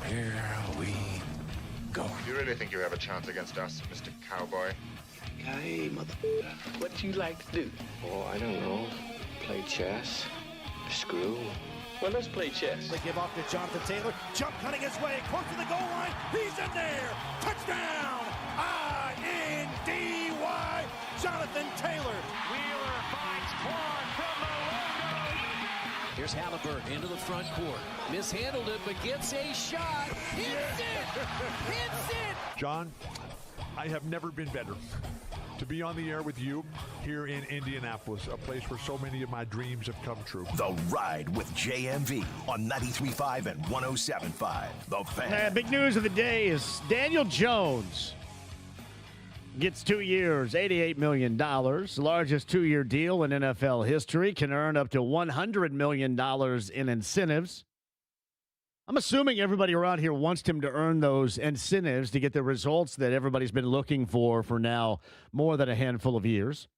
Here we go. You really think you have a chance against us, Mr. Cowboy? Hey, motherfucker, what do you like to do? Oh, I don't know. Play chess, screw. Well, let's play chess. They give off to Jonathan Taylor. Jump cutting his way, close to the goal line. He's in there. Touchdown! I-N-D-Y. Jonathan Taylor. Wheeler finds Quan from the logo. Here's Halliburton into the front court. Mishandled it, but gets a shot. Hits it! Hits it! John, I have never been better to be on the air with you here in Indianapolis, a place where so many of my dreams have come true. The Ride with JMV on 93.5 and 107.5. The Fan. Big news of the day is Daniel Jones gets 2 years, $88 million, largest two-year deal in NFL history, can earn up to $100 million in incentives. I'm assuming everybody around here wants him to earn those incentives to get the results that everybody's been looking for now more than a handful of years.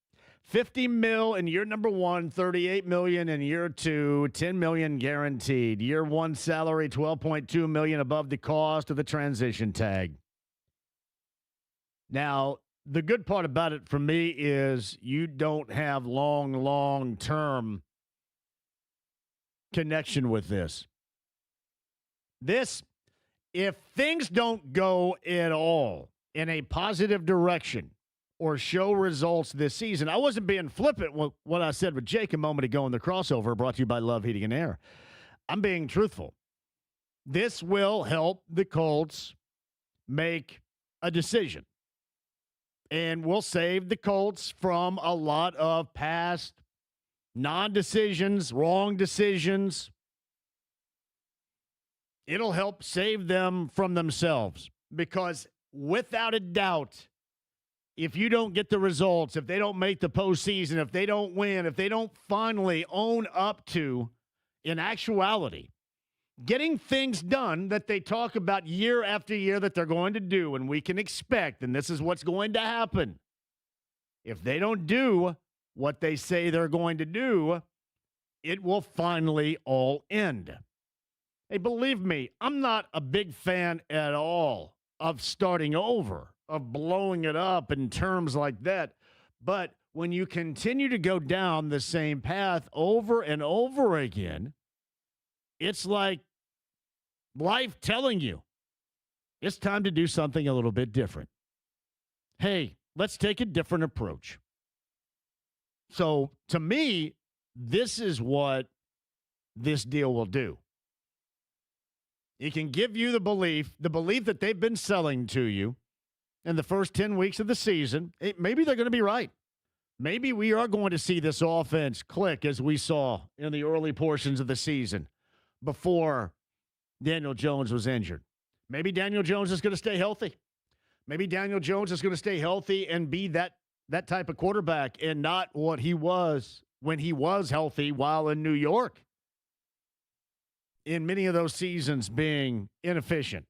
$50 million in year number one, $38 million in year two, $10 million guaranteed. Year one salary, $12.2 million above the cost of the transition tag. Now, the good part about it for me is you don't have long-term connection with this. If things don't go at all in a positive direction or show results this season, I wasn't being flippant with what I said with Jake a moment ago in the crossover brought to you by Love Heating and Air. I'm being truthful. This will help the Colts make a decision. And will save the Colts from a lot of past non-decisions, wrong decisions. It'll help save them from themselves because without a doubt, if you don't get the results, if they don't make the postseason, if they don't win, if they don't finally own up to, in actuality, getting things done that they talk about year after year that they're going to do and we can expect, and this is what's going to happen. If they don't do what they say they're going to do, it will finally all end. Hey, believe me, I'm not a big fan at all of starting over, of blowing it up in terms like that. But when you continue to go down the same path over and over again, it's like life telling you it's time to do something a little bit different. Hey, let's take a different approach. So to me, this is what this deal will do. It can give you the belief that they've been selling to you in the first 10 weeks of the season. Maybe they're going to be right. Maybe we are going to see this offense click as we saw in the early portions of the season before Daniel Jones was injured. Maybe Daniel Jones is going to stay healthy. Maybe Daniel Jones is going to stay healthy and be that type of quarterback and not what he was when he was healthy while in New York. In many of those seasons being inefficient.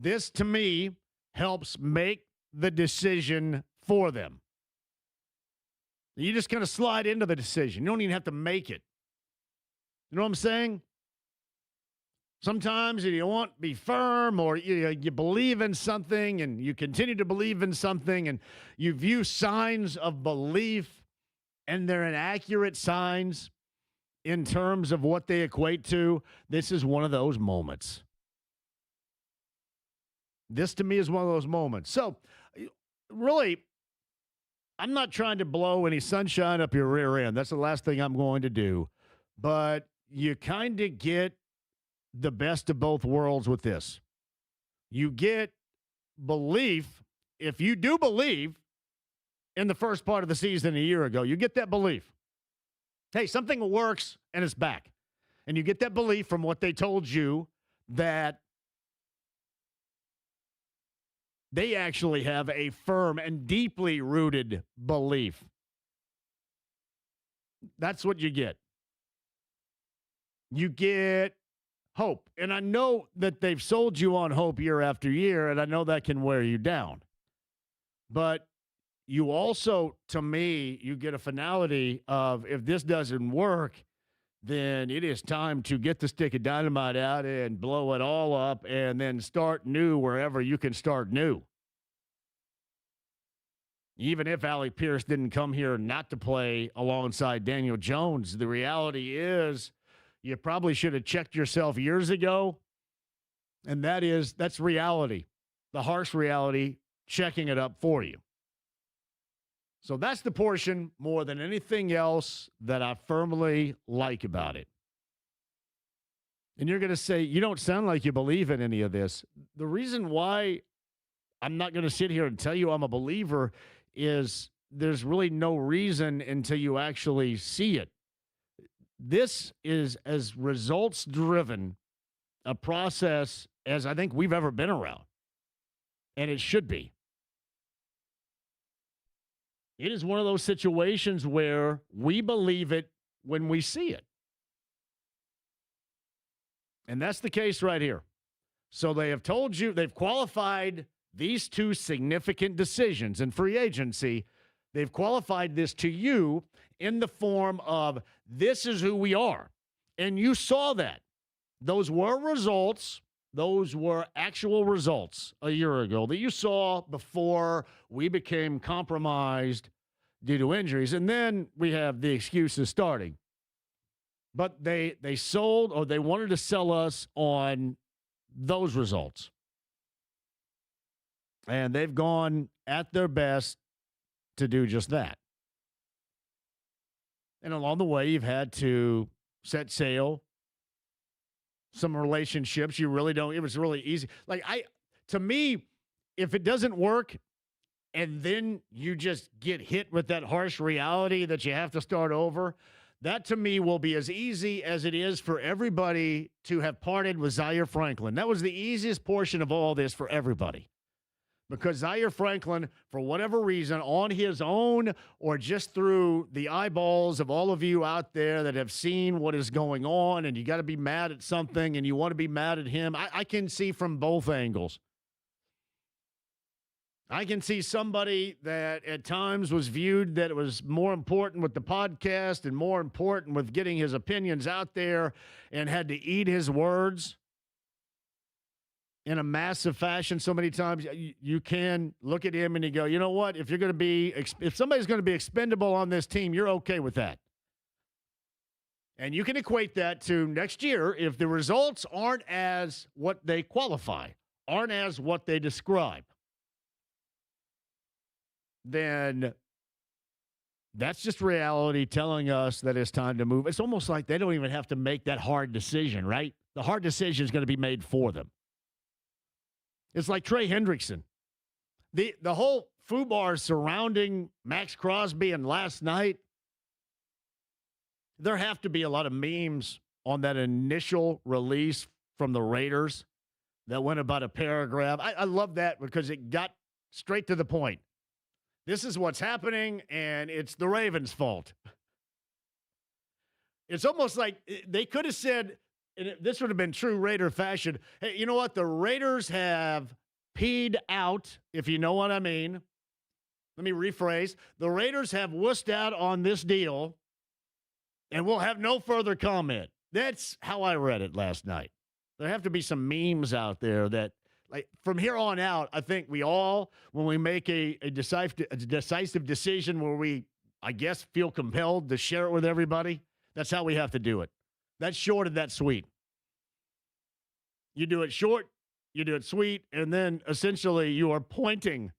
This, to me, helps make the decision for them. You just kind of slide into the decision. You don't even have to make it. You know what I'm saying? Sometimes you want to be firm or you believe in something and you continue to believe in something and you view signs of belief and they're inaccurate signs in terms of what they equate to. This is one of those moments. This, to me, is one of those moments. So, really, I'm not trying to blow any sunshine up your rear end. That's the last thing I'm going to do. But you kind of get the best of both worlds with this. You get belief. If you do believe in the first part of the season a year ago, you get that belief. Hey, something works and it's back. And you get that belief from what they told you that they actually have a firm and deeply rooted belief. That's what you get. You get hope. And I know that they've sold you on hope year after year, and I know that can wear you down. But you also, to me, you get a finality of if this doesn't work, then it is time to get the stick of dynamite out and blow it all up and then start new wherever you can start new. Even if Alec Pierce didn't come here not to play alongside Daniel Jones, the reality is you probably should have checked yourself years ago, and that's reality, the harsh reality, checking it up for you. So that's the portion more than anything else that I firmly like about it. And you're going to say, you don't sound like you believe in any of this. The reason why I'm not going to sit here and tell you I'm a believer is there's really no reason until you actually see it. This is as results-driven a process as I think we've ever been around. And it should be. It is one of those situations where we believe it when we see it. And that's the case right here. So they have told you, they've qualified these two significant decisions in free agency. They've qualified this to you in the form of this is who we are. And you saw that. Those were results. Those were actual results a year ago that you saw before we became compromised due to injuries. And then we have the excuses starting. But they sold, or they wanted to sell us on those results. And they've gone at their best to do just that. And along the way, you've had to set sail. Some relationships you really don't. It was really easy. To me, if it doesn't work and then you just get hit with that harsh reality that you have to start over, that to me will be as easy as it is for everybody to have parted with Zaire Franklin. That was the easiest portion of all this for everybody. Because Zaire Franklin, for whatever reason, on his own or just through the eyeballs of all of you out there that have seen what is going on and you got to be mad at something and you want to be mad at him, I can see from both angles. I can see somebody that at times was viewed that it was more important with the podcast and more important with getting his opinions out there and had to eat his words in a massive fashion so many times. You can look at him and you go, you know what? If somebody's going to be expendable on this team, you're okay with that. And you can equate that to next year. If the results aren't as what they qualify, aren't as what they describe, then that's just reality telling us that it's time to move. It's almost like they don't even have to make that hard decision, right? The hard decision is going to be made for them. It's like Trey Hendrickson. The whole foobar surrounding Max Crosby and last night, there have to be a lot of memes on that initial release from the Raiders that went about a paragraph. I love that because it got straight to the point. This is what's happening, and it's the Ravens' fault. It's almost like they could have said, and this would have been true Raider fashion, hey, you know what? The Raiders have peed out, if you know what I mean. Let me rephrase. The Raiders have wussed out on this deal, and we'll have no further comment. That's how I read it last night. There have to be some memes out there that, like, from here on out, I think we all, when we make a decisive decision where we, I guess, feel compelled to share it with everybody, that's how we have to do it. That's short and that's sweet. You do it short, you do it sweet, and then essentially you are pointing.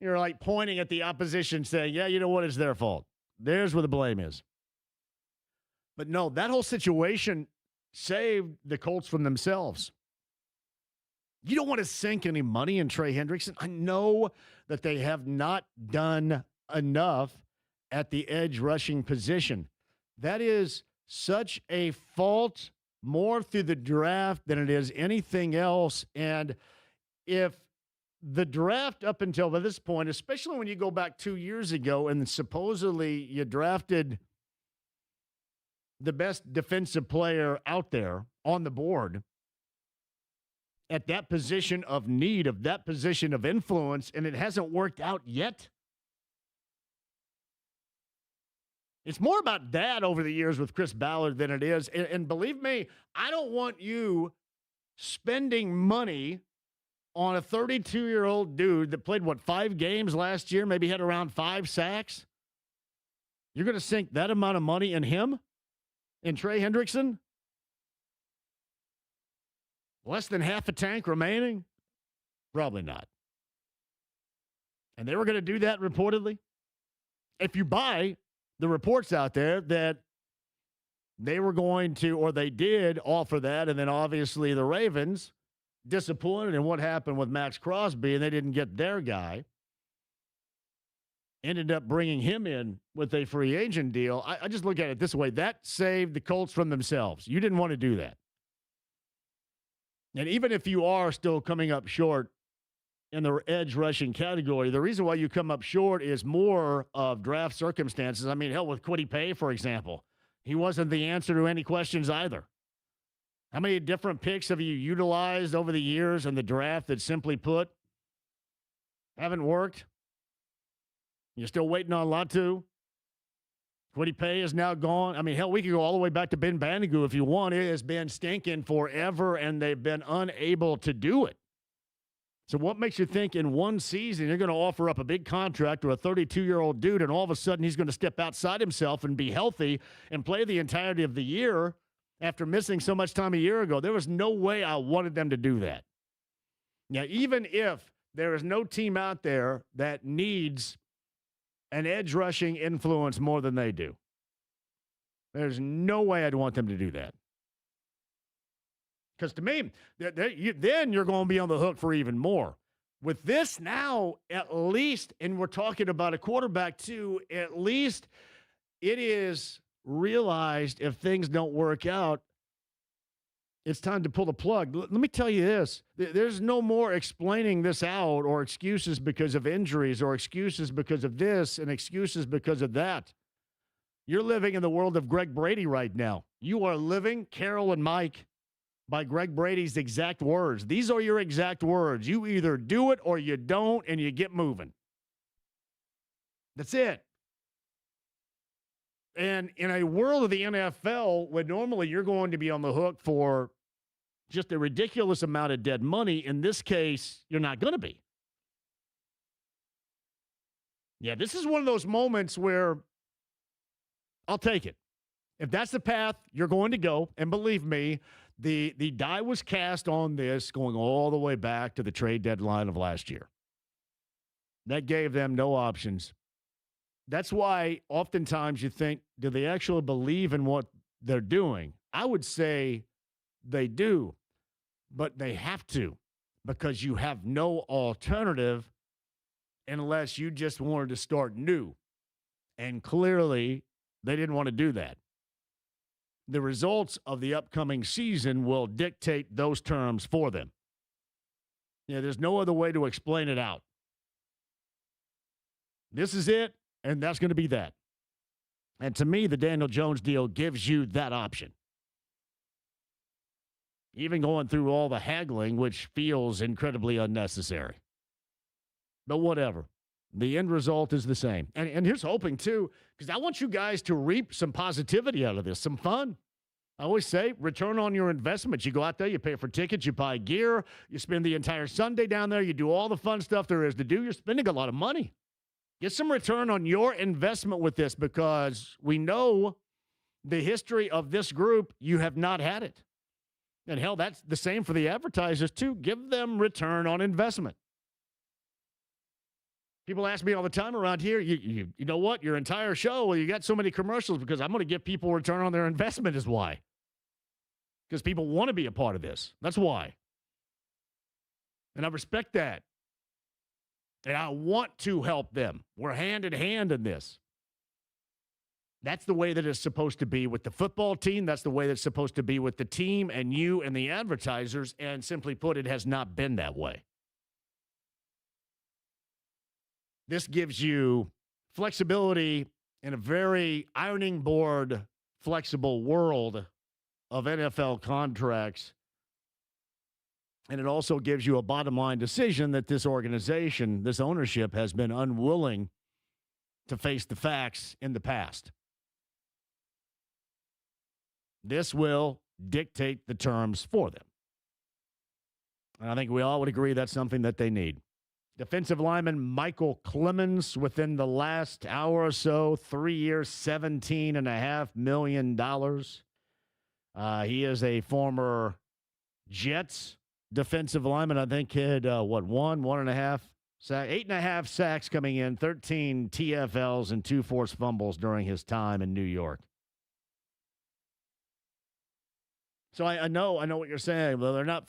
You're like pointing at the opposition saying, yeah, you know what? It's their fault. There's where the blame is. But no, that whole situation saved the Colts from themselves. You don't want to sink any money in Trey Hendrickson. I know that they have not done enough at the edge rushing position. That is such a fault more through the draft than it is anything else. And if the draft up until this point, especially when you go back 2 years ago and supposedly you drafted the best defensive player out there on the board at that position of need, of that position of influence, and it hasn't worked out yet. It's more about that over the years with Chris Ballard than it is. And believe me, I don't want you spending money on a 32-year-old dude that played, 5 games last year, maybe had around 5 sacks. You're going to sink that amount of money in him? In Trey Hendrickson? Less than half a tank remaining? Probably not. And they were going to do that reportedly. If you buy the reports out there that they were going to, or they did offer that, and then obviously the Ravens, disappointed in what happened with Max Crosby, and they didn't get their guy, ended up bringing him in with a free agent deal. I just look at it this way. That saved the Colts from themselves. You didn't want to do that. And even if you are still coming up short in the edge rushing category, the reason why you come up short is more of draft circumstances. I mean, hell, with Kwity Paye, for example, he wasn't the answer to any questions either. How many different picks have you utilized over the years in the draft that, simply put, haven't worked? You're still waiting on Latu. Kwity Paye is now gone. I mean, hell, we could go all the way back to Ben Bandigu if you want. It has been stinking forever, and they've been unable to do it. So what makes you think in one season you're going to offer up a big contract to a 32-year-old dude, and all of a sudden he's going to step outside himself and be healthy and play the entirety of the year after missing so much time a year ago? There was no way I wanted them to do that. Now, even if there is no team out there that needs an edge rushing influence more than they do, there's no way I'd want them to do that. Because to me, then you're going to be on the hook for even more. With this now, at least, and we're talking about a quarterback too, at least it is realized if things don't work out, it's time to pull the plug. Let me tell you this. There's no more explaining this out, or excuses because of injuries, or excuses because of this and excuses because of that. You're living in the world of Greg Brady right now. You are living, Carol and Mike, by Greg Brady's exact words. These are your exact words. You either do it or you don't, and you get moving. That's it. And in a world of the NFL, where normally you're going to be on the hook for just a ridiculous amount of dead money, in this case, you're not going to be. Yeah, this is one of those moments where I'll take it. If that's the path you're going to go, and believe me, the die was cast on this going all the way back to the trade deadline of last year. That gave them no options. That's why oftentimes you think, do they actually believe in what they're doing? I would say they do, but they have to, because you have no alternative unless you just wanted to start new. And clearly, they didn't want to do that. The results of the upcoming season will dictate those terms for them. Yeah, there's no other way to explain it out. This is it, and that's going to be that. And to me, the Daniel Jones deal gives you that option. Even going through all the haggling, which feels incredibly unnecessary. But whatever. The end result is the same. And here's hoping, too, because I want you guys to reap some positivity out of this, some fun. I always say, return on your investment. You go out there, you pay for tickets, you buy gear, you spend the entire Sunday down there, you do all the fun stuff there is to do. You're spending a lot of money. Get some return on your investment with this, because we know the history of this group, you have not had it. And hell, that's the same for the advertisers, too. Give them return on investment. People ask me all the time around here, you know what, your entire show, well, you got so many commercials because I'm going to give people return on their investment is why. Because people want to be a part of this. That's why. And I respect that. And I want to help them. We're hand in hand in this. That's the way that it's supposed to be with the football team. That's the way that's supposed to be with the team and you and the advertisers. And simply put, it has not been that way. This gives you flexibility in a very ironing board, flexible world of NFL contracts. And it also gives you a bottom line decision that this organization, this ownership, has been unwilling to face the facts in the past. This will dictate the terms for them. And I think we all would agree that's something that they need. Defensive lineman Michael Clemens, within the last hour or so, 3 years, $17.5 million. He is a former Jets defensive lineman. I think had, 1.5 sacks, 8.5 sacks coming in, 13 TFLs, and 2 forced fumbles during his time in New York. So I know what you're saying, but they're not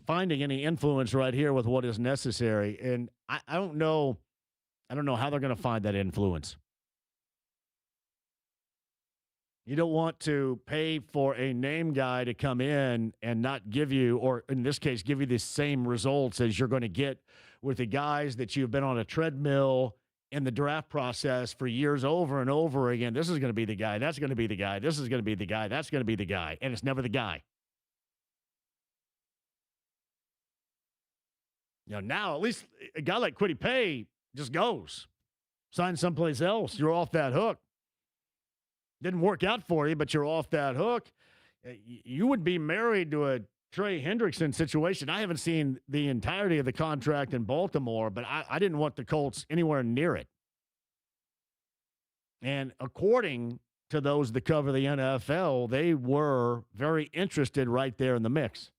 finding any influence right here with what is necessary. And I don't know how they're going to find that influence. You don't want to pay for a name guy to come in and not give you, or in this case, give you the same results as you're going to get with the guys that you've been on a treadmill in the draft process for years over and over again. This is going to be the guy. That's going to be the guy. This is going to be the guy. That's going to be the guy. And it's never the guy. Now at least a guy like Kwity Paye just goes. Sign someplace else. You're off that hook. Didn't work out for you, but you're off that hook. You would be married to a Trey Hendrickson situation. I haven't seen the entirety of the contract in Baltimore, but I didn't want the Colts anywhere near it. And according to those that cover the NFL, they were very interested right there in the mix.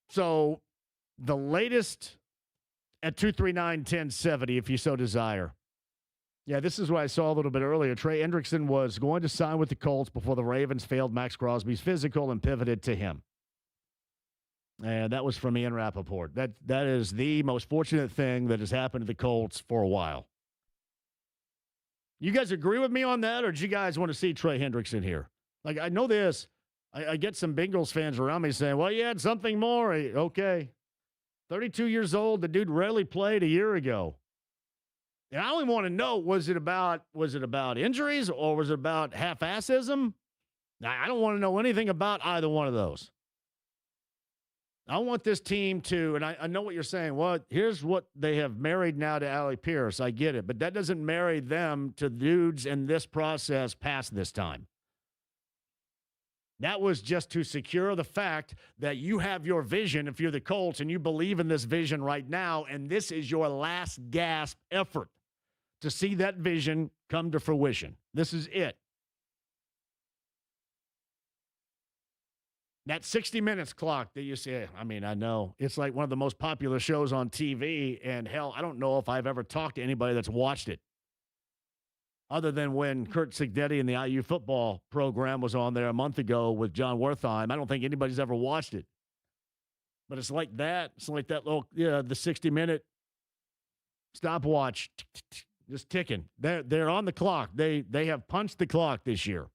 So the latest at 239-1070, if you so desire. Yeah, this is what I saw a little bit earlier. Trey Hendrickson was going to sign with the Colts before the Ravens failed Max Crosby's physical and pivoted to him. And that was from Ian Rappaport. That is the most fortunate thing that has happened to the Colts for a while. You guys agree with me on that, or do you guys want to see Trey Hendrickson here? Like, I know this. I get some Bengals fans around me saying, well, you had something more. Okay. 32 years old. The dude rarely played a year ago. And I only want to know, was it about injuries or was it about half-assism? I don't want to know anything about either one of those. I want this team to, and I know what you're saying. Well, here's what they have married now to Allie Pierce. I get it. But that doesn't marry them to dudes in this process past this time. That was just to secure the fact that you have your vision if you're the Colts and you believe in this vision right now, and this is your last gasp effort to see that vision come to fruition. This is it. That 60 Minutes clock that you see, I mean, I know. It's like one of the most popular shows on TV, and hell, I don't know if I've ever talked to anybody that's watched it. Other than when Kurt Sigdetti and the IU football program was on there a month ago with John Wertheim. I don't think anybody's ever watched it. But it's like that. It's like that little, the 60-minute stopwatch just ticking. They're on the clock. They have punched the clock this year.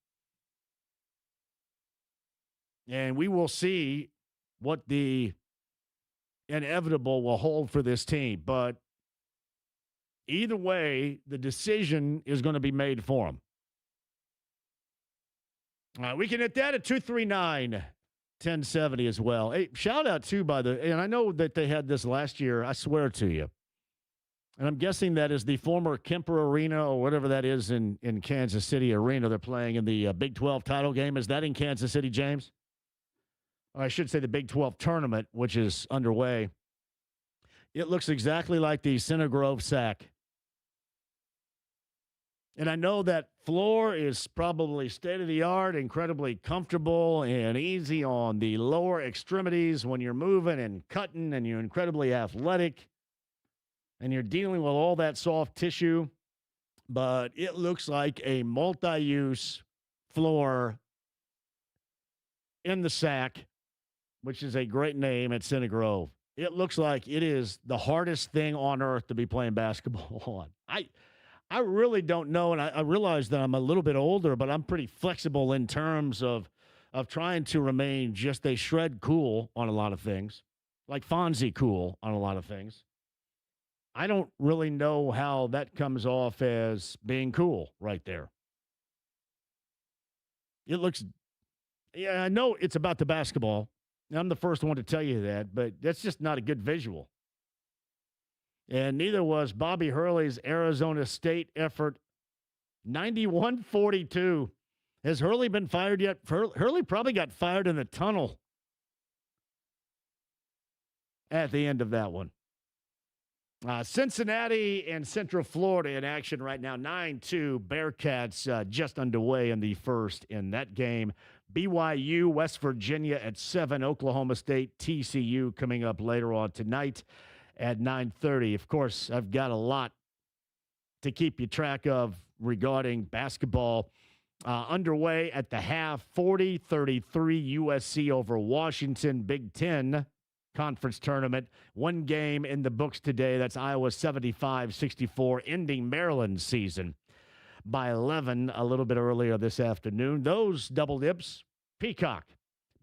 And we will see what the inevitable will hold for this team. But either way, the decision is going to be made for them. We can hit that at 239-1070 as well. Hey, shout out too, and I know that they had this last year, I swear to you. And I'm guessing that is the former Kemper Arena or whatever that is in Kansas City Arena. They're playing in the Big 12 title game. Is that in Kansas City, James? Or I should say the Big 12 tournament, which is underway. It looks exactly like the Center Grove Sack. And I know that floor is probably state-of-the-art, incredibly comfortable and easy on the lower extremities when you're moving and cutting, and you're incredibly athletic, and you're dealing with all that soft tissue. But it looks like a multi-use floor in the Sack, which is a great name at Center Grove. It looks like it is the hardest thing on earth to be playing basketball on. I really don't know, and I realize that I'm a little bit older, but I'm pretty flexible in terms of trying to remain just a shred cool on a lot of things, like Fonzie cool on a lot of things. I don't really know how that comes off as being cool right there. It looks, yeah, I know it's about the basketball. I'm the first one to tell you that, but that's just not a good visual. And neither was Bobby Hurley's Arizona State effort 91-42. Has Hurley been fired yet? Hurley probably got fired in the tunnel at the end of that one. Cincinnati and Central Florida in action right now. 9-2. Bearcats just underway in the first in that game. BYU, West Virginia at 7. Oklahoma State, TCU coming up later on tonight at 9:30. Of course, I've got a lot to keep you track of regarding basketball. Underway at the half, 40-33 USC over Washington. Big Ten Conference Tournament. One game in the books today. That's Iowa 75-64, ending Maryland's season by 11 a little bit earlier this afternoon. Those double dips, Peacock.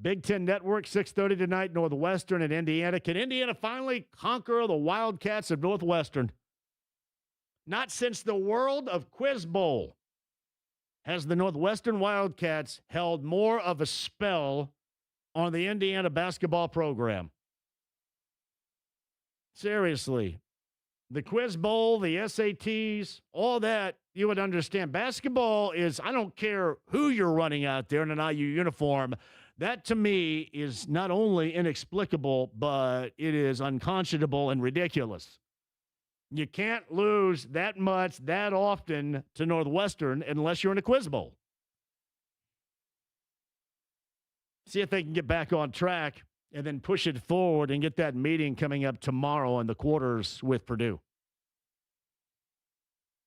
Big Ten Network, 6:30 tonight, Northwestern and Indiana. Can Indiana finally conquer the Wildcats of Northwestern? Not since the world of Quiz Bowl has the Northwestern Wildcats held more of a spell on the Indiana basketball program. Seriously. The Quiz Bowl, the SATs, all that, you would understand. Basketball is, I don't care who you're running out there in an IU uniform. That, to me, is not only inexplicable, but it is unconscionable and ridiculous. You can't lose that much, that often to Northwestern unless you're in a Quiz Bowl. See if they can get back on track and then push it forward and get that meeting coming up tomorrow in the quarters with Purdue.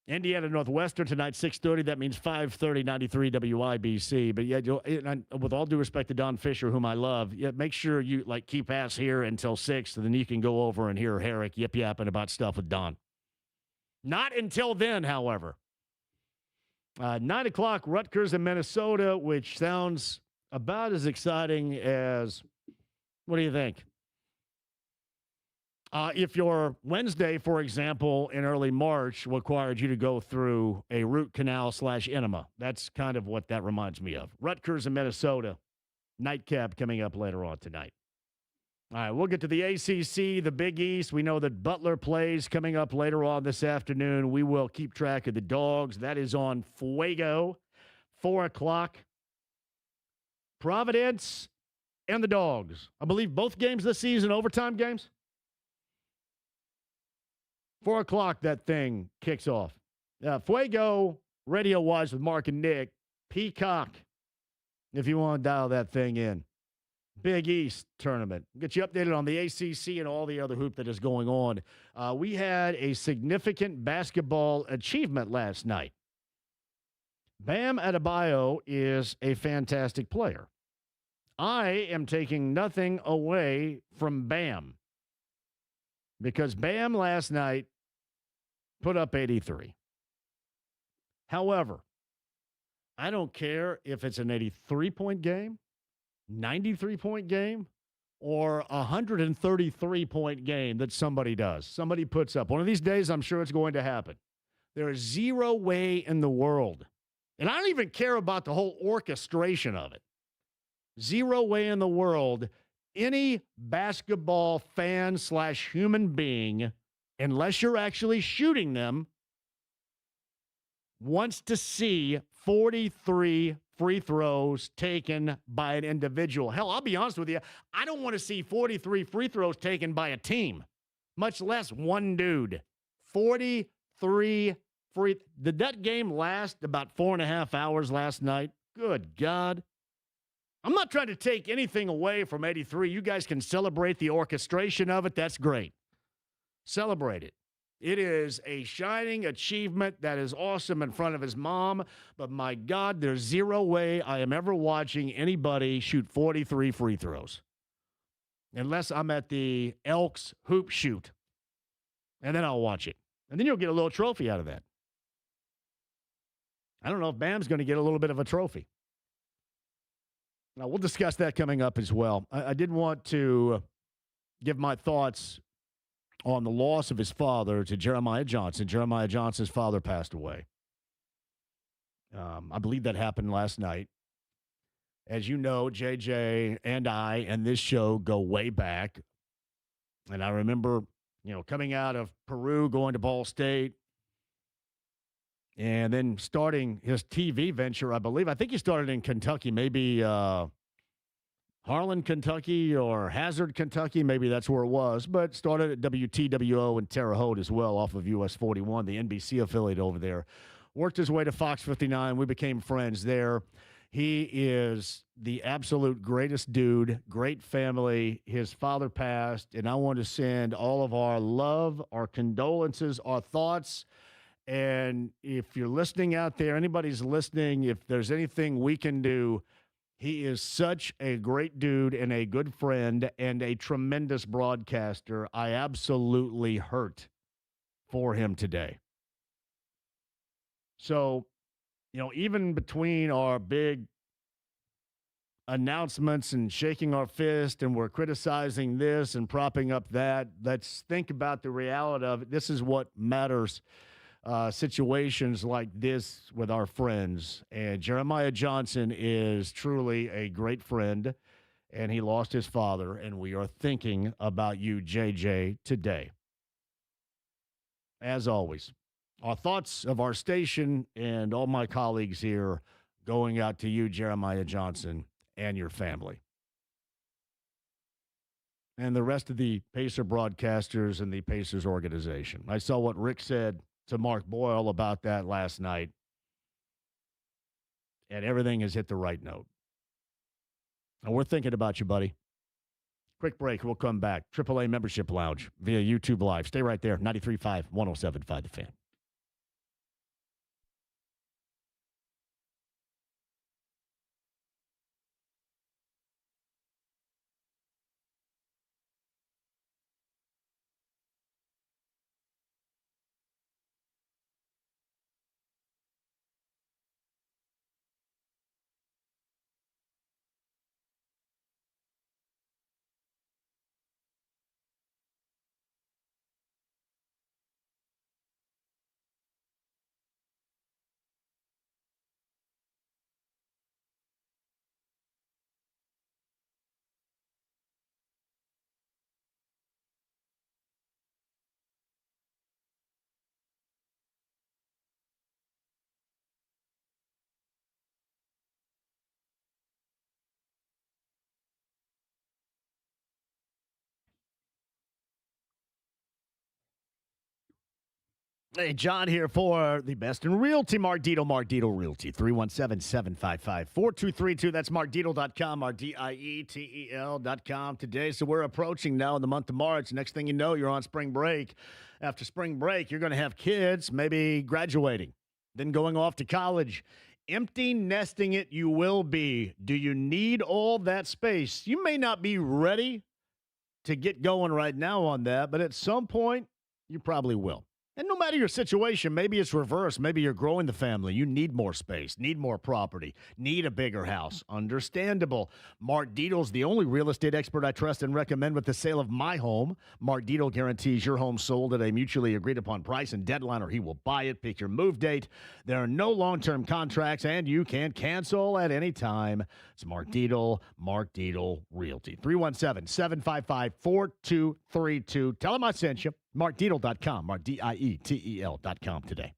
Indiana Northwestern tonight, 6:30. That means 5:30, 93 WIBC. But yeah, with all due respect to Don Fisher, whom I love, make sure you keep ass here until 6, and then you can go over and hear Herrick yip-yapping about stuff with Don. Not until then, however. 9 o'clock, Rutgers in Minnesota, which sounds about as exciting as, what do you think? If your Wednesday, for example, in early March required you to go through a root canal / enema, that's kind of what that reminds me of. Rutgers in Minnesota, nightcap coming up later on tonight. All right, we'll get to the ACC, the Big East. We know that Butler plays coming up later on this afternoon. We will keep track of the Dogs. That is on Fuego, 4 o'clock. Providence and the Dogs. I believe both games this season, overtime games. 4 o'clock, that thing kicks off. Fuego, radio-wise with Mark and Nick. Peacock, if you want to dial that thing in. Big East tournament. Get you updated on the ACC and all the other hoop that is going on. We had a significant basketball achievement last night. Bam Adebayo is a fantastic player. I am taking nothing away from Bam, because Bam last night put up 83. However, I don't care if it's an 83-point game, 93-point game, or a 133-point game that somebody does. Somebody puts up. One of these days, I'm sure it's going to happen. There is zero way in the world, and I don't even care about the whole orchestration of it. Zero way in the world any basketball fan / human being, unless you're actually shooting them, wants to see 43 free throws taken by an individual. Hell, I'll be honest with you, I don't want to see 43 free throws taken by a team, much less one dude. 43 free. Did that game last about 4.5 hours last night? Good God. I'm not trying to take anything away from 83. You guys can celebrate the orchestration of it. That's great. Celebrate it. It is a shining achievement that is awesome in front of his mom. But my God, there's zero way I am ever watching anybody shoot 43 free throws. Unless I'm at the Elks hoop shoot. And then I'll watch it. And then you'll get a little trophy out of that. I don't know if Bam's going to get a little bit of a trophy. Now, we'll discuss that coming up as well. I did want to give my thoughts on the loss of his father to Jeremiah Johnson. Jeremiah Johnson's father passed away. I believe that happened last night. As you know, JJ and I and this show go way back. And I remember, coming out of Peru, going to Ball State, and then starting his TV venture, I believe. I think he started in Kentucky, maybe Harlan, Kentucky, or Hazard, Kentucky. Maybe that's where it was. But started at WTWO in Terre Haute as well, off of US 41, the NBC affiliate over there. Worked his way to Fox 59. We became friends there. He is the absolute greatest dude, great family. His father passed, and I want to send all of our love, our condolences, our thoughts. And if you're listening out there, anybody's listening, if there's anything we can do, he is such a great dude and a good friend and a tremendous broadcaster. I absolutely hurt for him today. So, even between our big announcements and shaking our fist and we're criticizing this and propping up that, let's think about the reality of it. This is what matters. Situations like this with our friends. And Jeremiah Johnson is truly a great friend, and he lost his father, and we are thinking about you, JJ, today. As always, our thoughts of our station and all my colleagues here going out to you, Jeremiah Johnson, and your family. And the rest of the Pacer broadcasters and the Pacers organization. I saw what Rick said to Mark Boyle about that last night, and everything has hit the right note. And we're thinking about you, buddy. Quick break. We'll come back. AAA Membership Lounge via YouTube Live. Stay right there. 93.5, 107.5 The Fan. Hey, John here for the best in realty. Mark Dietel Realty, 317-755-4232. That's markdietel.com, RDIETEL.com today. So we're approaching now in the month of March. Next thing you know, you're on spring break. After spring break, you're going to have kids, maybe graduating, then going off to college. Empty nesting it you will be. Do you need all that space? You may not be ready to get going right now on that, but at some point, you probably will. And no matter your situation, maybe it's reverse. Maybe you're growing the family. You need more space, need more property, need a bigger house. Understandable. Mark Dietel's the only real estate expert I trust and recommend with the sale of my home. Mark Dietel guarantees your home sold at a mutually agreed upon price and deadline, or he will buy it. Pick your move date. There are no long-term contracts, and you can cancel at any time. It's Mark Dietel Realty. 317-755-4232. Tell him I sent you. MarkDietel.com, MarkDietel.com today.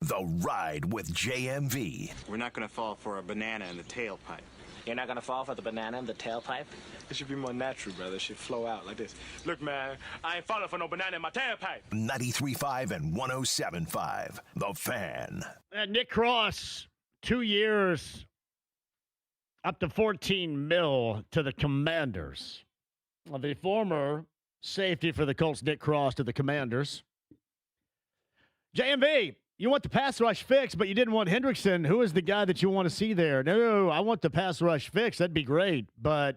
The Ride with JMV. We're not going to fall for a banana in the tailpipe. You're not gonna fall for the banana in the tailpipe? It should be more natural, brother. It should flow out like this. Look, man, I ain't falling for no banana in my tailpipe. 93.5 and 107.5. The Fan. Nick Cross, 2 years, up to $14 million to the Commanders. Well, the former safety for the Colts, Nick Cross, to the Commanders. JMV, you want the pass rush fixed, but you didn't want Hendrickson. Who is the guy that you want to see there? No, I want the pass rush fixed. That'd be great. But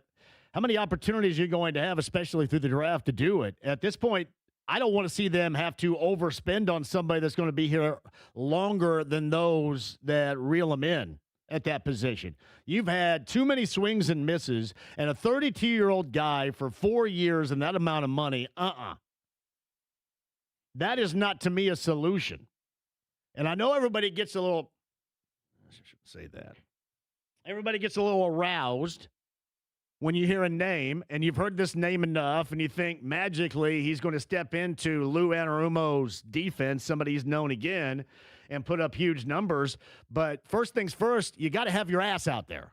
how many opportunities are you going to have, especially through the draft, to do it? At this point, I don't want to see them have to overspend on somebody that's going to be here longer than those that reel them in at that position. You've had too many swings and misses, and a 32-year-old guy for 4 years and that amount of money, That is not, to me, a solution. And I know everybody gets a little, I shouldn't say that. Everybody gets a little aroused when you hear a name, and you've heard this name enough, and you think magically he's going to step into Lou Anarumo's defense, somebody he's known again, and put up huge numbers. But first things first, you got to have your ass out there.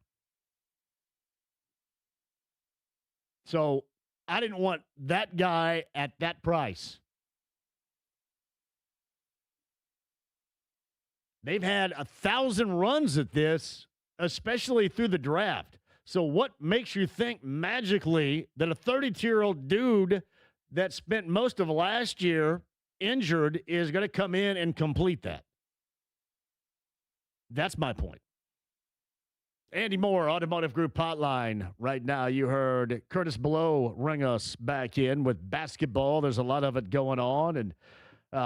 So I didn't want that guy at that price. They've had 1,000 runs at this, especially through the draft. So what makes you think magically that a 32-year-old dude that spent most of last year injured is going to come in and complete that? That's my point. Andy Moore, Automotive Group Hotline. Right now, you heard Curtis Blow ring us back in with basketball. There's a lot of it going on, and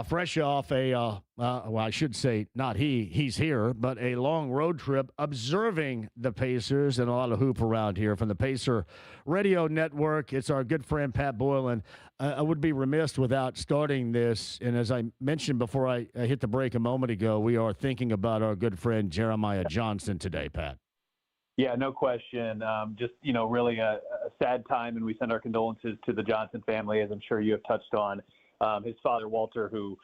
fresh off well, I should say not he's here, but a long road trip observing the Pacers and a lot of hoop around here from the Pacer Radio Network. It's our good friend Pat Bowen. I would be remiss without starting this, and as I mentioned before I hit the break a moment ago, we are thinking about our good friend Jeremiah Johnson today, Pat. Yeah, no question. Just, really a sad time, and we send our condolences to the Johnson family, as I'm sure you have touched on. His father, Walter, who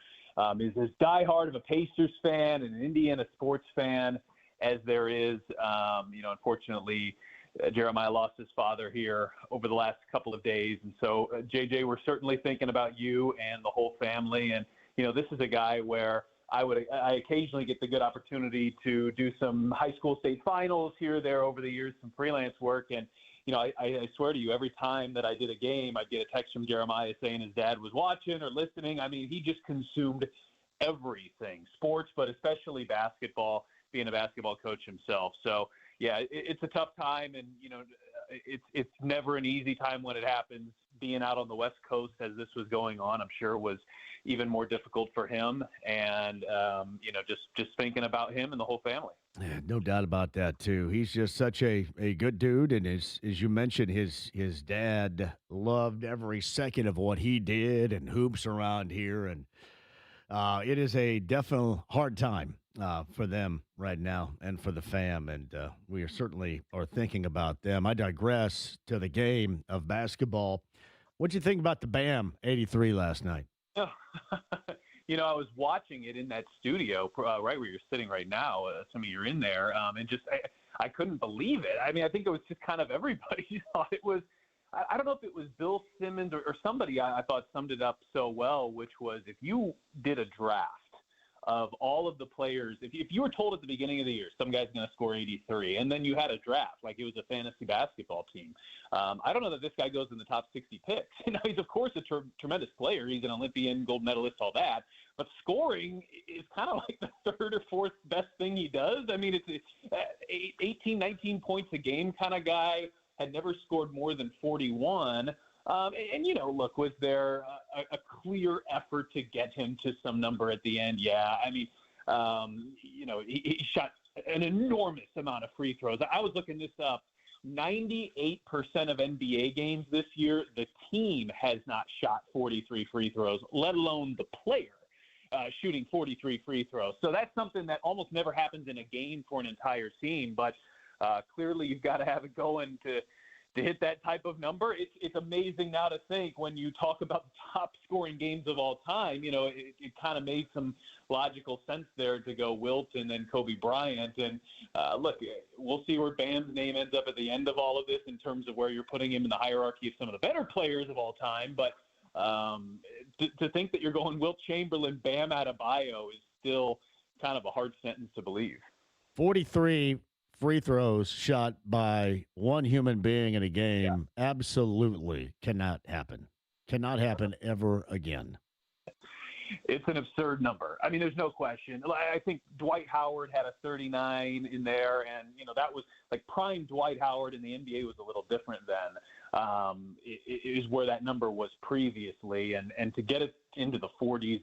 is as diehard of a Pacers fan and an Indiana sports fan as there is. Unfortunately, Jeremiah lost his father here over the last couple of days. And so, JJ, we're certainly thinking about you and the whole family. And, this is a guy where I occasionally get the good opportunity to do some high school state finals here or there over the years, some freelance work. And, I swear to you, every time that I did a game, I'd get a text from Jeremiah saying his dad was watching or listening. I mean, he just consumed everything, sports, but especially basketball, being a basketball coach himself. So, yeah, it's a tough time, and, it's never an easy time when it happens. Being out on the West Coast as this was going on, I'm sure it was even more difficult for him, and, just thinking about him and the whole family. Yeah, no doubt about that, too. He's just such a good dude, and as you mentioned, his dad loved every second of what he did and hoops around here, and it is a definite hard time for them right now and for the fam, and we certainly are thinking about them. I digress to the game of basketball. What'd you think about the BAM 83 last night? I was watching it in that studio right where you're sitting right now. Some of you are in there, and just I couldn't believe it. I mean, I think it was just kind of everybody thought it was. I don't know if it was Bill Simmons or somebody I thought summed it up so well, which was if you did a draft of all of the players, if you were told at the beginning of the year some guy's going to score 83, and then you had a draft like it was a fantasy basketball team, I don't know that this guy goes in the top 60 picks. He's of course a tremendous player. He's an Olympian, gold medalist, all that. But scoring is kind of like the third or fourth best thing he does. I mean, it's 18, 19 points a game kind of guy. Had never scored more than 41. Look, was there a clear effort to get him to some number at the end? Yeah. I mean, he shot an enormous amount of free throws. I was looking this up. 98% of NBA games this year, the team has not shot 43 free throws, let alone the player shooting 43 free throws. So that's something that almost never happens in a game for an entire team. But clearly you've got to have it going to to hit that type of number. It's amazing now to think when you talk about the top scoring games of all time, it kind of made some logical sense there to go Wilt and then Kobe Bryant. And look, we'll see where Bam's name ends up at the end of all of this in terms of where you're putting him in the hierarchy of some of the better players of all time. But to think that you're going Wilt Chamberlain, Bam Adebayo is still kind of a hard sentence to believe. 43 free throws shot by one human being in a game absolutely cannot happen. Cannot happen ever again. It's an absurd number. I mean, there's no question. I think Dwight Howard had a 39 in there, and, that was like prime Dwight Howard in the NBA was a little different then. It is where that number was previously, and to get it into the 40s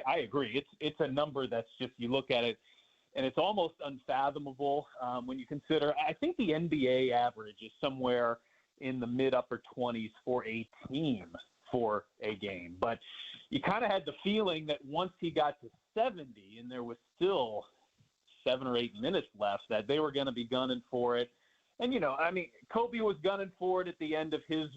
I agree. It's a number that's just, you look at it, and it's almost unfathomable when you consider. I think the NBA average is somewhere in the mid-upper 20s for a team for a game. But you kind of had the feeling that once he got to 70 and there was still 7 or 8 minutes left, that they were going to be gunning for it. And, Kobe was gunning for it at the end of his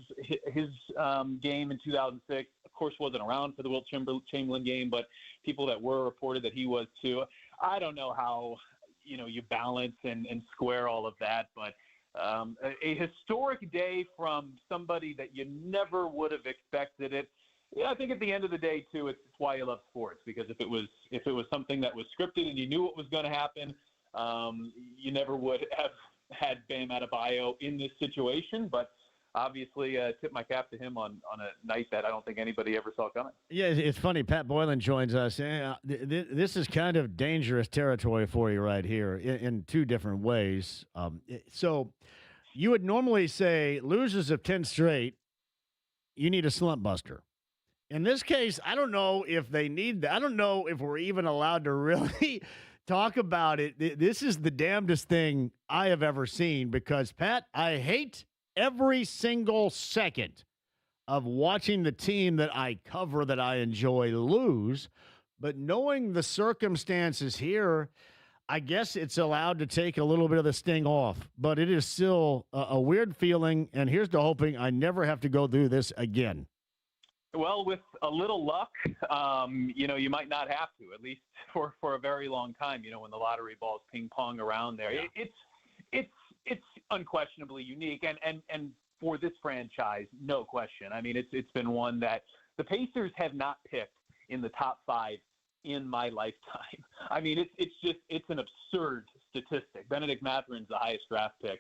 game in 2006. Of course, wasn't around for the Wilt Chamberlain game, but people that were reported that he was too. I don't know how, you balance and square all of that, but a historic day from somebody that you never would have expected it. Yeah, I think at the end of the day, too, it's why you love sports, because if it was something that was scripted and you knew what was going to happen, you never would have had Bam Adebayo in this situation. But obviously, tip my cap to him on a night that I don't think anybody ever saw coming. Yeah, it's funny. Pat Bowen joins us. This is kind of dangerous territory for you right here in two different ways. So you would normally say losers of 10 straight, you need a slump buster. In this case, I don't know if they need that. I don't know if we're even allowed to really talk about it. This is the damnedest thing I have ever seen because, Pat, I hate every single second of watching the team that I cover, that I enjoy, lose. But knowing the circumstances here, I guess it's allowed to take a little bit of the sting off. But it is still a weird feeling, and here's to hoping I never have to go through this again. Well, with a little luck, you might not have to, at least for a very long time, when the lottery balls ping pong around there. Yeah. It's unquestionably unique, and for this franchise, no question. I mean, it's been one that the Pacers have not picked in the top 5 in my lifetime. I mean, it's an absurd statistic. Benedict Matherin's the highest draft pick,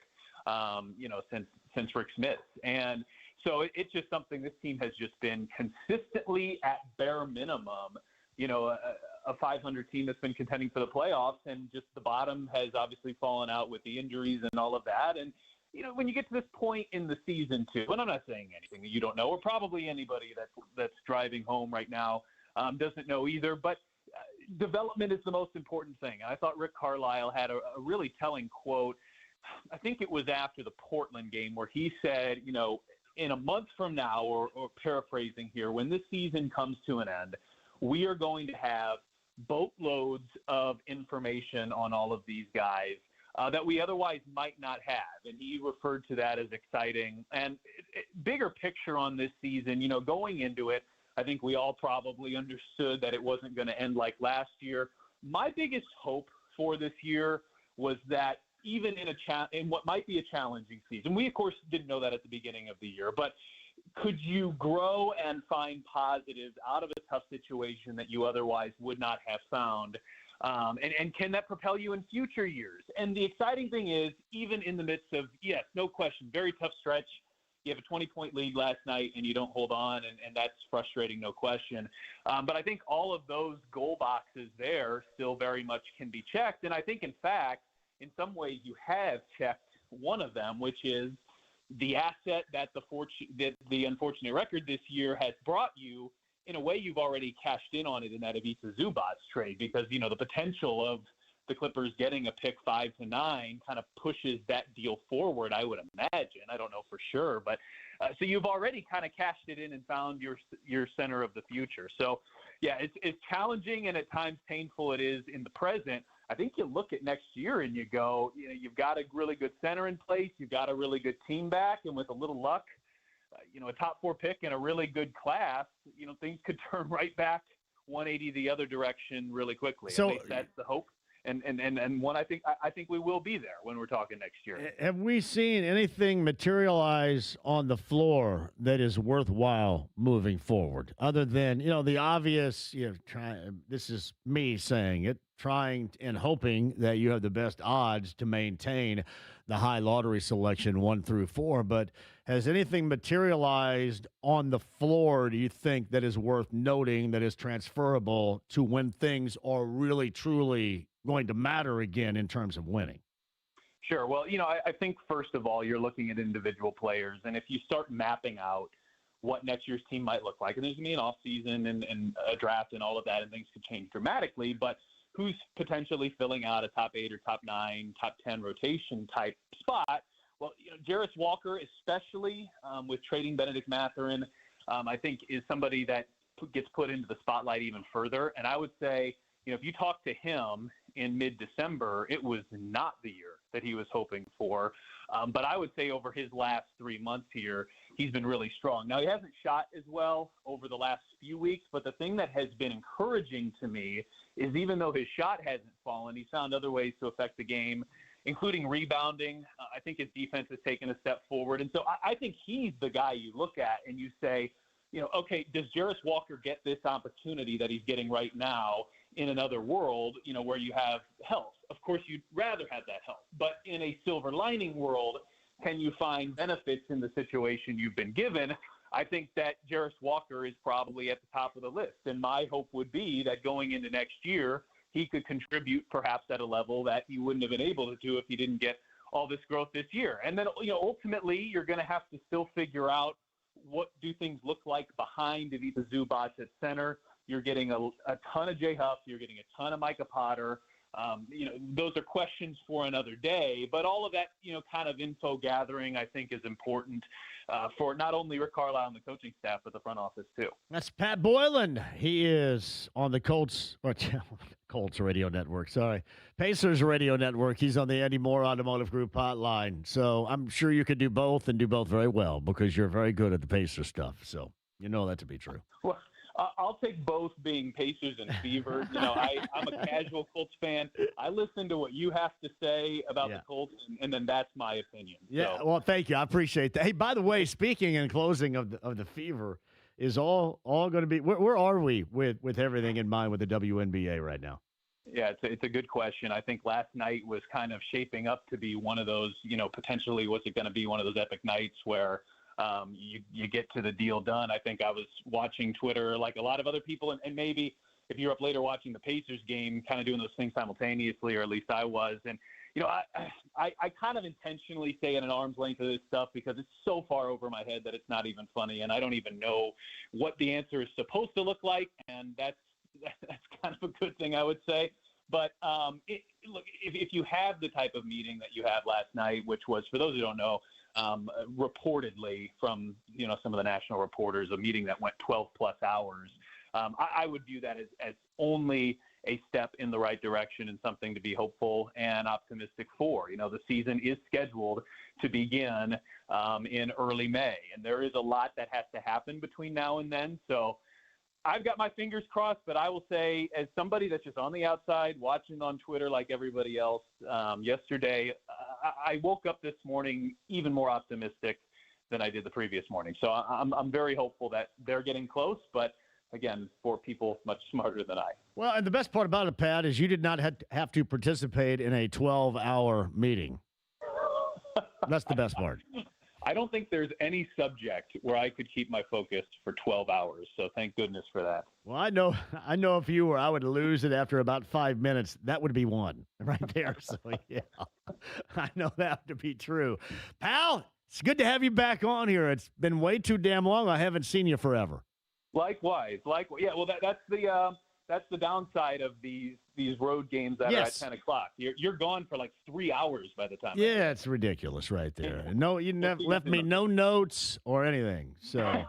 since Rick Smith, and so it's just something this team has just been consistently at bare minimum, a 500 team that's been contending for the playoffs, and just the bottom has obviously fallen out with the injuries and all of that. And, when you get to this point in the season too, and I'm not saying anything that you don't know, or probably anybody that's driving home right now doesn't know either, but development is the most important thing. And I thought Rick Carlisle had a really telling quote. I think it was after the Portland game where he said, in a month from now, or paraphrasing here, when this season comes to an end, we are going to have boatloads of information on all of these guys that we otherwise might not have. And he referred to that as exciting. And bigger picture on this season, going into it, I think we all probably understood that it wasn't going to end like last year. My biggest hope for this year was that even in what might be a challenging season, we, of course, didn't know that at the beginning of the year, but could you grow and find positives out of a tough situation that you otherwise would not have found? And can that propel you in future years? And the exciting thing is, even in the midst of, yes, no question, very tough stretch, you have a 20-point lead last night and you don't hold on, and that's frustrating, no question. But I think all of those goal boxes there still very much can be checked. And I think, in fact, in some ways you have checked one of them, which is the asset that the unfortunate record this year has brought you. In a way, you've already cashed in on it in that Ivica Zubac trade, because, the potential of the Clippers getting a pick 5 to 9 kind of pushes that deal forward, I would imagine. I don't know for sure, but so you've already kind of cashed it in and found your center of the future. So, yeah, it's challenging and at times painful it is in the present, I think you look at next year and you go, you've got a really good center in place. You've got a really good team back. And with a little luck, a top 4 pick and a really good class, things could turn right back 180 the other direction really quickly. So, at least that's the hope. And one, I think we will be there when we're talking next year. Have we seen anything materialize on the floor that is worthwhile moving forward, other than the obvious? This is me saying it, trying and hoping that you have the best odds to maintain the high lottery selection 1 through 4. But has anything materialized on the floor, do you think, that is worth noting, that is transferable to when things are really truly going to matter again in terms of winning? Sure. Well, I think first of all, you're looking at individual players. And if you start mapping out what next year's team might look like, and there's going to be an off season and a draft and all of that, and things could change dramatically, but who's potentially filling out a top 8 or top 9, top 10 rotation type spot? Well, Jarris Walker, especially with trading Benedict Mathurin, I think is somebody that gets put into the spotlight even further. And I would say, if you talk to him in mid-December, it was not the year that he was hoping for. But I would say over his last 3 months here, he's been really strong. Now, he hasn't shot as well over the last few weeks, but the thing that has been encouraging to me is even though his shot hasn't fallen, he's found other ways to affect the game, including rebounding. I think his defense has taken a step forward. And so I think he's the guy you look at and you say, okay, does Jarris Walker get this opportunity that he's getting right now in another world, where you have health? Of course, you'd rather have that health. But in a silver lining world, can you find benefits in the situation you've been given? I think that Jarris Walker is probably at the top of the list. And my hope would be that going into next year, he could contribute perhaps at a level that he wouldn't have been able to do if he didn't get all this growth this year. And then, ultimately, you're going to have to still figure out what do things look like behind Ivica Zubac at center. You're getting a ton of Jay Huff. You're getting a ton of Micah Potter. Those are questions for another day. But all of that, kind of info gathering, I think, is important for not only Rick Carlisle and the coaching staff, but the front office too. That's Pat Bowen. He is on the Colts Radio Network. Sorry, Pacers Radio Network. He's on the Andy Moore Automotive Group hotline. So I'm sure you could do both and do both very well because you're very good at the Pacers stuff. So you know that to be true. Well, I'll take both being Pacers and Fever. I'm a casual Colts fan. I listen to what you have to say about the Colts, and then that's my opinion. Yeah, so. Well, thank you. I appreciate that. Hey, by the way, speaking in closing of the Fever, is all going to be where are we with everything in mind with the WNBA right now? Yeah, it's a good question. I think last night was kind of shaping up to be one of those, potentially was it going to be one of those epic nights where you get to the deal done. I think I was watching Twitter like a lot of other people, and maybe if you're up later watching the Pacers game, kind of doing those things simultaneously, or at least I was. And, I kind of intentionally stay at an arm's length of this stuff because it's so far over my head that it's not even funny, and I don't even know what the answer is supposed to look like, and that's kind of a good thing, I would say. But look, if you have the type of meeting that you had last night, which was, for those who don't know, reportedly from some of the national reporters, a meeting that went 12 plus hours, I would view that as only a step in the right direction and something to be hopeful and optimistic for. The season is scheduled to begin in early May, and there is a lot that has to happen between now and then. So I've got my fingers crossed, but I will say, as somebody that's just on the outside watching on Twitter like everybody else, yesterday, I woke up this morning even more optimistic than I did the previous morning. So I'm very hopeful that they're getting close, but again, for people much smarter than I. Well, and the best part about it, Pat, is you did not have to participate in a 12-hour meeting. That's the best part. I don't think there's any subject where I could keep my focus for 12 hours. So thank goodness for that. Well, I know if you were, I would lose it after about 5 minutes. That would be one right there. So, yeah, I know that to be true. Pal, it's good to have you back on here. It's been way too damn long. I haven't seen you forever. Likewise. Yeah, well, that's the downside of these road games that are at 10 o'clock. You're gone for like 3 hours by the time. Yeah, it's ridiculous right there. No, you never left me no notes or anything. So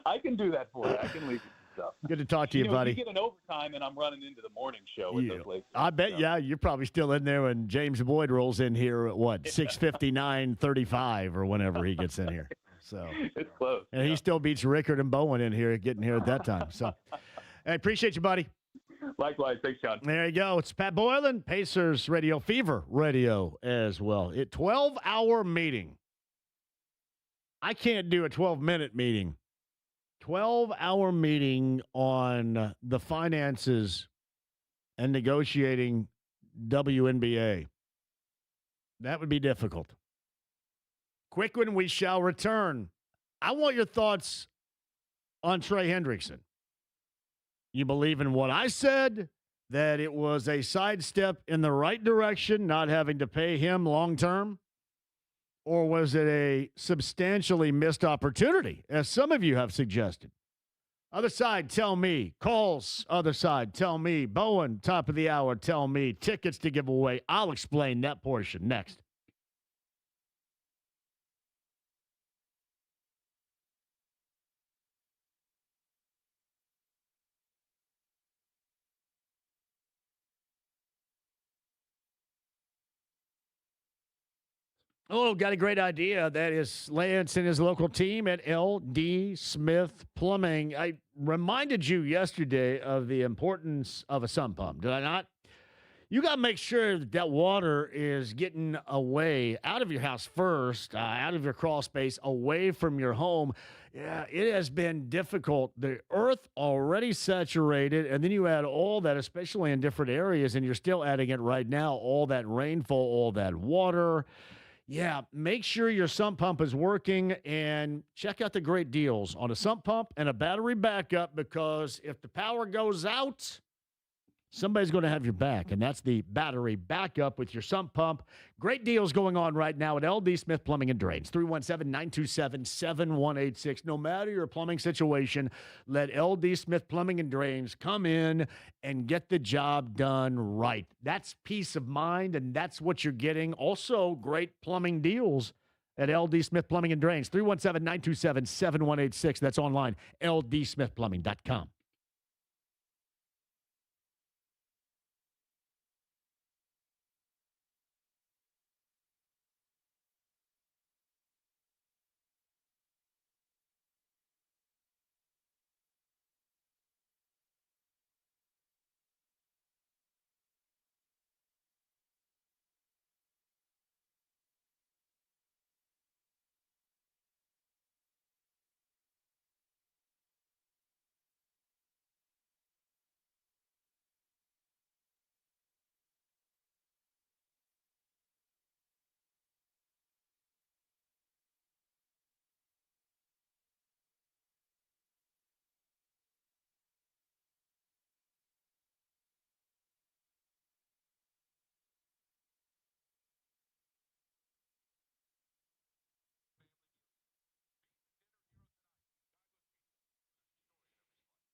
I can do that for you. I can leave you. So Good to talk to you, buddy. If you get an overtime, and I'm running into the morning show with those Lakers. I bet, so. yeah, you're probably still in there when James Boyd rolls in here at what, 6:59:35 or whenever he gets in here. So it's close. And he still beats Rickard and Bowen in here, getting here at that time. So I appreciate you, buddy. Likewise. Thanks, John. There you go. It's Pat Boylan, Pacers Radio, Fever Radio as well. 12-hour meeting. I can't do a 12-minute meeting. 12-hour meeting on the finances and negotiating WNBA. That would be difficult. Quick when we shall return. I want your thoughts on Trey Hendrickson. You believe in what I said, that it was a sidestep in the right direction, not having to pay him long term? Or was it a substantially missed opportunity, as some of you have suggested? Other side, tell me. Calls, other side, tell me. Bowen, top of the hour, tell me. Tickets to give away. I'll explain that portion next. Oh, got a great idea. That is Lance and his local team at LD Smith Plumbing. I reminded you yesterday of the importance of a sump pump, did I not? You got to make sure that water is getting away out of your house first, out of your crawl space, away from your home. Yeah, it has been difficult. The earth already saturated, and then you add all that, especially in different areas, and you're still adding it right now, all that rainfall, all that water. Yeah, make sure your sump pump is working and check out the great deals on a sump pump and a battery backup, because if the power goes out, somebody's going to have your back, and that's the battery backup with your sump pump. Great deals going on right now at LD Smith Plumbing and Drains, 317-927-7186. No matter your plumbing situation, let LD Smith Plumbing and Drains come in and get the job done right. That's peace of mind, and that's what you're getting. Also, great plumbing deals at LD Smith Plumbing and Drains, 317-927-7186. That's online, ldsmithplumbing.com.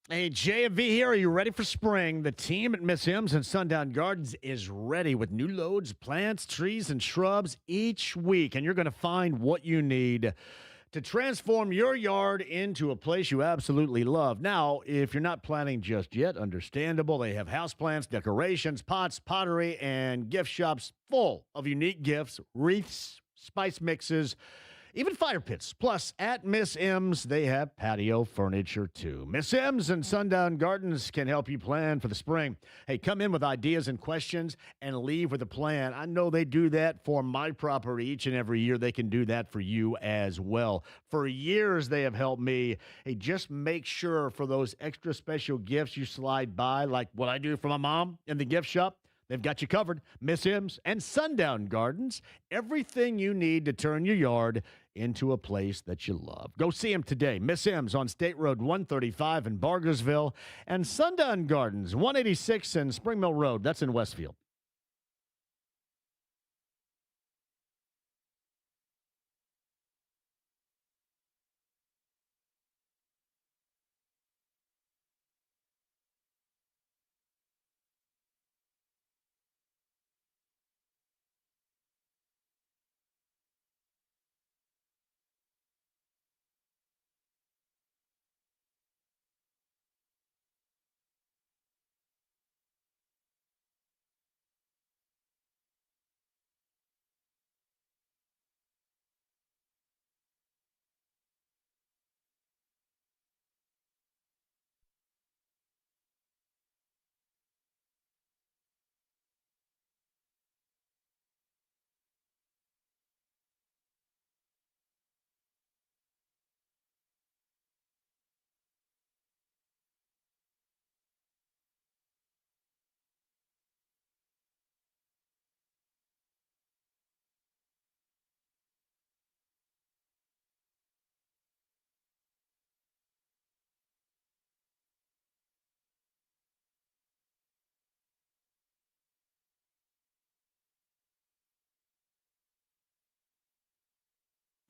Hey, JMV here. Are you ready for spring? The team at Miss M's and Sundown Gardens is ready with new loads, plants, trees, and shrubs each week. And you're going to find what you need to transform your yard into a place you absolutely love. Now, if you're not planning just yet, understandable. They have houseplants, decorations, pots, pottery, and gift shops full of unique gifts, wreaths, spice mixes, even fire pits. Plus, at Miss M's, they have patio furniture, too. Miss M's and Sundown Gardens can help you plan for the spring. Hey, come in with ideas and questions and leave with a plan. I know they do that for my property each and every year. They can do that for you as well. For years, they have helped me. Hey, just make sure for those extra special gifts you slide by, like what I do for my mom in the gift shop. They've got you covered. Miss M's and Sundown Gardens. Everything you need to turn your yard into a place that you love. Go see them today. Miss M's on State Road 135 in Bargersville, and Sundown Gardens 186 in Spring Mill Road. That's in Westfield.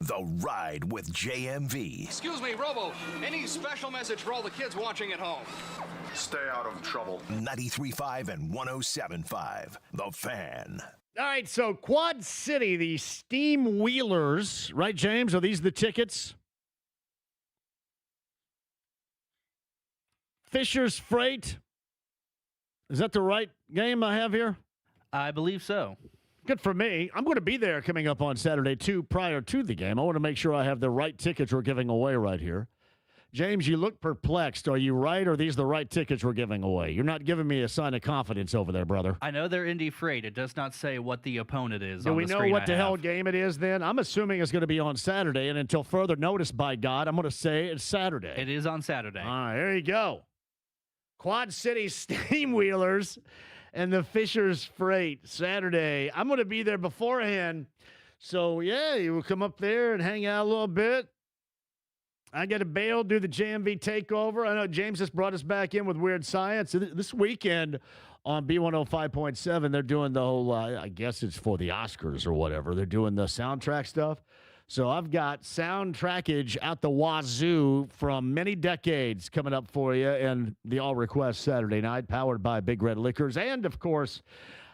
The Ride with JMV. Excuse me, Robo. Any special message for all the kids watching at home? Stay out of trouble. 93.5 and 107.5. The Fan. All right, so Quad City, the Steam Wheelers, right, James? Are these the tickets? Fisher's Freight. Is that the right game I have here? I believe so. Good for me. I'm going to be there coming up on Saturday, too, prior to the game. I want to make sure I have the right tickets we're giving away right here. James, you look perplexed. Are you right, or are these the right tickets we're giving away? You're not giving me a sign of confidence over there, brother. I know they're Indy Freight. It does not say what the opponent is. Do on we the know screen what I the hell have. game it is then? I'm assuming it's going to be on Saturday, and until further notice, by God, I'm going to say it's Saturday. It is on Saturday. All right, there you go. Quad City Steam Wheelers and the Fisher's Freight Saturday. I'm going to be there beforehand. So, yeah, you will come up there and hang out a little bit. I got to bail, do the JMV takeover. I know James just brought us back in with Weird Science. This weekend on B105.7, they're doing the whole, I guess it's for the Oscars or whatever. They're doing the soundtrack stuff. So I've got soundtrackage out the wazoo from many decades coming up for you, and the All Request Saturday night, powered by Big Red Liquors, and, of course,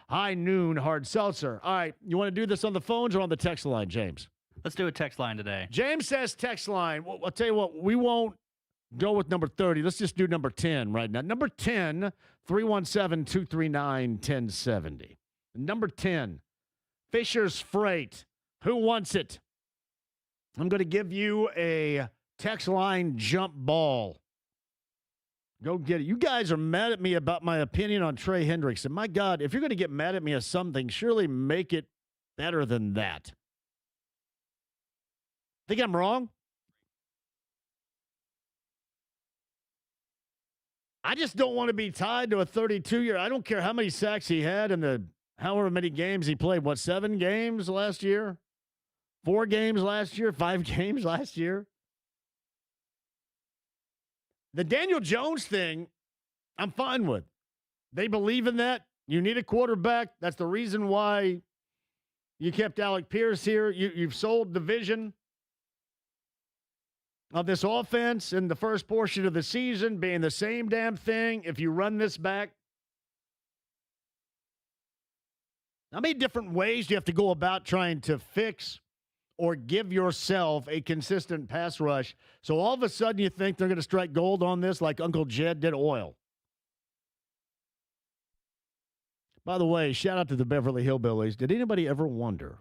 High Noon Hard Seltzer. All right, you want to do this on the phones or on the text line, James? Let's do a text line today. James says text line. Well, I'll tell you what, we won't go with number 30. Let's just do number 10 right now. Number 10, 317-239-1070. Number 10, Fisher's Freight. Who wants it? I'm going to give you a text line jump ball. Go get it. You guys are mad at me about my opinion on Trey Hendrickson. My God, if you're going to get mad at me at something, surely make it better than that. Think I'm wrong? I just don't want to be tied to a 32-year. I don't care how many sacks he had in the however many games he played. What, 7 games last year? 4 games last year? 5 games last year? The Daniel Jones thing, I'm fine with. They believe in that. You need a quarterback. That's the reason why you kept Alec Pierce here. You've sold the vision of this offense in the first portion of the season being the same damn thing. If you run this back, how many different ways do you have to go about trying to fix or give yourself a consistent pass rush? So all of a sudden you think they're going to strike gold on this like Uncle Jed did oil. By the way, shout out to the Beverly Hillbillies. Did anybody ever wonder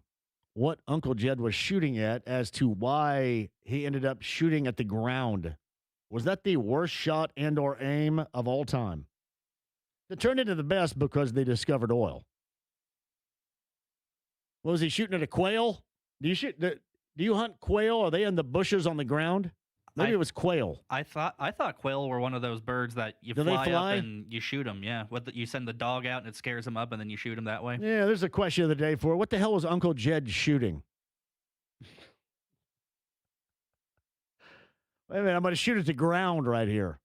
what Uncle Jed was shooting at as to why he ended up shooting at the ground? Was that the worst shot and or aim of all time? It turned into the best because they discovered oil. What was he shooting at, a quail? Do you hunt quail? Are they in the bushes on the ground? Maybe it was quail. I thought quail were one of those birds that you fly up and you shoot them. Yeah, you send the dog out and it scares them up, and then you shoot them that way. Yeah, there's a question of the day for it. What the hell was Uncle Jed shooting? Wait a minute, I'm going to shoot at the ground right here.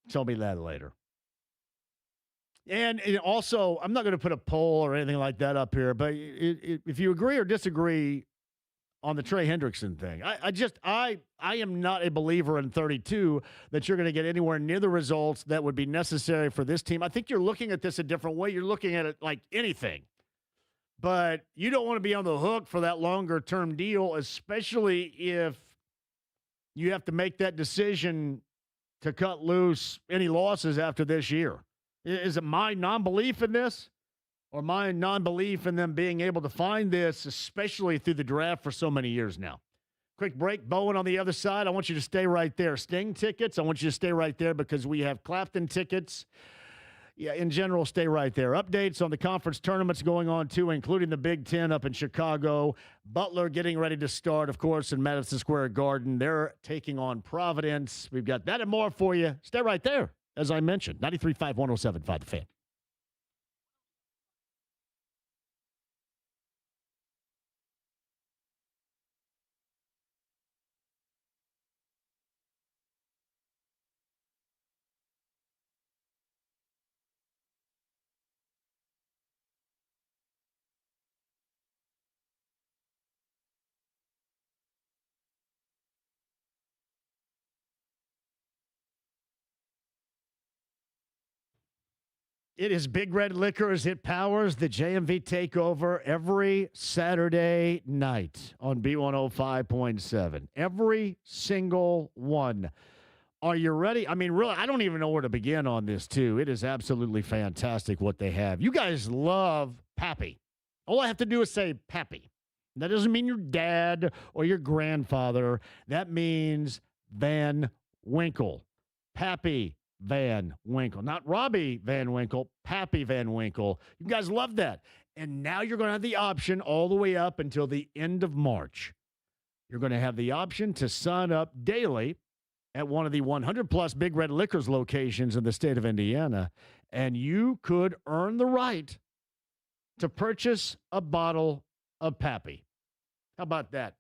Tell me that later. And also, I'm not going to put a poll or anything like that up here, but if you agree or disagree on the Trey Hendrickson thing, I am not a believer in 32 that you're going to get anywhere near the results that would be necessary for this team. I think you're looking at this a different way. You're looking at it like anything. But you don't want to be on the hook for that longer-term deal, especially if you have to make that decision to cut loose any losses after this year. Is it my non-belief in this or my non-belief in them being able to find this, especially through the draft for so many years now? Quick break. Bowen on the other side. I want you to stay right there. Sting tickets, I want you to stay right there because we have Clapton tickets. Yeah, in general, stay right there. Updates on the conference tournaments going on, too, including the Big Ten up in Chicago. Butler getting ready to start, of course, in Madison Square Garden. They're taking on Providence. We've got that and more for you. Stay right there. As I mentioned, 93.5, 107.5 The Fan. It is Big Red Liquors. It powers the JMV takeover every Saturday night on B105.7. Every single one. Are you ready? I mean, really, I don't even know where to begin on this, too. It is absolutely fantastic what they have. You guys love Pappy. All I have to do is say Pappy. That doesn't mean your dad or your grandfather. That means Van Winkle. Pappy Van Winkle. Not Robbie Van Winkle, Pappy Van Winkle. You guys love that. And now you're going to have the option all the way up until the end of March. You're going to have the option to sign up daily at one of the 100-plus Big Red Liquors locations in the state of Indiana, and you could earn the right to purchase a bottle of Pappy. How about that?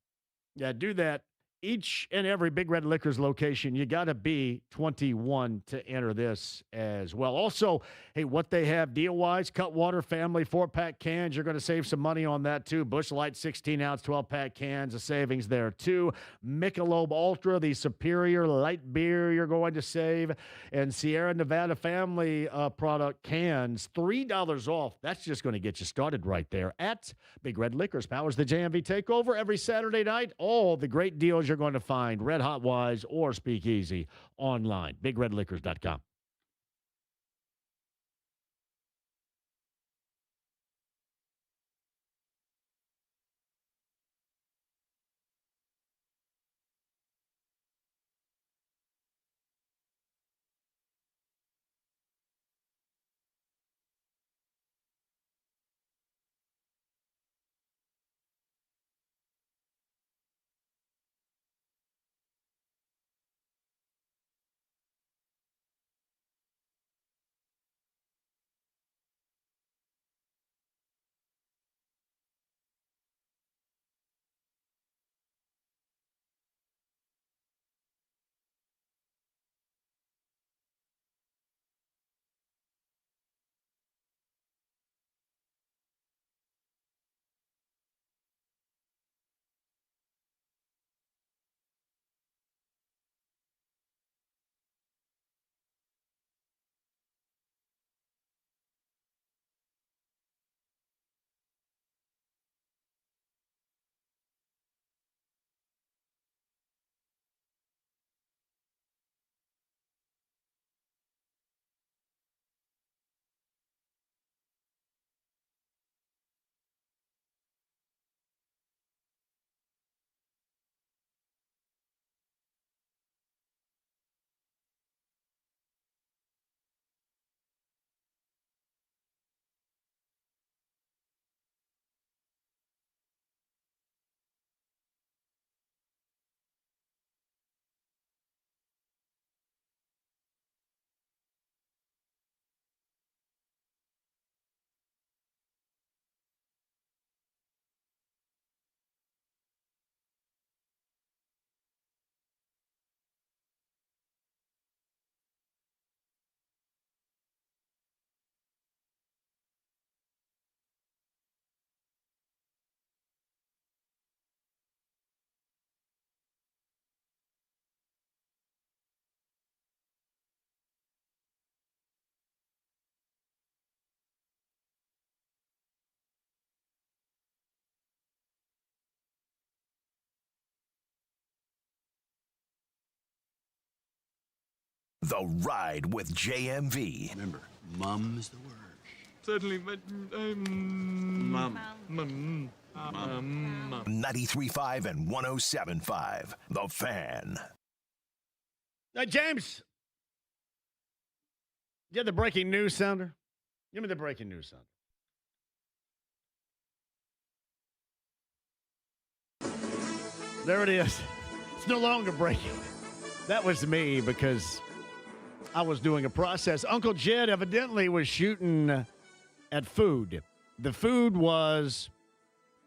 Yeah, do that. Each and every Big Red Liquors location, you got to be 21 to enter this as well. Also, hey, what they have deal-wise, Cutwater Family 4-pack cans, you're going to save some money on that too. Busch Light 16-ounce 12-pack cans, a savings there too. Michelob Ultra, the superior light beer, you're going to save. And Sierra Nevada Family product cans, $3 off. That's just going to get you started right there at Big Red Liquors. Powers the JMV Takeover every Saturday night. All the great deals you're going to find Red Hot Wise or Speakeasy online. BigRedLiquors.com. The Ride with JMV. Remember, mum is the word. Certainly, but Mum. 93.5 and 107.5. The Fan. James, you have the breaking news sounder? Give me the breaking news sounder. There it is. It's no longer breaking. That was me because I was doing a process. Uncle Jed evidently was shooting at food. The food was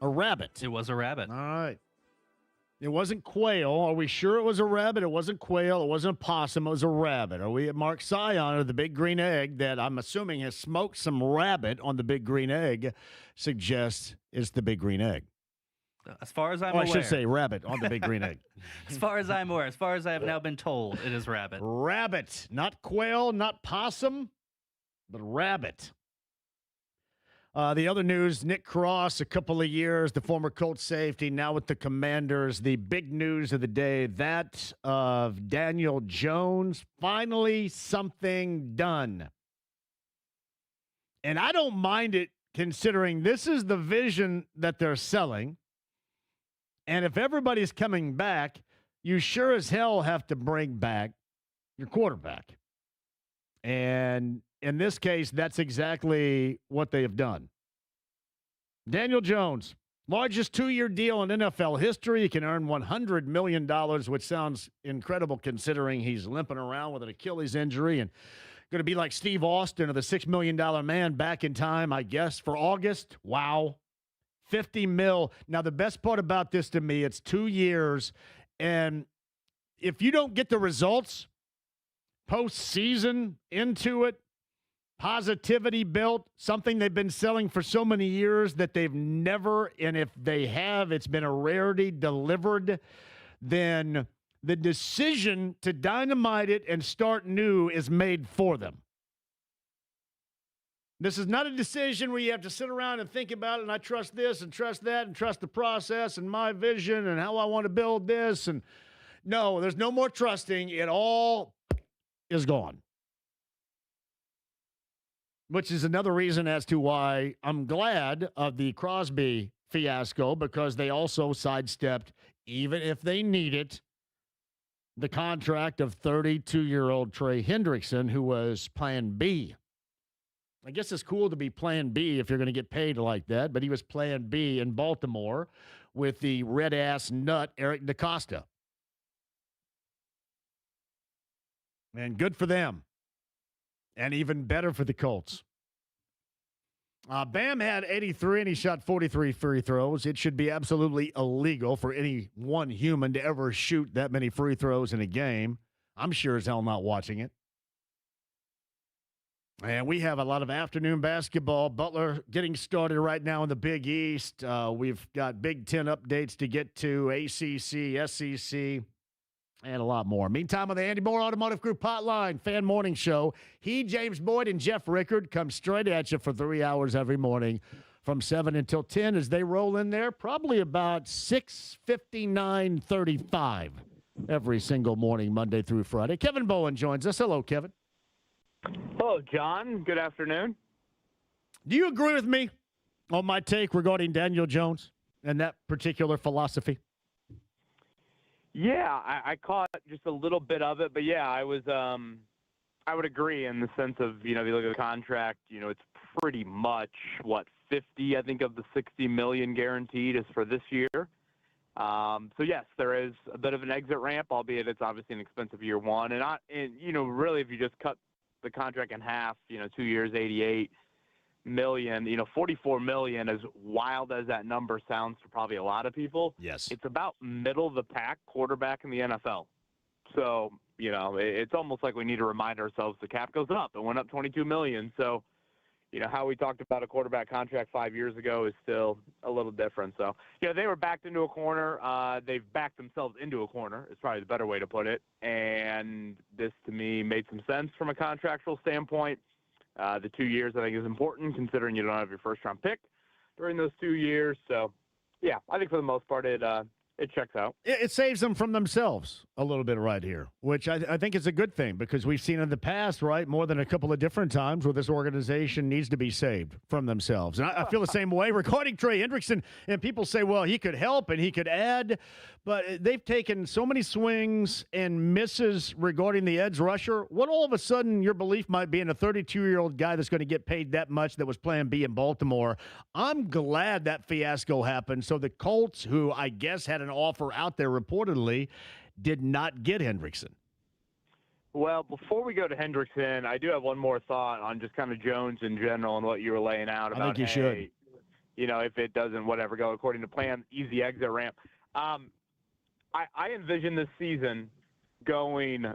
a rabbit. It was a rabbit. All right. It wasn't quail. Are we sure it was a rabbit? It wasn't quail. It wasn't a possum. It was a rabbit. Are we at Mark Sion or the Big Green Egg that I'm assuming has smoked some rabbit on the Big Green Egg suggests it's the Big Green Egg? As far as I'm aware. I should say rabbit on the Big Green Egg. As far as I'm aware, as far as I have now been told, it is rabbit. Rabbit, not quail, not possum. The Rabbit. The other news, Nick Cross, a couple of years, the former Colts safety, now with the Commanders. The big news of the day, that of Daniel Jones, finally something done. And I don't mind it, considering this is the vision that they're selling. And if everybody's coming back, you sure as hell have to bring back your quarterback. And in this case, that's exactly what they have done. Daniel Jones, largest 2-year deal in NFL history. He can earn $100 million, which sounds incredible considering he's limping around with an Achilles injury and going to be like Steve Austin or the $6 million man back in time, I guess, for August. Wow. $50 million. Now, the best part about this to me, it's 2 years. And if you don't get the results postseason into it, positivity built, something they've been selling for so many years that they've never, and if they have, it's been a rarity, delivered, then the decision to dynamite it and start new is made for them. This is not a decision where you have to sit around and think about it, and I trust this and trust that and trust the process and my vision and how I want to build this. And no, there's no more trusting. It all is gone. Which is another reason as to why I'm glad of the Crosby fiasco, because they also sidestepped, even if they need it, the contract of 32-year-old Trey Hendrickson, who was plan B. I guess it's cool to be plan B if you're going to get paid like that, but he was plan B in Baltimore with the red-ass nut Eric DaCosta. And good for them. And even better for the Colts. Bam had 83 and he shot 43 free throws. It should be absolutely illegal for any one human to ever shoot that many free throws in a game. I'm sure as hell not watching it. And we have a lot of afternoon basketball. Butler getting started right now in the Big East. We've got Big Ten updates to get to, ACC, SEC, and a lot more. Meantime, on the Andy Moore Automotive Group hotline, fan morning show, James Boyd, and Jeff Rickard come straight at you for 3 hours every morning from 7 until 10 as they roll in there, probably about 6:59:35 every single morning, Monday through Friday. Kevin Bowen joins us. Hello, Kevin. Hello, John. Good afternoon. Do you agree with me on my take regarding Daniel Jones and that particular philosophy? Yeah, I caught just a little bit of it, but yeah, I would agree in the sense of, if you look at the contract, it's pretty much 50, I think, of the 60 million guaranteed is for this year. So yes, there is a bit of an exit ramp, albeit it's obviously an expensive year one. And really, if you just cut the contract in half, 2 years, 88 million, 44 million, as wild as that number sounds to probably a lot of people. Yes. It's about middle of the pack quarterback in the NFL. So, it's almost like we need to remind ourselves the cap goes up. It went up 22 million. So, how we talked about a quarterback contract 5 years ago is still a little different. So, they were backed into a corner. They've backed themselves into a corner is probably the better way to put it. And this, to me, made some sense from a contractual standpoint. The 2 years, I think, is important considering you don't have your first-round pick during those 2 years. So, yeah, I think for the most part it checks out. It saves them from themselves a little bit right here, which I think is a good thing because we've seen in the past, right, more than a couple of different times where this organization needs to be saved from themselves. And I feel the same way regarding Trey Hendrickson. And people say, well, he could help and he could add, but they've taken so many swings and misses regarding the edge rusher. What all of a sudden your belief might be in a 32-year-old guy that's going to get paid that much that was plan B in Baltimore? I'm glad that fiasco happened. So the Colts, who I guess had an offer out there reportedly, did not get Hendrickson. Well, before we go to Hendrickson, I do have one more thought on just kind of Jones in general and what you were laying out about, I think you should. If it doesn't, go according to plan, easy exit ramp. I envision this season going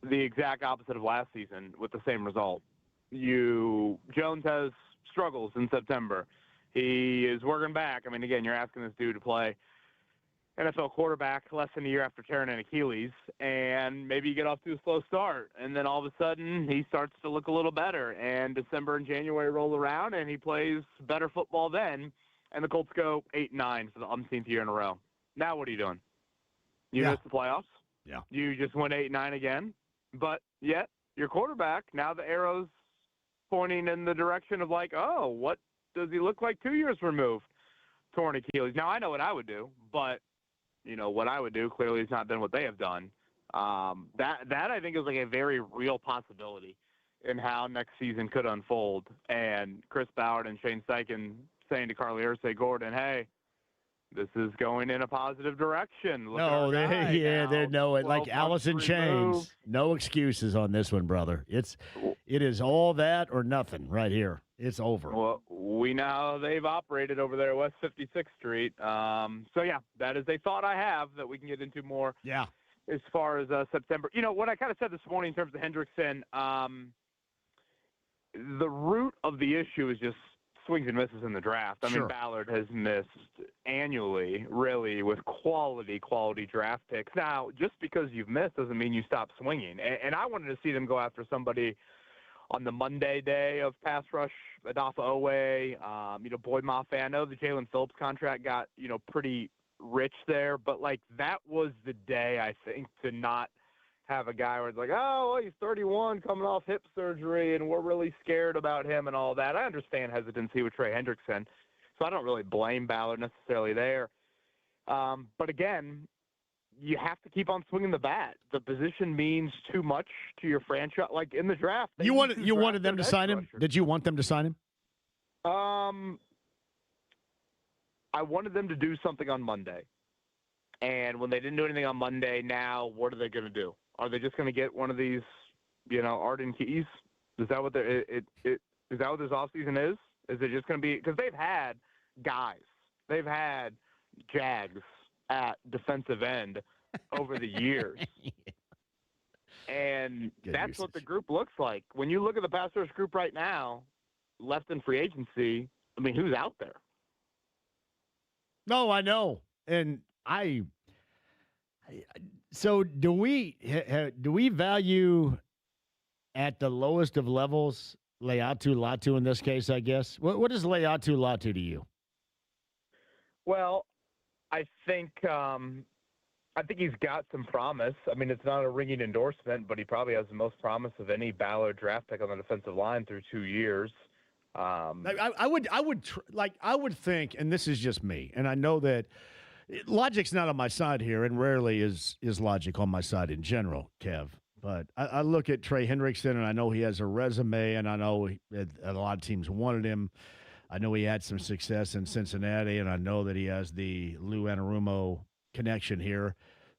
the exact opposite of last season with the same result. Jones has struggles in September. He is working back. I mean, again, you're asking this dude to play NFL quarterback less than a year after tearing an Achilles, and maybe you get off to a slow start, and then all of a sudden he starts to look a little better, and December and January roll around, and he plays better football then, and the Colts go 8-9 for the umpteenth year in a row. Now what are you doing? You miss the playoffs? Yeah. You just went 8-9 again, but yet your quarterback, now the arrow's pointing in the direction of like, oh, what does he look like 2 years removed? Torn Achilles. Now, I know what I would do, but what I would do clearly has not been what they have done. That I think is like a very real possibility in how next season could unfold. And Chris Ballard and Shane Steichen saying to Carly Ursay-Gordon, hey, this is going in a positive direction. Look they're like Alice in Chains. No excuses on this one, brother. It is all that or nothing right here. It's over. Well, we know how they've operated over there at West 56th Street. So, yeah, that is a thought I have that we can get into more as far as September. What I kind of said this morning in terms of Hendrickson, the root of the issue is just swings and misses in the draft. I mean, Ballard has missed annually, really, with quality draft picks. Now, just because you've missed doesn't mean you stop swinging. And I wanted to see them go after somebody on the Monday day of pass rush, Adafa Owe, Boyd Mafe. I know the Jalen Phillips contract got, pretty rich there, but, that was the day, I think, to not have a guy where it's like, oh, well, he's 31 coming off hip surgery, and we're really scared about him and all that. I understand hesitancy with Trey Hendrickson, so I don't really blame Ballard necessarily there. But, again, you have to keep on swinging the bat. The position means too much to your franchise. Like in the draft, you wanted them to sign him. Did you want them to sign him? I wanted them to do something on Monday, and when they didn't do anything on Monday, now what are they going to do? Are they just going to get one of these, Arden Keys? Is that what is that what this offseason is? Is it just going to be because they've had guys, they've had Jags at defensive end over the years. And that's what the group looks like. When you look at the pass rush group right now, left in free agency, I mean, who's out there? No, I know. And so do we value at the lowest of levels Leatu Latu in this case, I guess? What is Leatu Latu to you? Well, I think he's got some promise. I mean, it's not a ringing endorsement, but he probably has the most promise of any Ballard draft pick on the defensive line through 2 years. I would think, and this is just me, and I know that logic's not on my side here, and rarely is logic on my side in general, Kev. But I look at Trey Hendrickson, and I know he has a resume, and I know a lot of teams wanted him. I know he had some success in Cincinnati, and I know that he has the Lou Anarumo connection here.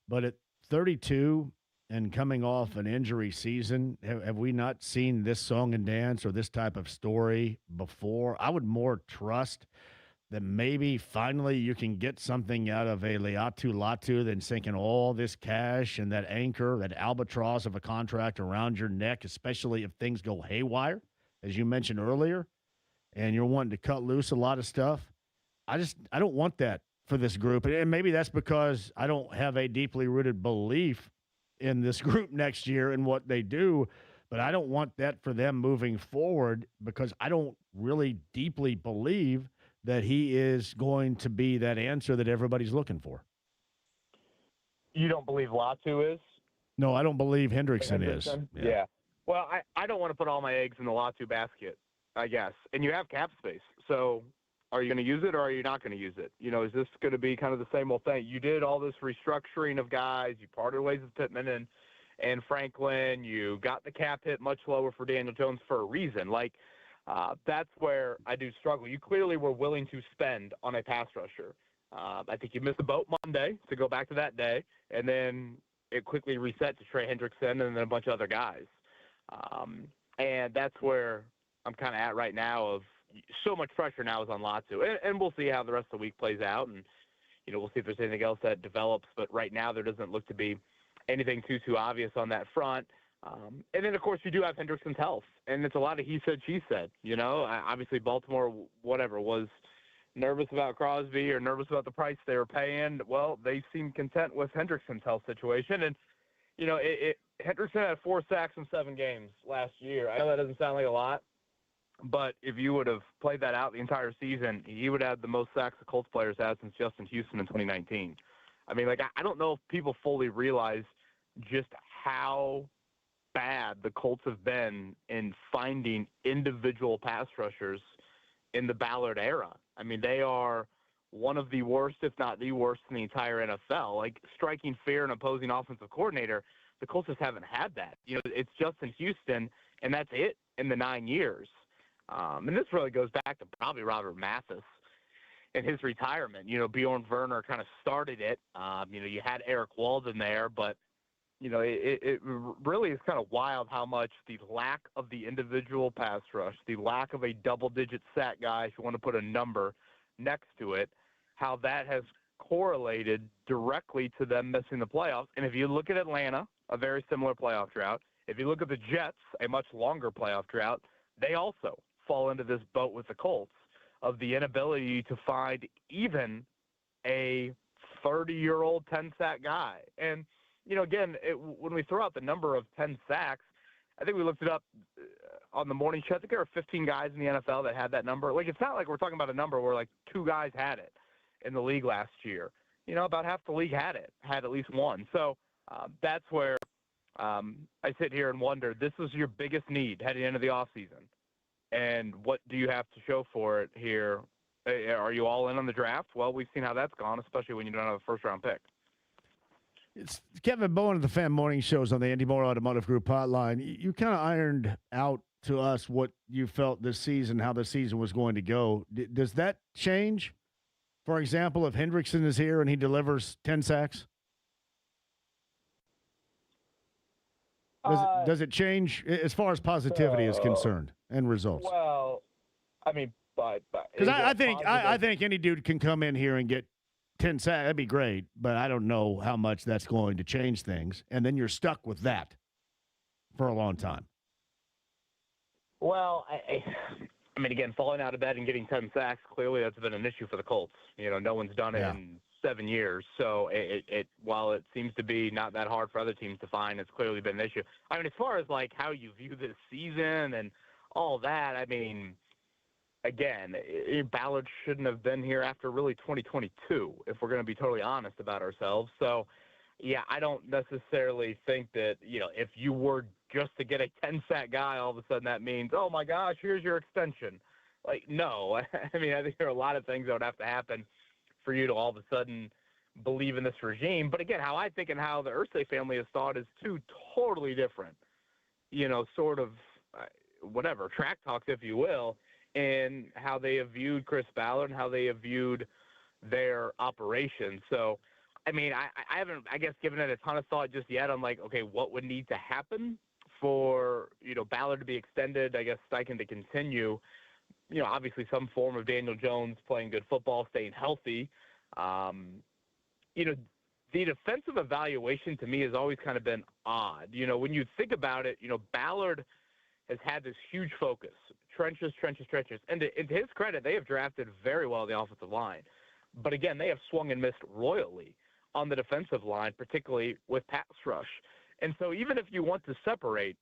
But at 32 and coming off an injury season, have we not seen this song and dance or this type of story before? I would more trust that maybe finally you can get something out of a Leatu Latu than sinking all this cash and that anchor, that albatross of a contract around your neck, especially if things go haywire, as you mentioned earlier, and you're wanting to cut loose a lot of stuff. I don't want that for this group. And maybe that's because I don't have a deeply rooted belief in this group next year and what they do, but I don't want that for them moving forward because I don't really deeply believe that he is going to be that answer that everybody's looking for. You don't believe Latu is? No, I don't believe Hendrickson is. Yeah. Well, I don't want to put all my eggs in the Latu basket, I guess. And you have cap space. So are you going to use it or are you not going to use it? Is this going to be kind of the same old thing? You did all this restructuring of guys. You parted ways with Pittman and Franklin. You got the cap hit much lower for Daniel Jones for a reason. That's where I do struggle. You clearly were willing to spend on a pass rusher. I think you missed the boat Monday to go back to that day, and then it quickly reset to Trey Hendrickson and then a bunch of other guys. And that's where I'm kind of at right now of so much pressure now is on Latu. And we'll see how the rest of the week plays out, and we'll see if there's anything else that develops. But right now there doesn't look to be anything too obvious on that front. And then, of course, you do have Hendrickson's health, and it's a lot of he said, she said. Obviously Baltimore, whatever, was nervous about Crosby or nervous about the price they were paying, well, they seemed content with Hendrickson's health situation. And, Hendrickson had 4 sacks in 7 games last year. I know that doesn't sound like a lot, but if you would have played that out the entire season, he would have the most sacks the Colts players had since Justin Houston in 2019. I mean, I don't know if people fully realize just how bad the Colts have been in finding individual pass rushers in the Ballard era. I mean, they are one of the worst, if not the worst, in the entire NFL. Like, striking fear in opposing offensive coordinator, the Colts just haven't had that. It's Justin Houston, and that's it in the 9 years. And this really goes back to probably Robert Mathis and his retirement. Bjorn Werner kind of started it. You had Eric Walden there, but, it really is kind of wild how much the lack of the individual pass rush, the lack of a double-digit sack guy, if you want to put a number next to it, how that has correlated directly to them missing the playoffs. And if you look at Atlanta, a very similar playoff drought. If you look at the Jets, a much longer playoff drought, they also fall into this boat with the Colts of the inability to find even a 30-year-old 10-sack guy. And, again, when we throw out the number of 10 sacks, I think we looked it up on the morning show. I think there were 15 guys in the NFL that had that number. Like, it's not like we're talking about a number where, like, 2 guys had it in the league last year. About half the league had at least one. So that's where I sit here and wonder, this is your biggest need heading into the offseason. And what do you have to show for it here? Are you all in on the draft? Well, we've seen how that's gone, especially when you don't have a first-round pick. It's Kevin Bowen of the Fan Morning Shows on the Andy Moore Automotive Group hotline. You kind of ironed out to us what you felt this season, how the season was going to go. Does that change? For example, if Hendrickson is here and he delivers 10 sacks? Does it change as far as positivity is concerned and results? Well, I mean, because I think any dude can come in here and get 10 sacks. That'd be great, but I don't know how much that's going to change things. And then you're stuck with that for a long time. Well, I mean, again, falling out of bed and getting 10 sacks, clearly that's been an issue for the Colts. No one's done it in 7 years. So while it seems to be not that hard for other teams to find, it's clearly been an issue. I mean, as far as like how you view this season and all that, I mean, again, Ballard shouldn't have been here after really 2022, if we're going to be totally honest about ourselves. So, yeah, I don't necessarily think that, if you were just to get a 10-sack guy, all of a sudden that means, oh, my gosh, here's your extension. Like, no. I mean, I think there are a lot of things that would have to happen for you to all of a sudden believe in this regime. But, again, how I think and how the Irsay family has thought is two totally different, sort of whatever, track talks, if you will, in how they have viewed Chris Ballard and how they have viewed their operation. So, I mean, I haven't, I guess, given it a ton of thought just yet. I'm like, okay, what would need to happen for, Ballard to be extended, I guess Steichen to continue, obviously some form of Daniel Jones playing good football, staying healthy. The defensive evaluation to me has always kind of been odd. When you think about it, Ballard has had this huge focus, trenches. And to his credit, they have drafted very well the offensive line. But again, they have swung and missed royally on the defensive line, particularly with pass rush. And so even if you want to separate,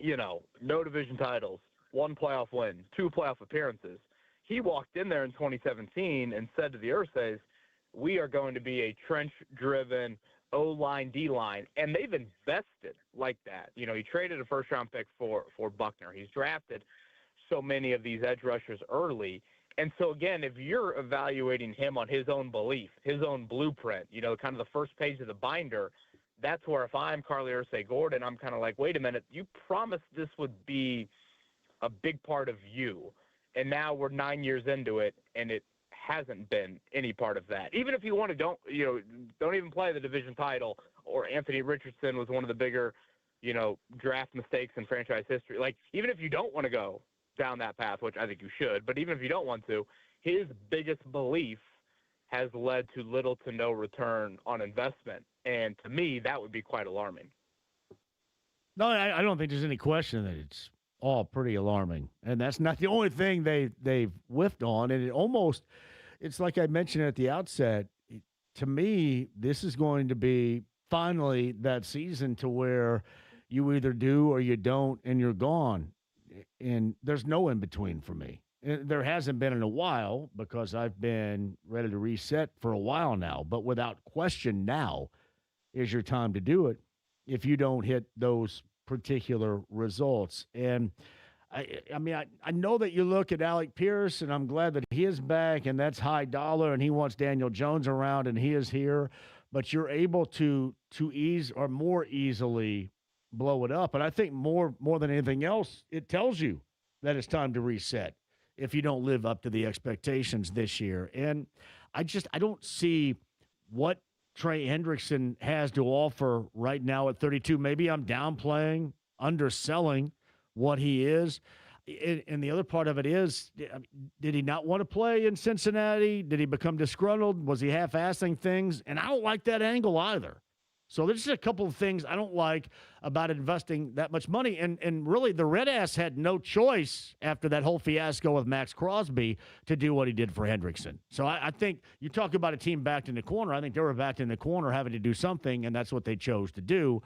no division titles, 1 playoff win, 2 playoff appearances, he walked in there in 2017 and said to the Irsays, we are going to be a trench-driven O-line, D-line, and they've invested like that. He traded a first-round pick for Buckner. He's drafted so many of these edge rushers early. And so, again, if you're evaluating him on his own belief, his own blueprint, kind of the first page of the binder, that's where if I'm Carly Irsay-Gordon, I'm kind of like, wait a minute, you promised this would be a big part of you. And now we're 9 years into it, and it hasn't been any part of that. Even if you want to don't even play the division title, or Anthony Richardson was one of the bigger, draft mistakes in franchise history. Like, even if you don't want to go down that path, which I think you should, but even if you don't want to, his biggest belief has led to little to no return on investment. And to me, that would be quite alarming. No, I don't think there's any question that it's all pretty alarming. And that's not the only thing they've whiffed on. And it's like I mentioned at the outset, to me, this is going to be finally that season to where you either do or you don't, and you're gone. And there's no in between for me. There hasn't been in a while because I've been ready to reset for a while now. But without question, now is your time to do it if you don't hit those particular results. And I mean, I know that you look at Alec Pierce, and I'm glad that he is back, and that's high dollar, and he wants Daniel Jones around, and he is here. But you're able to ease or more easily blow it up. And I think more than anything else, it tells you that it's time to reset if you don't live up to the expectations this year. And I don't see what Trey Hendrickson has to offer right now at 32. Maybe I'm downplaying, underselling what he is. And the other part of it is, did he not want to play in Cincinnati? Did he become disgruntled? Was he half-assing things? And I don't like that angle either. So there's just a couple of things I don't like about investing that much money. And really, the Red Ass had no choice after that whole fiasco with Max Crosby to do what he did for Hendrickson. So I think you talk about a team backed in the corner. I think they were backed in the corner having to do something, and that's what they chose to do,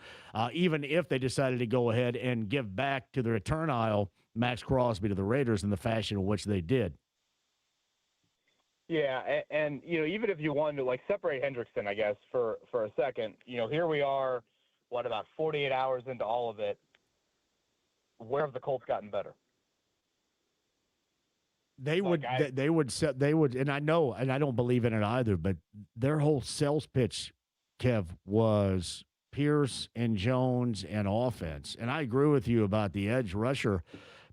even if they decided to go ahead and give back to the return aisle Max Crosby to the Raiders in the fashion in which they did. Yeah, and even if you wanted to separate Hendrickson, I guess for a second, here we are, about 48 hours into all of it. Where have the Colts gotten better? They would, and I know, and I don't believe in it either, but their whole sales pitch, Kev, was Pierce and Jones and offense. And I agree with you about the edge rusher,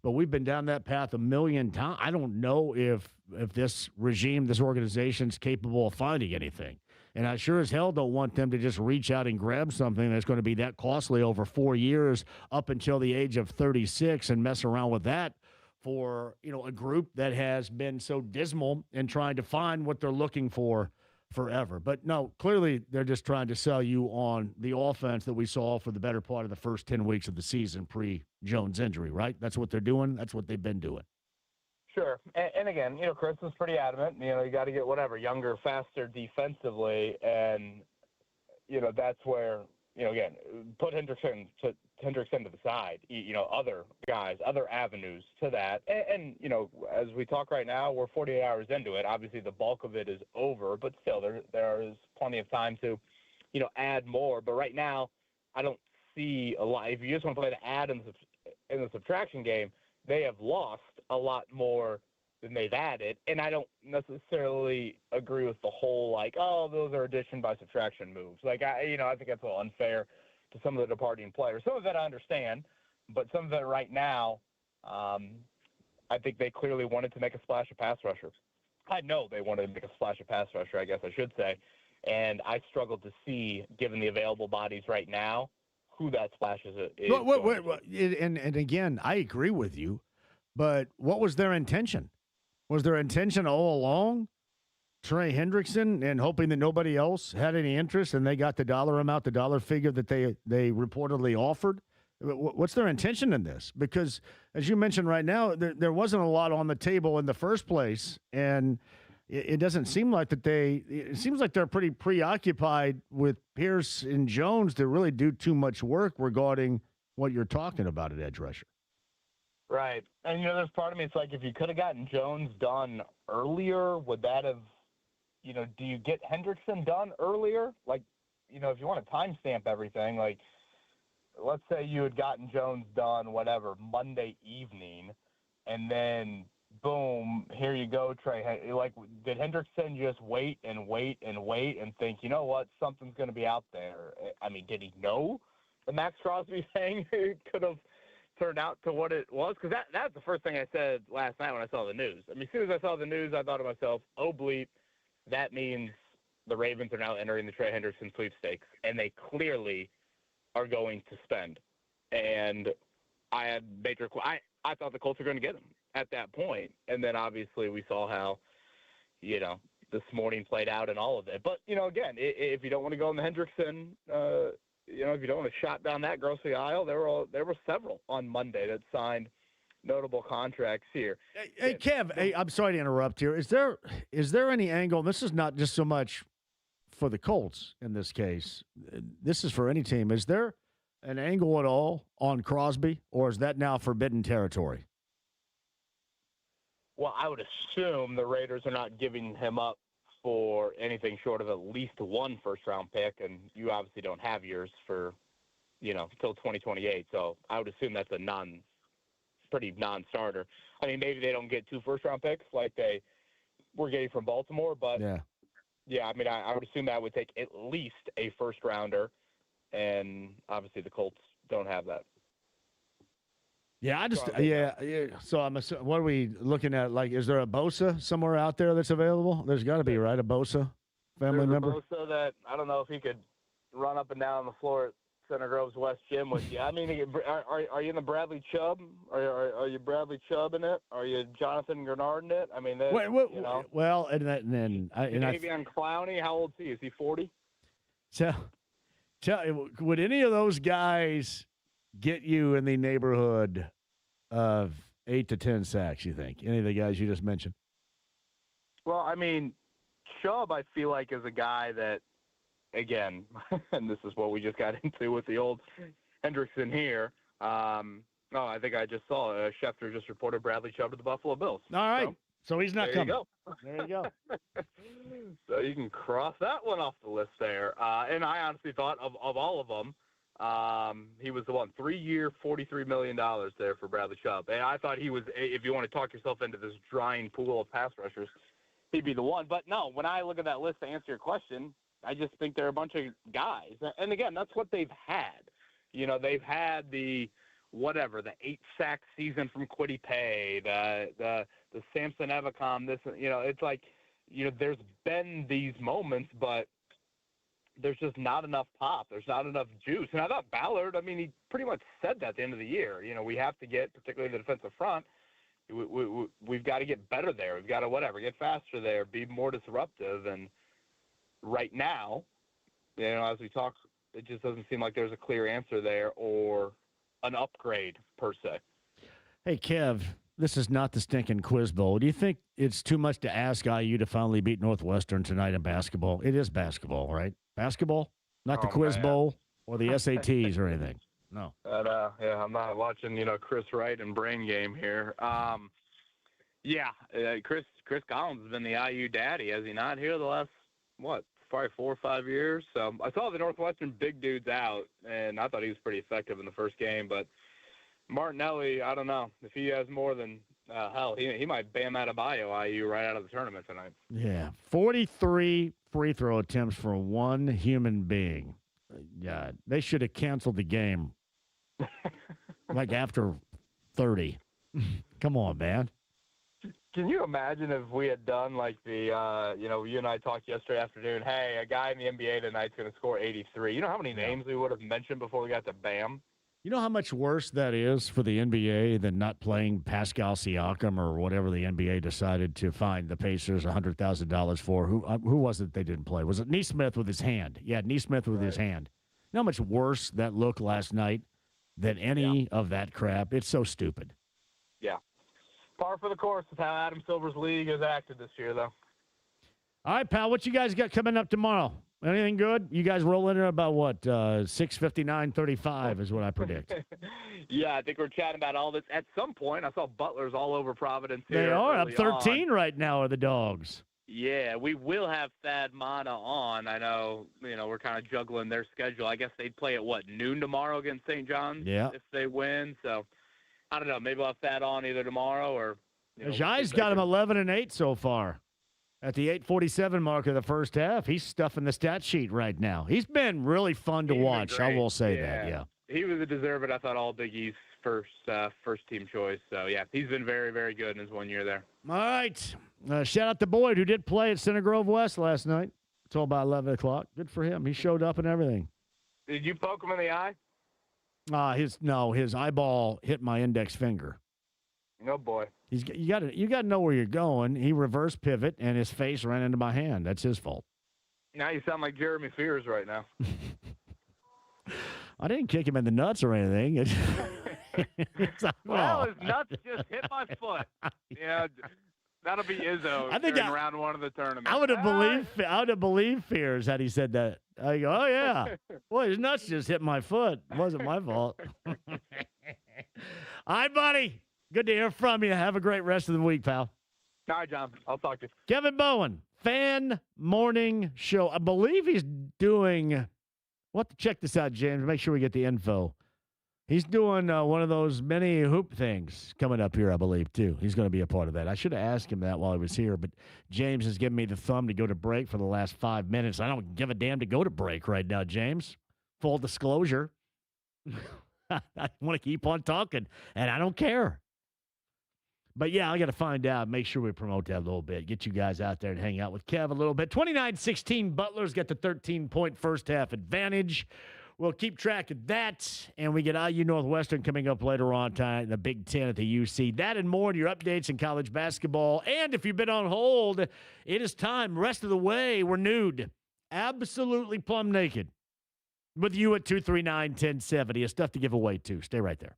but we've been down that path a million times. I don't know if this regime, this organization's capable of finding anything. And I sure as hell don't want them to just reach out and grab something that's going to be that costly over 4 years up until the age of 36 and mess around with that for, a group that has been so dismal in trying to find what they're looking for forever. But no, clearly they're just trying to sell you on the offense that we saw for the better part of the first 10 weeks of the season pre-Jones injury, right? That's what they're doing. That's what they've been doing. Sure. And again, Chris was pretty adamant. You got to get younger, faster defensively. And, that's where, again, put Hendrickson to the side, other guys, other avenues to that. And, as we talk right now, we're 48 hours into it. Obviously, the bulk of it is over, but still there is plenty of time to, add more. But right now, I don't see a lot. If you just want to play the add in the subtraction game, they have lost a lot more than they've added, and I don't necessarily agree with the whole those are addition by subtraction moves. I think that's a little unfair to some of the departing players. Some of that I understand, but some of it right now, I think they clearly wanted to make a splash of pass rushers. I know they wanted to make a splash of pass rusher, I guess I should say, and I struggled to see, given the available bodies right now, who that splash is. And again, I agree with you, but what was their intention? Was their intention all along Trey Hendrickson and hoping that nobody else had any interest and they got the dollar amount, the dollar figure that they reportedly offered? What's their intention in this? Because as you mentioned right now, there wasn't a lot on the table in the first place, and it doesn't seem like it seems like they're pretty preoccupied with Pierce and Jones to really do too much work regarding what you're talking about at edge rusher. Right. And, there's part of me, it's if you could have gotten Jones done earlier, would that have, do you get Hendrickson done earlier? If you want to timestamp everything, let's say you had gotten Jones done, Monday evening, and then boom, here you go, Trey. Did Hendrickson just wait and wait and wait and think, you know what, something's going to be out there? I mean, did he know the Max Crosby thing could have turned out to what it was? Because that's the first thing I said last night when I saw the news. I mean, as soon as I saw the news, I thought to myself, oh, bleep, that means the Ravens are now entering the Trey Hendrickson sweepstakes, and they clearly are going to spend. And I thought the Colts were going to get him at that point. And then obviously we saw how, this morning played out and all of it. But, again, if you don't want to go on the Hendrickson, if you don't want to shot down that grocery aisle, there were several on Monday that signed notable contracts here. Hey Kev, hey, I'm sorry to interrupt here. Is there any angle? This is not just so much for the Colts in this case. This is for any team. Is there an angle at all on Crosby, or is that now forbidden territory? Well, I would assume the Raiders are not giving him up for anything short of at least one first-round pick, and you obviously don't have yours for, until 2028. So I would assume that's a pretty non-starter. I mean, maybe they don't get 2 first-round picks like they were getting from Baltimore, but yeah, I mean, I would assume that would take at least a first-rounder, and obviously the Colts don't have that. Yeah, So I'm assuming, what are we looking at? Like, is there a Bosa somewhere out there that's available? There's got to be, right? A Bosa family member? There's a Bosa that, I don't know if he could run up and down the floor at Center Grove's West Gym with you. I mean, are you in the Bradley Chubb? Are you Bradley Chubb in it? Are you Jonathan Grenard in it? I mean, well, and then Davion Clowney, how old is he? Is he 40? Would any of those guys get you in the neighborhood of 8 to 10 sacks, you think? Any of the guys you just mentioned? Well, I mean, Chubb, I feel like, is a guy that, again, and this is what we just got into with the old Hendrickson here. I think I just saw Schefter just reported Bradley Chubb to the Buffalo Bills. All right. So he's not coming. There you go. So you can cross that one off the list there. And I honestly thought of all of them, he was the one, 3-year, $43 million there for Bradley Chubb. And I thought he was, if you want to talk yourself into this drying pool of pass rushers, he'd be the one. But no, when I look at that list to answer your question, I just think they're a bunch of guys. And again, that's what they've had. They've had the 8-sack season from Kwity Paye, the Samson Ebicom, it's like, there's been these moments, but there's just not enough pop. There's not enough juice. And I thought Ballard, I mean, he pretty much said that at the end of the year. We have to get, particularly the defensive front, we've got to get better there. We've got to get faster there, be more disruptive. And right now, as we talk, it just doesn't seem like there's a clear answer there or an upgrade per se. Hey, Kev, this is not the stinking quiz bowl. Do you think it's too much to ask IU to finally beat Northwestern tonight in basketball? It is basketball, right? Basketball, not the quiz bowl or the SATs or anything. No. I'm not watching, Chris Wright and Brain Game here. Chris Collins has been the IU daddy, has he not, here the last, probably 4 or 5 years? So I saw the Northwestern big dudes out, and I thought he was pretty effective in the first game. But Martinelli, I don't know. If he has more than, he might Bam Adebayo IU right out of the tournament tonight. Yeah, 43 free throw attempts for one human being. Yeah, they should have canceled the game like after 30. Come on, man. Can you imagine if we had done like the, you and I talked yesterday afternoon, hey, a guy in the NBA tonight's going to score 83. You know how many names we would have mentioned before we got to Bam? You know how much worse that is for the NBA than not playing Pascal Siakam or whatever the NBA decided to fine the Pacers $100,000 for? Who was it they didn't play? Was it Neesmith with his hand? Yeah, Neesmith with his hand. You know how much worse that looked last night than any of that crap? It's so stupid. Yeah. Par for the course with how Adam Silver's league has acted this year, though. All right, pal, what you guys got coming up tomorrow? Anything good? You guys roll in there about what? 6:59:35 is what I predict. Yeah, I think we're chatting about all this. At some point, I saw Butler's all over Providence here. They are up 13 right now, are the Dogs. Yeah, we will have Thad Mana on. I know, we're kind of juggling their schedule. I guess they'd play at, noon tomorrow against St. John's if they win. So, I don't know. Maybe we'll have Thad on either tomorrow or Jai's got him 11-8 so far. At the 8:47 mark of the first half, he's stuffing the stat sheet right now. He's been really fun to watch. I will say that. Yeah, he was a deserved, I thought, all Big East first team choice. So yeah, he's been very, very good in his 1 year there. All right, shout out to Boyd who did play at Center Grove West last night. Until about 11 o'clock. Good for him. He showed up and everything. Did you poke him in the eye? His eyeball hit my index finger. Oh boy. You got to know where you're going. He reverse pivot and his face ran into my hand. That's his fault. Now you sound like Jeremy Fears right now. I didn't kick him in the nuts or anything. Well, his nuts just hit my foot. Yeah, that'll be Izzo in round one of the tournament. I would have believed Fears had he said that. I go, oh, yeah. Boy, his nuts just hit my foot. It wasn't my fault. All right, buddy. Good to hear from you. Have a great rest of the week, pal. All right, John. I'll talk to you. Kevin Bowen, Fan Morning Show. I believe he's doing – we'll have to check this out, James. Make sure we get the info. He's doing one of those mini hoop things coming up here, I believe, too. He's going to be a part of that. I should have asked him that while he was here, but James has given me the thumb to go to break for the last 5 minutes. I don't give a damn to go to break right now, James. Full disclosure. I want to keep on talking, and I don't care. But, yeah, I got to find out, make sure we promote that a little bit, get you guys out there and hang out with Kev a little bit. 29-16, Butler's got the 13-point first-half advantage. We'll keep track of that, and we get IU Northwestern coming up later on tonight in the Big Ten at the UC. That and more in your updates in college basketball. And if you've been on hold, it is time. Rest of the way, we're nude. Absolutely plumb naked. With you at 239-1070. It's stuff to give away, too. Stay right there.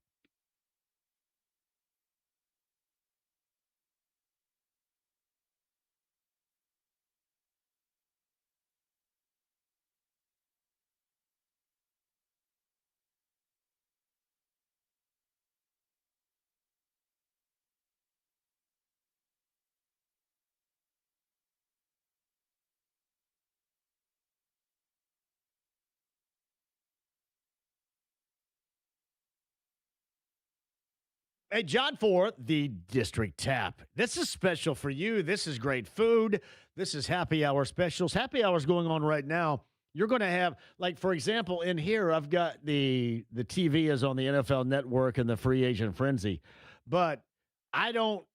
Hey, John Ford, the District Tap. This is special for you. This is great food. This is happy hour specials. Happy hour is going on right now. You're going to have, like, for example, in here, I've got the TV is on the NFL Network and the Free Agent Frenzy. But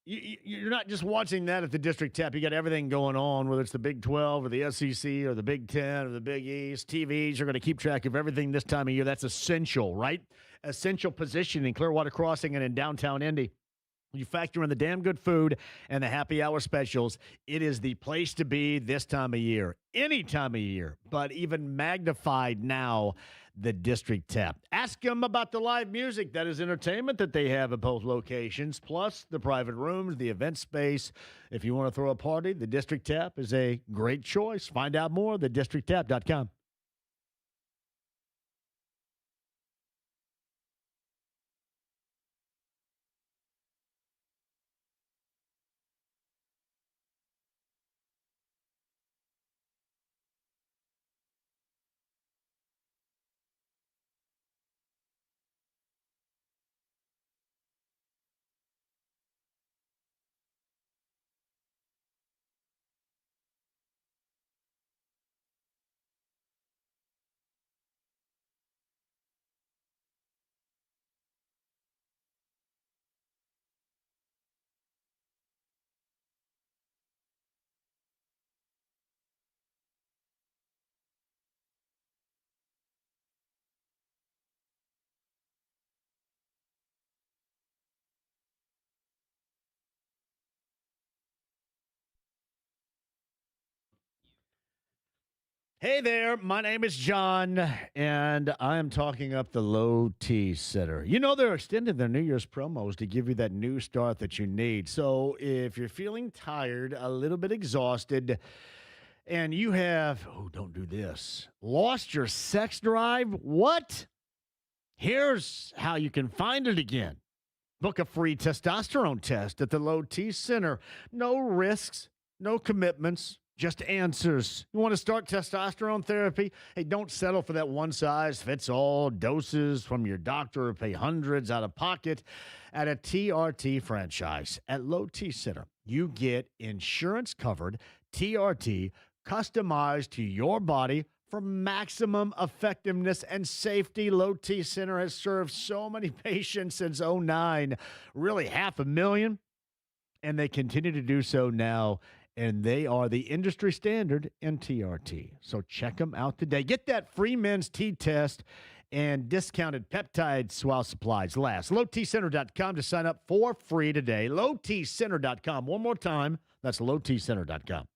you're not just watching that at the District Tap. You got everything going on, whether it's the Big 12 or the SEC or the Big 10 or the Big East. TVs are going to keep track of everything this time of year. That's essential, right? Essential position in Clearwater Crossing and in downtown Indy. You factor in the damn good food and the happy hour specials. It is the place to be this time of year, any time of year, but even magnified now, the District Tap. Ask them about the live music. That is entertainment that they have at both locations, plus the private rooms, the event space. If you want to throw a party, the District Tap is a great choice. Find out more at thedistricttap.com. Hey there, my name is John, and I am talking up the Low T Center. You know they're extending their New Year's promos to give you that new start that you need. So if you're feeling tired, a little bit exhausted, and you have, don't do this, lost your sex drive, what? Here's how you can find it again. Book a free testosterone test at the Low T Center. No risks, no commitments. Just answers. You want to start testosterone therapy? Hey, don't settle for that one-size-fits-all doses from your doctor or pay hundreds out of pocket at a TRT franchise. At Low T Center, you get insurance-covered TRT customized to your body for maximum effectiveness and safety. Low T Center has served so many patients since 2009, really 500,000, and they continue to do so now. And they are the industry standard in TRT. So check them out today. Get that free men's T-test and discounted peptides while supplies last. LowTCenter.com to sign up for free today. LowTCenter.com. One more time. That's LowTCenter.com.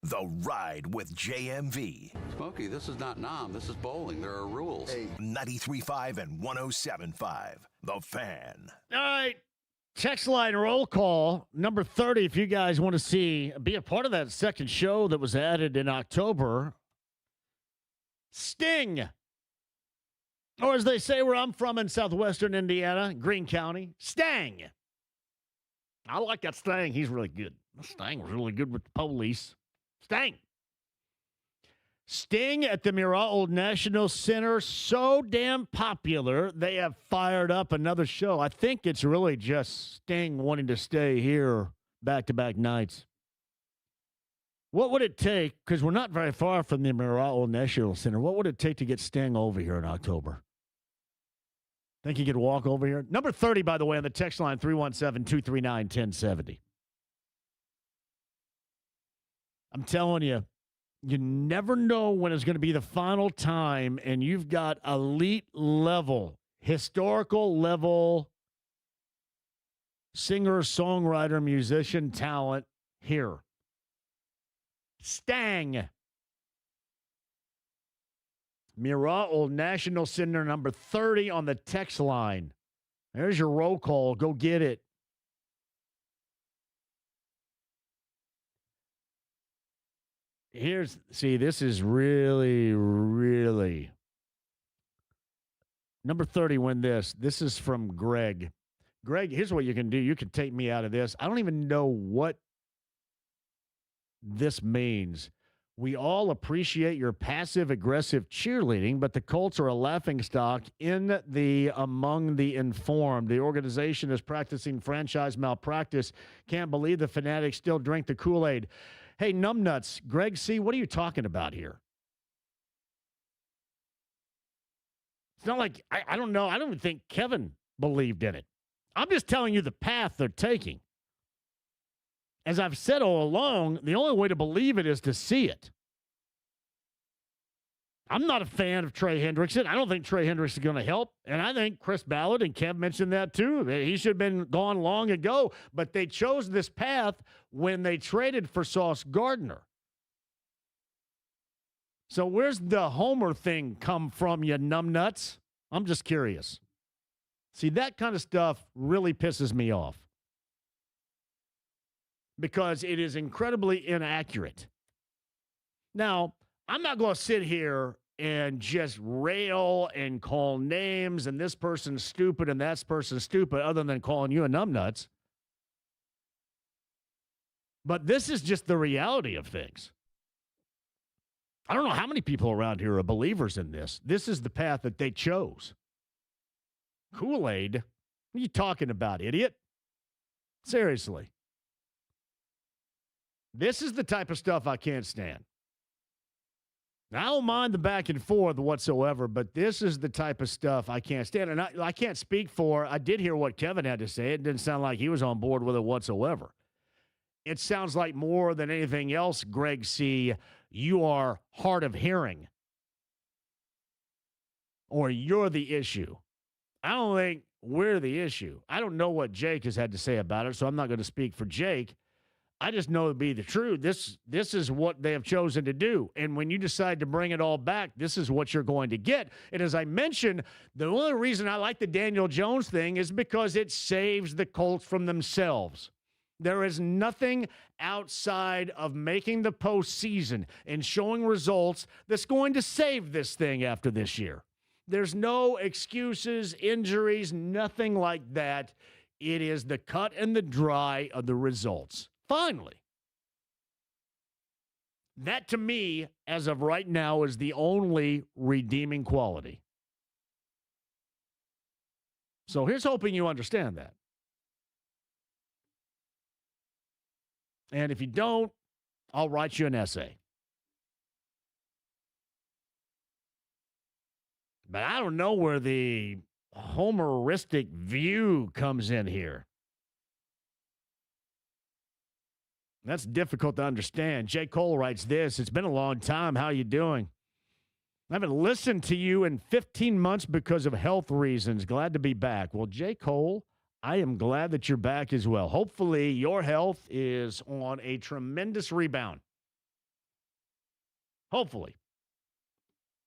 The Ride with JMV. Smokey, this is not Nam. This is bowling. There are rules. 93.5 and 107.5. The Fan. All right. Text line roll call, number 30, if you guys want to be a part of that second show that was added in October. Sting. Or as they say where I'm from in southwestern Indiana, Greene County, Stang. I like that Stang. He's really good. Stang was really good with the police. Stang. Sting at the Murrah Old National Center, so damn popular, they have fired up another show. I think it's really just Sting wanting to stay here back-to-back nights. What would it take, because we're not very far from the Murrah Old National Center, what would it take to get Sting over here in October? Think he could walk over here? Number 30, by the way, on the text line, 317-239-1070. I'm telling you, you never know when it's going to be the final time, and you've got elite level, historical level singer, songwriter, musician talent here. Stang. Murrah Old National Center, number 30 on the text line. There's your roll call. Go get it. This is really, really. Number 30, win this. This is from Greg. Greg, here's what you can do. You can take me out of this. I don't even know what this means. We all appreciate your passive-aggressive cheerleading, but the Colts are a laughingstock among the informed. The organization is practicing franchise malpractice. Can't believe the Fanatics still drink the Kool-Aid. Hey, numbnuts, Greg C., what are you talking about here? It's not like, I don't know. I don't even think Kevin believed in it. I'm just telling you the path they're taking. As I've said all along, the only way to believe it is to see it. I'm not a fan of Trey Hendrickson. I don't think Trey Hendrickson is going to help. And I think Chris Ballard and Kev mentioned that too. He should have been gone long ago. But they chose this path when they traded for Sauce Gardner. So where's the Homer thing come from, you numbnuts? I'm just curious. See, that kind of stuff really pisses me off. Because it is incredibly inaccurate. Now, I'm not going to sit here and just rail and call names and this person's stupid and that person's stupid other than calling you a numbnuts. But this is just the reality of things. I don't know how many people around here are believers in this. This is the path that they chose. Kool-Aid? What are you talking about, idiot? Seriously. This is the type of stuff I can't stand. Now, I don't mind the back and forth whatsoever, but this is the type of stuff I can't stand. And I can't speak for, I did hear what Kevin had to say. It didn't sound like he was on board with it whatsoever. It sounds like more than anything else, Greg C., you are hard of hearing. Or you're the issue. I don't think we're the issue. I don't know what Jake has had to say about it, so I'm not going to speak for Jake. I just know it to be the truth. This is what they have chosen to do. And when you decide to bring it all back, this is what you're going to get. And as I mentioned, the only reason I like the Daniel Jones thing is because it saves the Colts from themselves. There is nothing outside of making the postseason and showing results that's going to save this thing after this year. There's no excuses, injuries, nothing like that. It is the cut and the dry of the results. Finally. That, to me, as of right now, is the only redeeming quality. So here's hoping you understand that. And if you don't, I'll write you an essay. But I don't know where the Homeristic view comes in here. That's difficult to understand. J. Cole writes this. It's been a long time. How you doing? I haven't listened to you in 15 months because of health reasons. Glad to be back. Well, J. Cole, I am glad that you're back as well. Hopefully your health is on a tremendous rebound. Hopefully.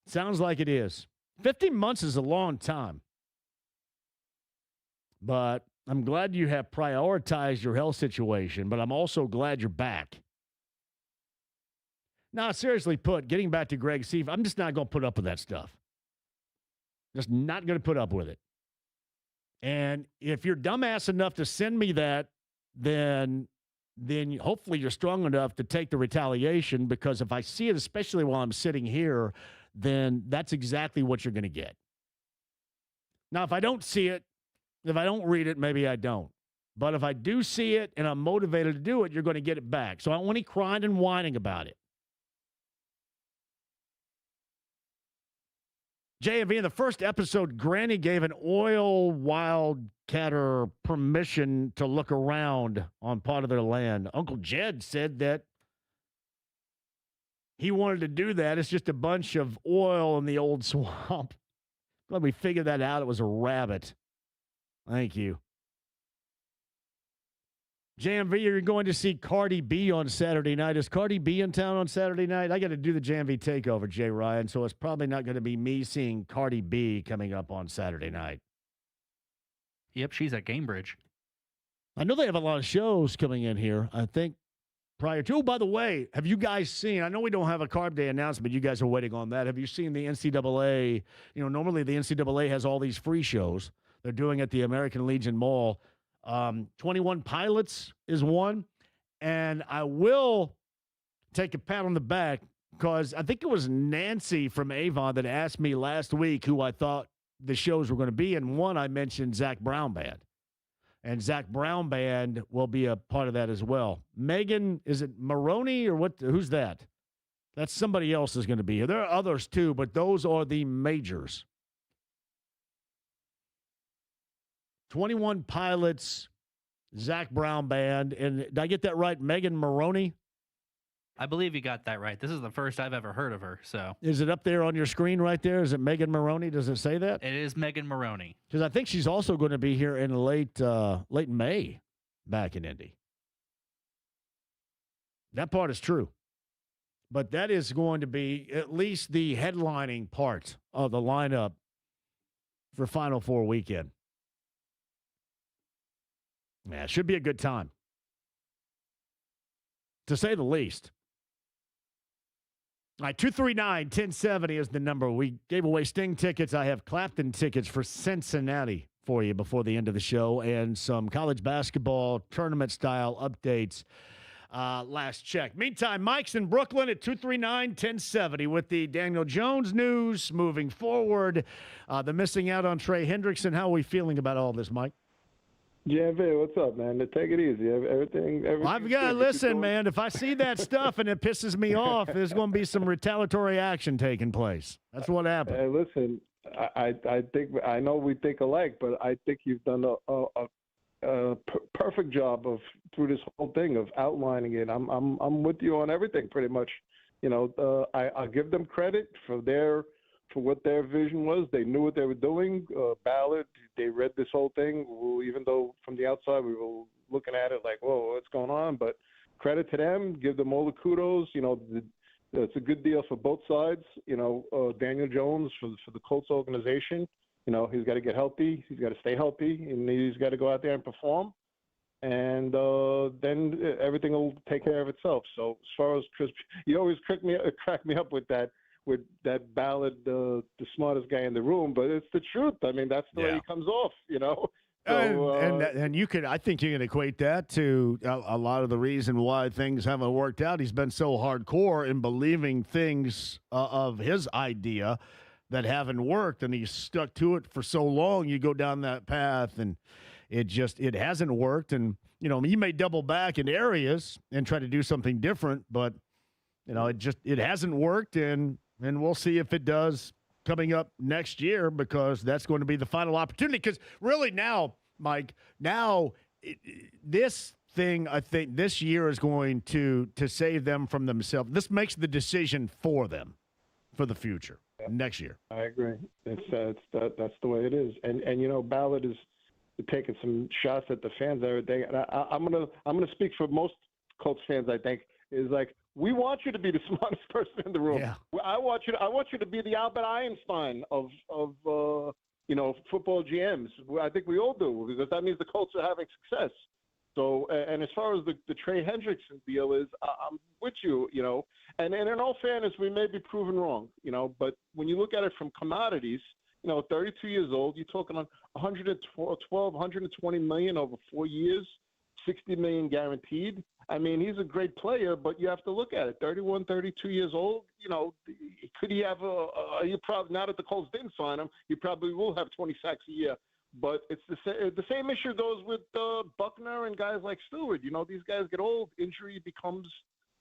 Sounds like it is. 15 months is a long time. But I'm glad you have prioritized your health situation, but I'm also glad you're back. Now, seriously put, getting back to Greg Seif, I'm just not going to put up with that stuff. Just not going to put up with it. And if you're dumbass enough to send me that, then hopefully you're strong enough to take the retaliation, because if I see it, especially while I'm sitting here, then that's exactly what you're going to get. Now, if I don't see it, if I don't read it, maybe I don't. But if I do see it and I'm motivated to do it, you're going to get it back. So I don't want any crying and whining about it. JMV, in the first episode, Granny gave an oil wildcatter permission to look around on part of their land. Uncle Jed said that he wanted to do that. It's just a bunch of oil in the old swamp. Glad we figured that out. It was a rabbit. Thank you. JMV, you're going to see Cardi B on Saturday night. Is Cardi B in town on Saturday night? I got to do the JMV takeover, Jay Ryan, so it's probably not going to be me seeing Cardi B coming up on Saturday night. Yep, she's at Cambridge. I know they have a lot of shows coming in here, I think, prior to. Oh, by the way, have you guys seen, I know we don't have a Carb Day announcement. You guys are waiting on that. Have you seen the NCAA? You know, normally the NCAA has all these free shows they're doing at the American Legion Mall. 21 Pilots is one. And I will take a pat on the back because I think it was Nancy from Avon that asked me last week who I thought the shows were going to be. And one, I mentioned Zach Brown Band. And Zach Brown Band will be a part of that as well. Megan, is it Maroney or what? Who's that? That's somebody else is going to be here. There are others too, but those are the majors. 21 Pilots, Zach Brown Band, and did I get that right? Megan Maroney? I believe you got that right. This is the first I've ever heard of her. So is it up there on your screen right there? Is it Megan Maroney? Does it say that? It is Megan Maroney. Because I think she's also going to be here in late May back in Indy. That part is true. But that is going to be at least the headlining part of the lineup for Final Four weekend. Yeah, it should be a good time, to say the least. All right, 239-1070 is the number. We gave away Sting tickets. I have Clapton tickets for Cincinnati for you before the end of the show, and some college basketball tournament-style updates last check. Meantime, Mike's in Brooklyn at 239-1070 with the Daniel Jones news moving forward. The missing out on Trey Hendrickson. How are we feeling about all this, Mike? JMV, what's up, man? Take it easy. Everything I've got to listen, man. If I see that stuff and it pisses me off, there's going to be some retaliatory action taking place. That's what happened. Hey, listen, I think I know we think alike, but I think you've done a perfect job of through this whole thing of outlining it. I'm with you on everything, pretty much. You know, I give them credit for what their vision was. They knew what they were doing. Ballard, they read this whole thing, even though from the outside we were looking at it like, whoa, what's going on? But credit to them. Give them all the kudos. You know, it's a good deal for both sides. You know, Daniel Jones for the Colts organization, you know, he's got to get healthy. He's got to stay healthy, and he's got to go out there and perform. And then everything will take care of itself. So as far as Chris, you always crack me up with that Ballard, the smartest guy in the room, but it's the truth. I mean, that's the way he comes off, you know. So, and you could, I think you can equate that to a lot of the reason why things haven't worked out. He's been so hardcore in believing things of his idea that haven't worked, and he's stuck to it for so long. You go down that path, and it hasn't worked. And you know, you may double back in areas and try to do something different, but you know, it hasn't worked, and we'll see if it does coming up next year, because that's going to be the final opportunity. Because really now, Mike, this thing, I think this year is going to save them from themselves. This makes the decision for them for the future next year. I agree. That's the way it is. And you know, Ballard is taking some shots at the fans and everything. And I'm gonna speak for most Colts fans, I think. is like, we want you to be the smartest person in the room. Yeah. I want you to be the Albert Einstein of football GMs. I think we all do, because that means the Colts are having success. So, and as far as the Trey Hendrickson deal is, I'm with you, and in all fairness, we may be proven wrong, but when you look at it from commodities, 32 years old, you're talking on 120 million over 4 years, 60 million guaranteed. I mean, he's a great player, but you have to look at it. 31, 32 years old, could he have you probably, now that the Colts didn't sign him, he probably will have 20 sacks a year. But it's the same issue goes with Buckner and guys like Stewart. These guys get old. Injury becomes,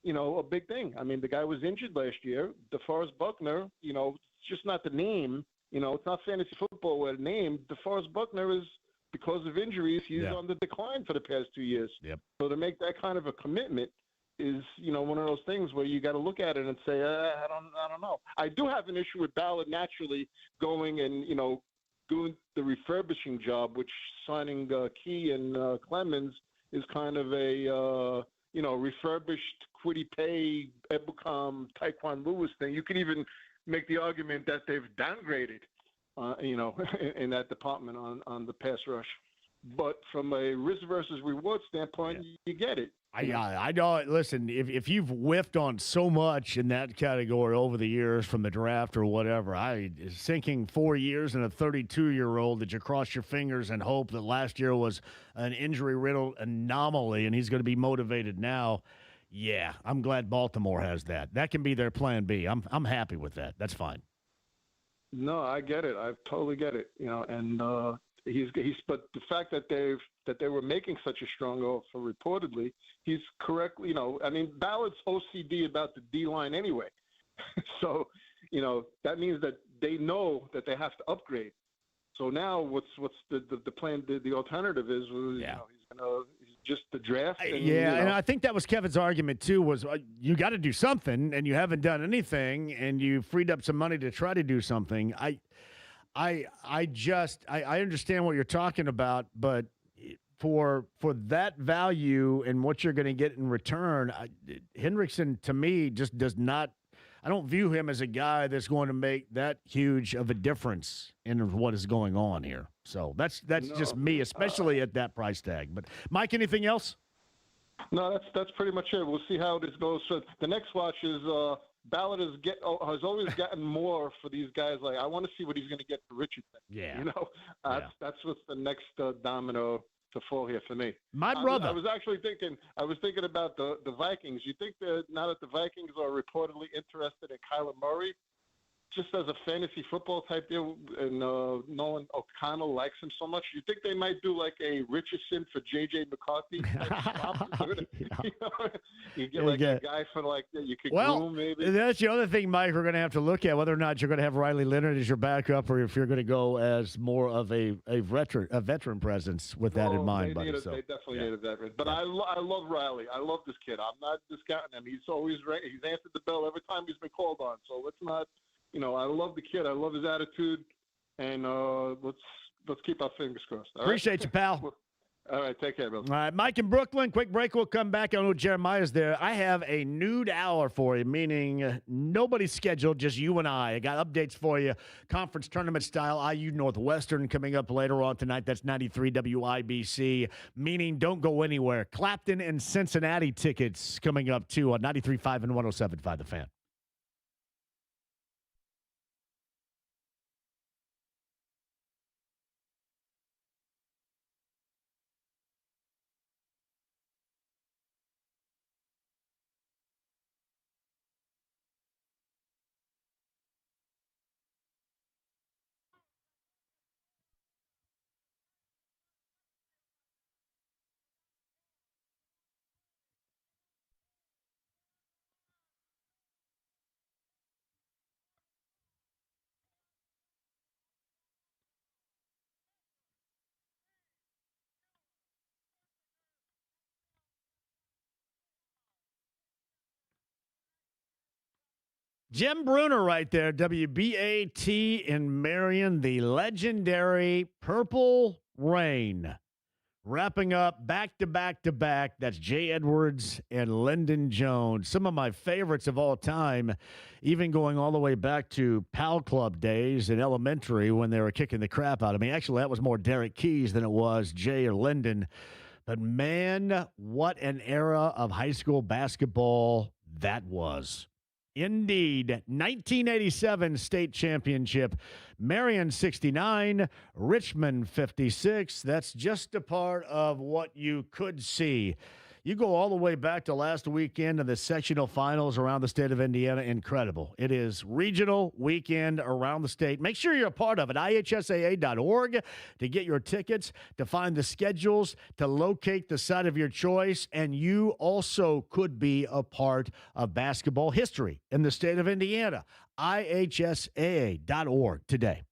a big thing. I mean, the guy was injured last year. DeForest Buckner, it's just not the name. It's not fantasy football where the name. DeForest Buckner is, because of injuries, he's on the decline for the past 2 years. Yep. So to make that kind of a commitment is, one of those things where you got to look at it and say, I don't know. I do have an issue with Ballard naturally going and, doing the refurbishing job, which signing Key and Clemens is kind of a, refurbished Kwity Paye, Ebukam, Taekwon Lewis thing. You could even make the argument that they've downgraded, in that department on the pass rush. But from a risk versus reward standpoint, you get it. I know. Listen, if you've whiffed on so much in that category over the years from the draft or whatever, sinking 4 years and a 32-year-old that you cross your fingers and hope that last year was an injury-riddled anomaly and he's going to be motivated now. Yeah, I'm glad Baltimore has that. That can be their plan B. I'm happy with that. That's fine. No, I get it. I totally get it. And but the fact that they were making such a strong offer reportedly, he's correctly, Ballard's OCD about the D line anyway. So, that means that they know that they have to upgrade. So now what's the plan? The alternative is, he's just the draft. And, and I think that was Kevin's argument too, was you got to do something and you haven't done anything and you freed up some money to try to do something. I understand what you're talking about, but for that value and what you're going to get in return, Hendrickson to me just does not. I don't view him as a guy that's going to make that huge of a difference in what is going on here. So that's just me, especially at that price tag. But Mike, anything else? No, that's pretty much it. We'll see how this goes. So the next watch is. Ballard has always gotten more for these guys. Like, I want to see what he's going to get for Richardson. Yeah. That's what's the next domino to fall here for me. My brother. I was thinking about the Vikings. You think that now that the Vikings are reportedly interested in Kyler Murray, just as a fantasy football type deal, and Nolan O'Connell likes him so much, you think they might do like a Richardson for J.J. McCarthy? You get like a guy for like that you could groom maybe. That's the other thing, Mike, we're going to have to look at, whether or not you're going to have Riley Leonard as your backup or if you're going to go as more of a veteran presence with that in mind. They definitely need a veteran. But I love Riley. I love this kid. I'm not discounting him. He's always right. He's answered the bell every time he's been called on. So let's not. I love the kid. I love his attitude, and let's keep our fingers crossed. Appreciate you, pal. All right, take care, brother. All right, Mike in Brooklyn. Quick break. We'll come back. I know Jeremiah's there. I have a nude hour for you, meaning nobody's scheduled, just you and I. I got updates for you. Conference tournament style, IU Northwestern coming up later on tonight. That's 93 WIBC, meaning don't go anywhere. Clapton and Cincinnati tickets coming up, too, on 93.5 and 107.5 The Fan. Jim Bruner right there, WBAT in Marion, the legendary Purple Rain. Wrapping up back to back to back. That's Jay Edwards and Lyndon Jones. Some of my favorites of all time, even going all the way back to Pal Club days in elementary when they were kicking the crap out of me. Actually, that was more Derek Keys than it was Jay or Lyndon. But man, what an era of high school basketball that was. Indeed, 1987 state championship, Marion 69, Richmond 56. That's just a part of what you could see. You go all the way back to last weekend of the sectional finals around the state of Indiana. Incredible. It is regional weekend around the state. Make sure you're a part of it. IHSAA.org to get your tickets, to find the schedules, to locate the site of your choice. And you also could be a part of basketball history in the state of Indiana. IHSAA.org today.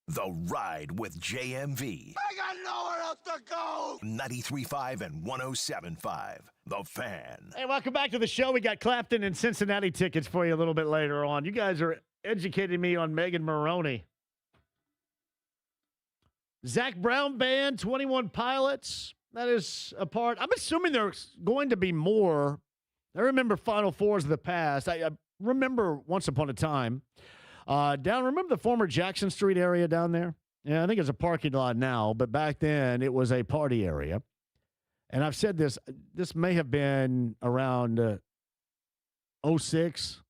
The Ride with JMV. I got nowhere else to go. 93.5 and 107.5. The Fan. Hey, welcome back to the show. We got Clapton and Cincinnati tickets for you a little bit later on. You guys are educating me on Megan Maroney. Zach Brown Band, 21 Pilots. That is a part. I'm assuming there's going to be more. I remember Final Fours of the past. I remember once upon a time. Remember the former Jackson Street area down there? Yeah, I think it's a parking lot now, but back then it was a party area. And I've said this may have been around 06,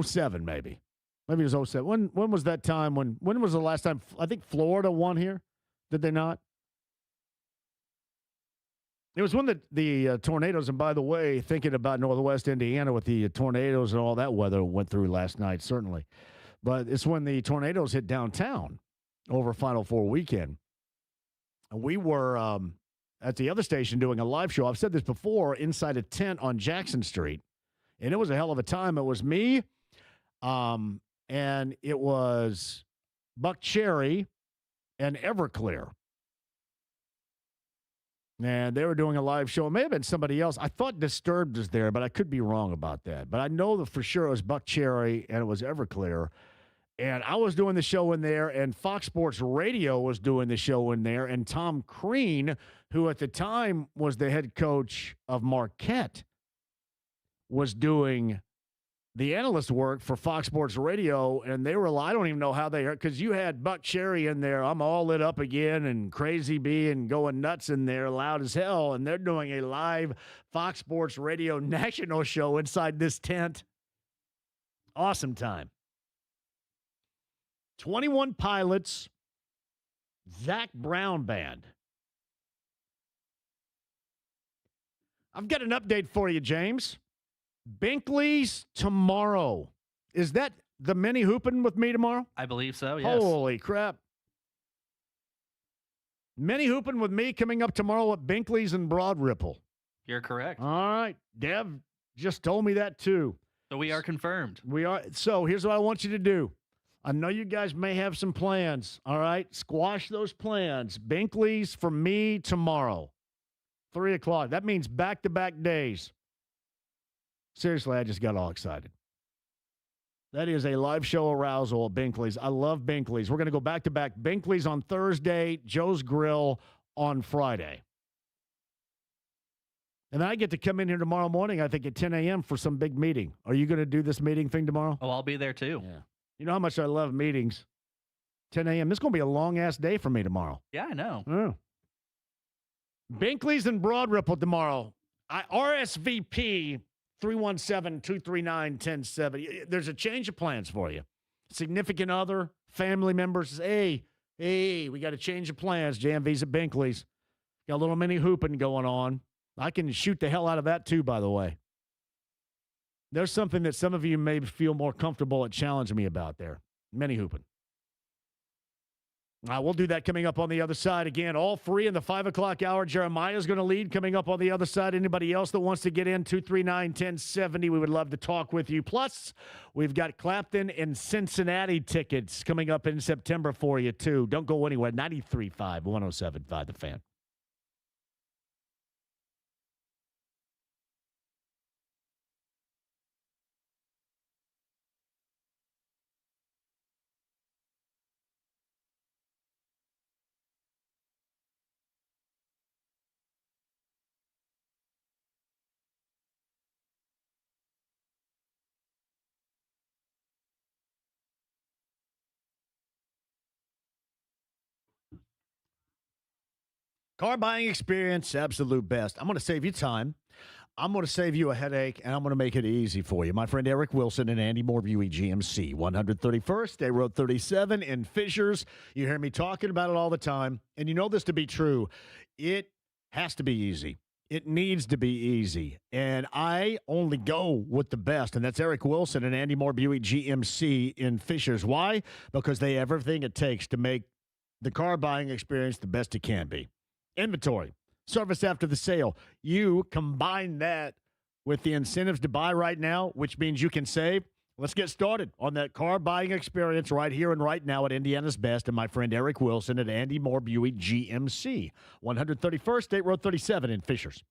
07 maybe. Maybe it was 07. When was that time? When was the last time? I think Florida won here. Did they not? It was when the tornadoes, and by the way, thinking about Northwest Indiana with the tornadoes and all that weather went through last night, certainly. But it's when the tornadoes hit downtown over Final Four weekend. And we were at the other station doing a live show. I've said this before, inside a tent on Jackson Street. And it was a hell of a time. It was me, and it was Buck Cherry and Everclear. And they were doing a live show. It may have been somebody else. I thought Disturbed was there, but I could be wrong about that. But I know that for sure it was Buck Cherry and it was Everclear. And I was doing the show in there, and Fox Sports Radio was doing the show in there. And Tom Crean, who at the time was the head coach of Marquette, was doing the analyst work for Fox Sports Radio, and they were, I don't even know how they heard, because you had Buck Cherry in there, I'm all lit up again, and Crazy B and going nuts in there, loud as hell, and they're doing a live Fox Sports Radio national show inside this tent. Awesome time. 21 Pilots, Zach Brown Band. I've got an update for you, James. Binkley's tomorrow. Is that the mini hooping with me tomorrow? I believe so, yes. Holy crap. Mini hooping with me coming up tomorrow at Binkley's in Broad Ripple. You're correct. All right. Dev just told me that too. So we are confirmed. We are. So here's what I want you to do. I know you guys may have some plans. All right. Squash those plans. Binkley's for me tomorrow, 3 o'clock. That means back-to-back days. Seriously, I just got all excited. That is a live show arousal at Binkley's. I love Binkley's. We're going to go back-to-back. Binkley's on Thursday, Joe's Grill on Friday. And then I get to come in here tomorrow morning, I think, at 10 a.m. for some big meeting. Are you going to do this meeting thing tomorrow? Oh, I'll be there too. Yeah. You know how much I love meetings. 10 a.m. This is going to be a long-ass day for me tomorrow. Yeah, I know. Yeah. Binkley's and Broad Ripple tomorrow. RSVP 317-239-1070. There's a change of plans for you. Significant other, family members. Hey, we got to change of plans. JMV's at Binkley's. Got a little mini hooping going on. I can shoot the hell out of that too, by the way. There's something that some of you may feel more comfortable at challenging me about there. Mini hooping. We'll do that coming up on the other side. Again, all free in the 5 o'clock hour. Jeremiah's going to lead coming up on the other side. Anybody else that wants to get in, 239-1070, we would love to talk with you. Plus, we've got Clapton and Cincinnati tickets coming up in September for you, too. Don't go anywhere. 93.5, 107.5, The Fan. Car buying experience, absolute best. I'm going to save you time. I'm going to save you a headache, and I'm going to make it easy for you. My friend Eric Wilson and Andy Moore, Buick GMC, 131st, State Road 37 in Fishers. You hear me talking about it all the time, and you know this to be true. It has to be easy. It needs to be easy, and I only go with the best, and that's Eric Wilson and Andy Moore, Buick GMC in Fishers. Why? Because they have everything it takes to make the car buying experience the best it can be. Inventory, service after the sale. You combine that with the incentives to buy right now, which means you can save. Let's get started on that car buying experience right here and right now at Indiana's Best and my friend Eric Wilson at Andy Moore Buick GMC, 131st State Road 37 in Fishers.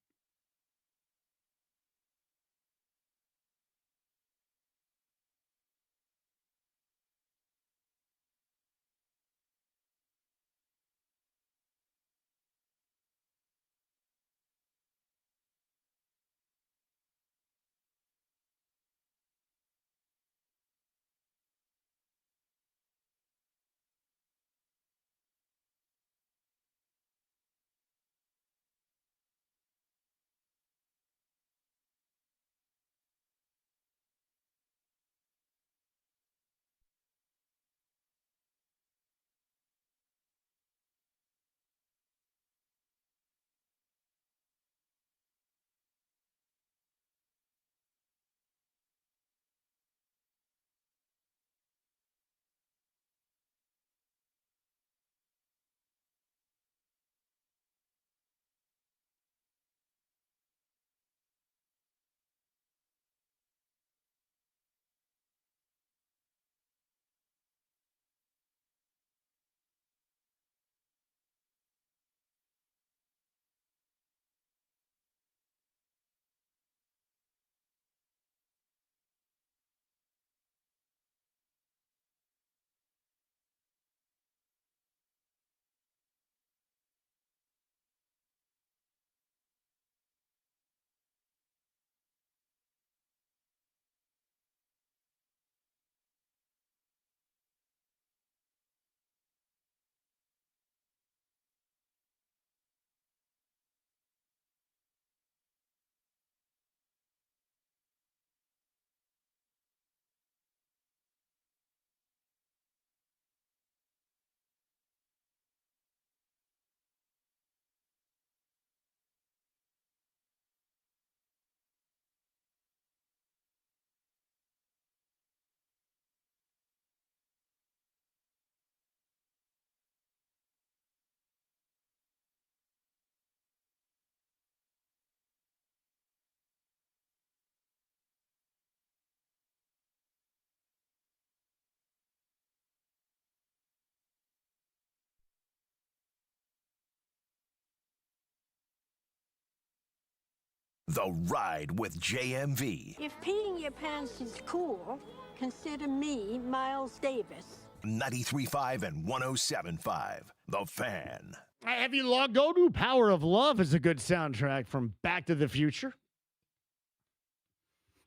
The Ride with JMV. If peeing your pants is cool, consider me Miles Davis. 93.5 and 107.5. The Fan. Have you logged on to Power of Love is a good soundtrack from Back to the Future.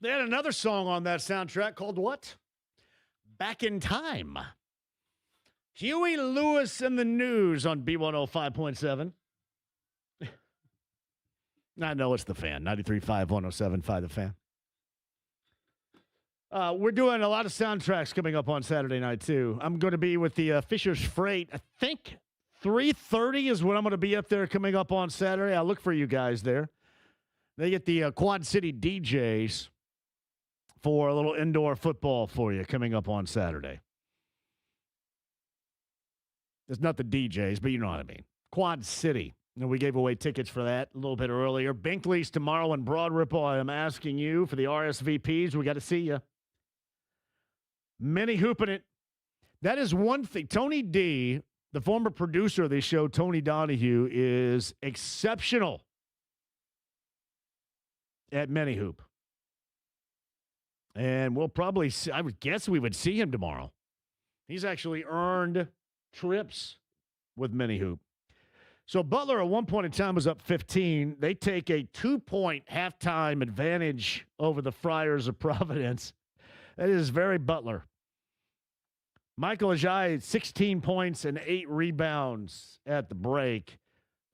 They had another song on that soundtrack called what? Back in Time. Huey Lewis and the News on B105.7. I know it's The Fan. 93.5, 107.5 The Fan. We're doing a lot of soundtracks coming up on Saturday night, too. I'm going to be with the Fisher's Freight. I think 3:30 is when I'm going to be up there coming up on Saturday. I'll look for you guys there. They get the Quad City DJs for a little indoor football for you coming up on Saturday. It's not the DJs, but you know what I mean. Quad City. And we gave away tickets for that a little bit earlier. Binkley's tomorrow in Broad Ripple. I am asking you for the RSVPs. We got to see you. Many hooping it. That is one thing. Tony D, the former producer of this show, Tony Donahue, is exceptional at mini hoop. And we'll probably see, I would guess we would see him tomorrow. He's actually earned trips with mini hoop. So Butler at one point in time was up 15. They take a 2-point halftime advantage over the Friars of Providence. That is very Butler. Michael Ajayi, 16 points and 8 rebounds at the break.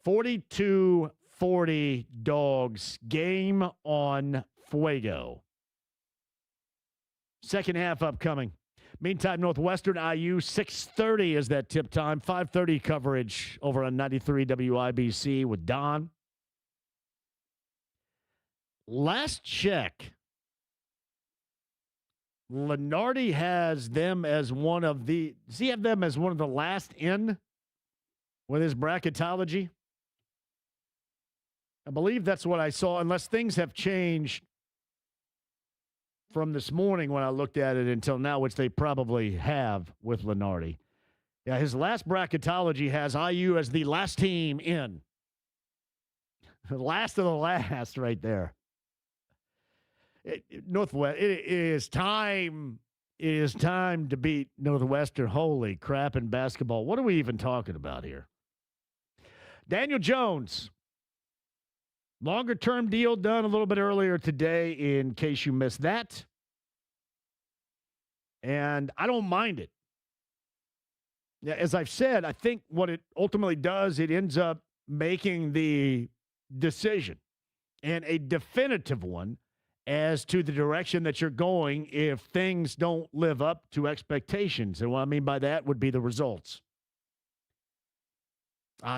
42-40 Dogs. Game on Fuego. Second half upcoming. Meantime, Northwestern IU, 6:30 is that tip time. 5:30 coverage over on 93 WIBC with Don. Last check, Lenardi has them as one of the, does he have them as one of the last in with his bracketology? I believe that's what I saw, unless things have changed from this morning when I looked at it until now, which they probably have with Lenardi. Yeah, his last bracketology has IU as the last team in. The last of the last right there. Northwest, it is time to beat Northwestern. Holy crap in basketball. What are we even talking about here? Daniel Jones. Longer-term deal done a little bit earlier today in case you missed that. And I don't mind it. Yeah, as I've said, I think what it ultimately does, it ends up making the decision, and a definitive one, as to the direction that you're going if things don't live up to expectations. And what I mean by that would be the results.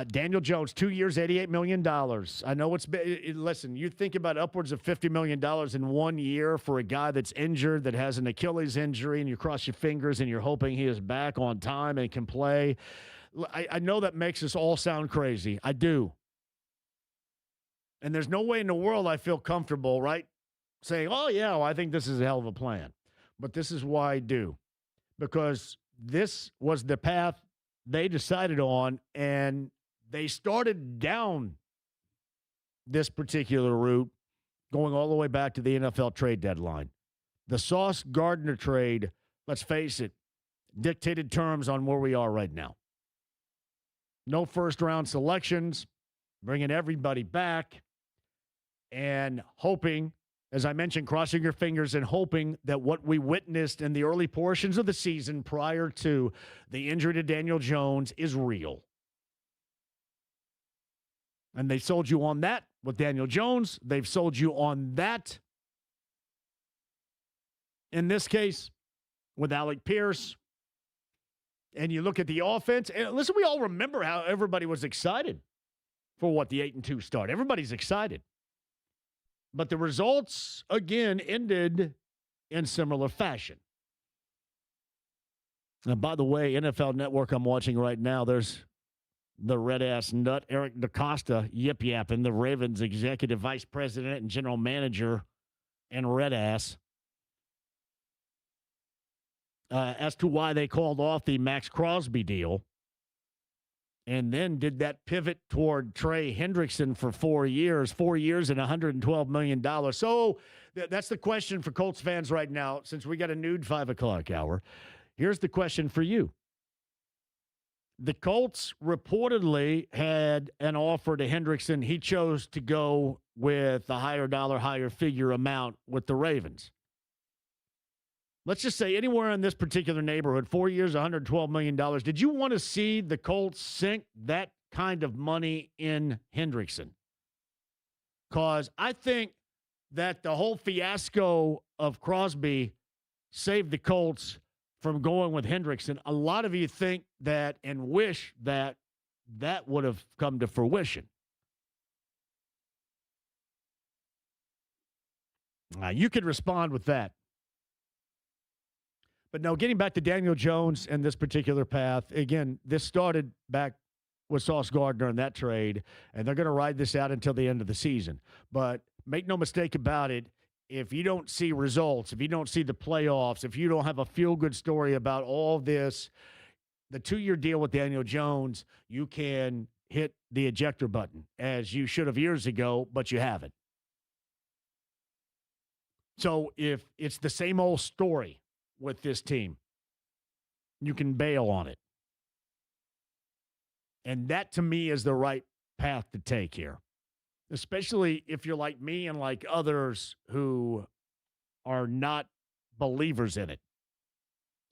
Daniel Jones, 2 years, $88 million. I know it's been, listen, you think about upwards of $50 million in 1 year for a guy that's injured, that has an Achilles injury, and you cross your fingers and you're hoping he is back on time and can play. I know that makes us all sound crazy. I do. And there's no way in the world I feel comfortable, right, saying, oh, yeah, well, I think this is a hell of a plan. But this is why I do. Because this was the path they decided on, and they started down this particular route going all the way back to the NFL trade deadline. The Sauce Gardner trade, let's face it, dictated terms on where we are right now. No first-round selections, bringing everybody back, and hoping, as I mentioned, crossing your fingers and hoping that what we witnessed in the early portions of the season prior to the injury to Daniel Jones is real. And they sold you on that with Daniel Jones. They've sold you on that, in this case, with Alec Pierce. And you look at the offense, and listen, we all remember how everybody was excited for what the 8-2 start. Everybody's excited. But the results, again, ended in similar fashion. And by the way, NFL Network I'm watching right now, there's the red-ass nut, Eric DaCosta, yip-yapping, the Ravens executive vice president and general manager, and red-ass, as to why they called off the Max Crosby deal and then did that pivot toward Trey Hendrickson for 4 years and $112 million. So that's the question for Colts fans right now, since we got a nude 5 o'clock hour. Here's the question for you. The Colts reportedly had an offer to Hendrickson. He chose to go with a higher dollar, higher figure amount with the Ravens. Let's just say anywhere in this particular neighborhood, 4 years, $112 million. Did you want to see the Colts sink that kind of money in Hendrickson? Because I think that the whole fiasco of Crosby saved the Colts from going with Hendrickson. A lot of you think that and wish that that would have come to fruition. You could respond with that. But no, getting back to Daniel Jones and this particular path, again, this started back with Sauce Gardner in that trade, and they're going to ride this out until the end of the season. But make no mistake about it, if you don't see results, if you don't see the playoffs, if you don't have a feel-good story about all this, the 2-year deal with Daniel Jones, you can hit the ejector button, as you should have years ago, but you haven't. So if it's the same old story with this team, you can bail on it. And that, to me, is the right path to take here, especially if you're like me and like others who are not believers in it.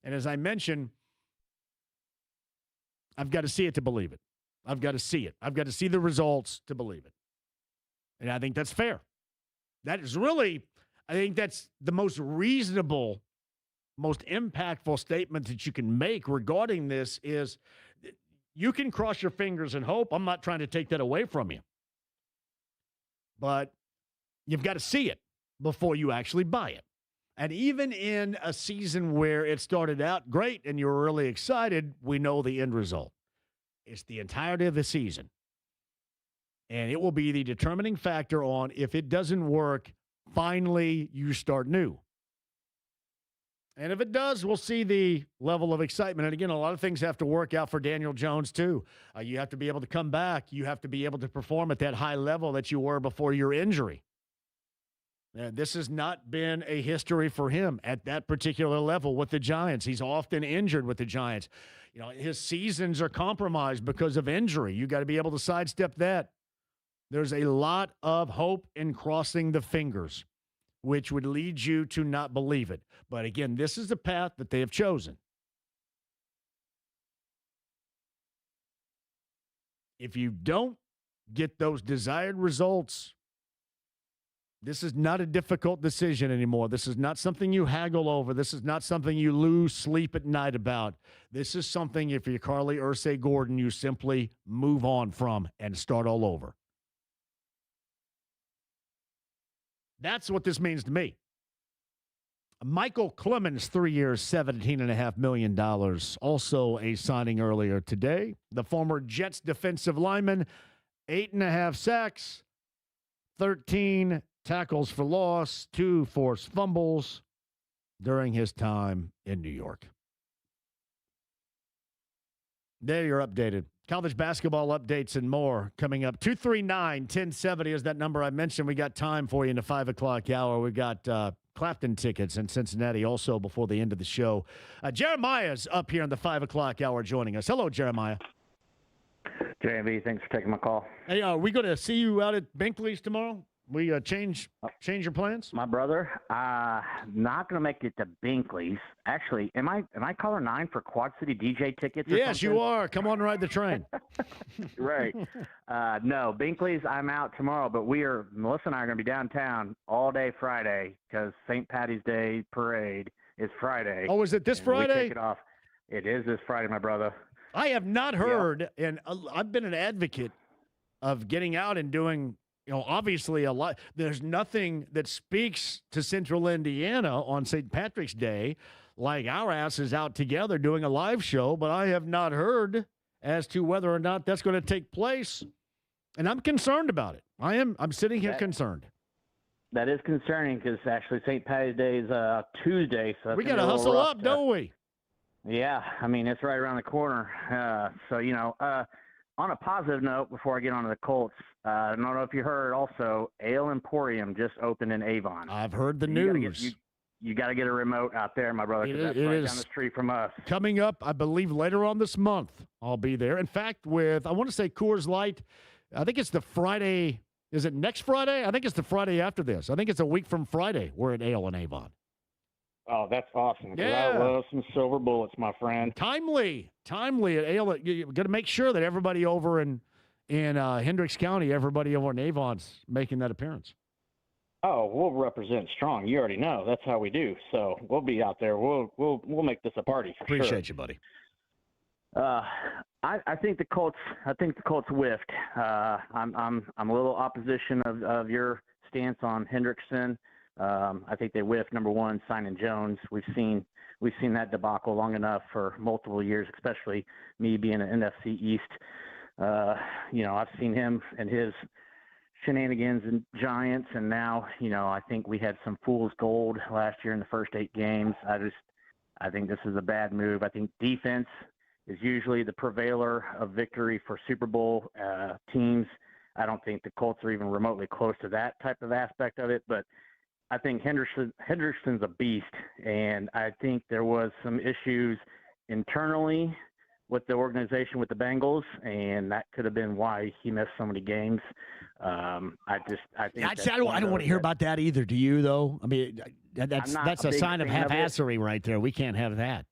And as I mentioned, I've got to see it to believe it. I've got to see it. I've got to see the results to believe it. And I think that's fair. That is really, I think that's the most reasonable, most impactful statement that you can make regarding this is you can cross your fingers and hope. I'm not trying to take that away from you. But you've got to see it before you actually buy it. And even in a season where it started out great and you were really excited, we know the end result. It's the entirety of the season. And it will be the determining factor on if it doesn't work, finally you start new. And if it does, we'll see the level of excitement. And again, a lot of things have to work out for Daniel Jones, too. You have to be able to come back. You have to be able to perform at that high level that you were before your injury. And this has not been a history for him at that particular level with the Giants. He's often injured with the Giants. You know, his seasons are compromised because of injury. You got to be able to sidestep that. There's a lot of hope in crossing the fingers, which would lead you to not believe it. But again, this is the path that they have chosen. If you don't get those desired results, this is not a difficult decision anymore. This is not something you haggle over. This is not something you lose sleep at night about. This is something, if you're Carly Ursay Gordon, you simply move on from and start all over. That's what this means to me. Michael Clemens, 3 years, $17.5 million. Also a signing earlier today. The former Jets defensive lineman, 8.5 sacks, 13 tackles for loss, 2 forced fumbles during his time in New York. There you're updated. College basketball updates and more coming up. 239-1070 is that number I mentioned. We got time for you in the 5 o'clock hour. We got Clapton tickets in Cincinnati also before the end of the show. Jeremiah's up here in the 5 o'clock hour joining us. Hello, Jeremiah. JMV, thanks for taking my call. Hey, are we going to see you out at Binkley's tomorrow? We change your plans? My brother, not going to make it to Binkley's. Actually, am I caller 9 for Quad City DJ tickets? Yes, you are. Come on, ride the train. Right. No, Binkley's, I'm out tomorrow, but Melissa and I are going to be downtown all day Friday because St. Patty's Day parade is Friday. Oh, is it this Friday? We take it off. It is this Friday, my brother. I have not heard, and I've been an advocate of getting out and doing, obviously a lot. There's nothing that speaks to Central Indiana on St. Patrick's Day like our asses out together doing a live show, but I have not heard as to whether or not that's going to take place, and I'm concerned about it. I'm sitting here concerned. That is concerning because actually St. Patty's Day is Tuesday, so we got to hustle up, don't we? Yeah, I mean it's right around the corner. on a positive note, before I get on to the Colts, I don't know if you heard also, Ale Emporium just opened in Avon. I've heard the news. You got to get a remote out there, my brother, because that's right down the street from us. Coming up, I believe, later on this month, I'll be there. In fact, I want to say Coors Light, I think it's the Friday. Is it next Friday? I think it's the Friday after this. I think it's a week from Friday. We're at Ale in Avon. Oh, that's awesome. Yeah. I love some silver bullets, my friend. Timely at Ale. You got to make sure that everybody over in Hendricks County, everybody over in Avon's making that appearance. Oh, we'll represent strong. You already know that's how we do. So we'll be out there. We'll make this a party. Appreciate you, buddy. I think the Colts. Whiffed. I'm a little opposition of your stance on Hendrickson. I think they whiffed. Number one, signing Jones. We've seen that debacle long enough for multiple years, especially me being an NFC East. I've seen him and his shenanigans and Giants, and now I think we had some fool's gold last year in the first 8 games. I think this is a bad move. I think defense is usually the purveyor of victory for Super Bowl teams. I don't think the Colts are even remotely close to that type of aspect of it, but I think Henderson's a beast, and I think there was some issues internally with the organization with the Bengals, and that could have been why he missed so many games. I think I don't want to hear about that either. Do you, though? I mean, that's a sign of half-assery right there. We can't have that.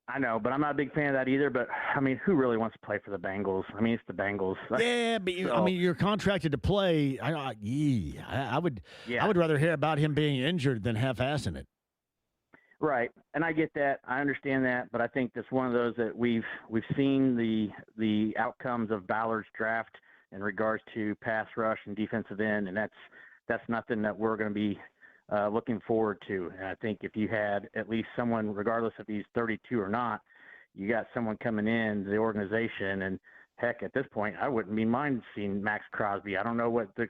I know, but I'm not a big fan of that either. But I mean, who really wants to play for the Bengals? I mean, it's the Bengals. Yeah, but you're contracted to play. I would rather hear about him being injured than half-assing it. Right, and I get that. I understand that, but I think that's one of those that we've seen the outcomes of Ballard's draft in regards to pass rush and defensive end, and that's nothing that we're going to be looking forward to. And I think if you had at least someone, regardless if he's 32 or not, you got someone coming in the organization, and heck, at this point, I wouldn't be mind seeing Max Crosby. I don't know what the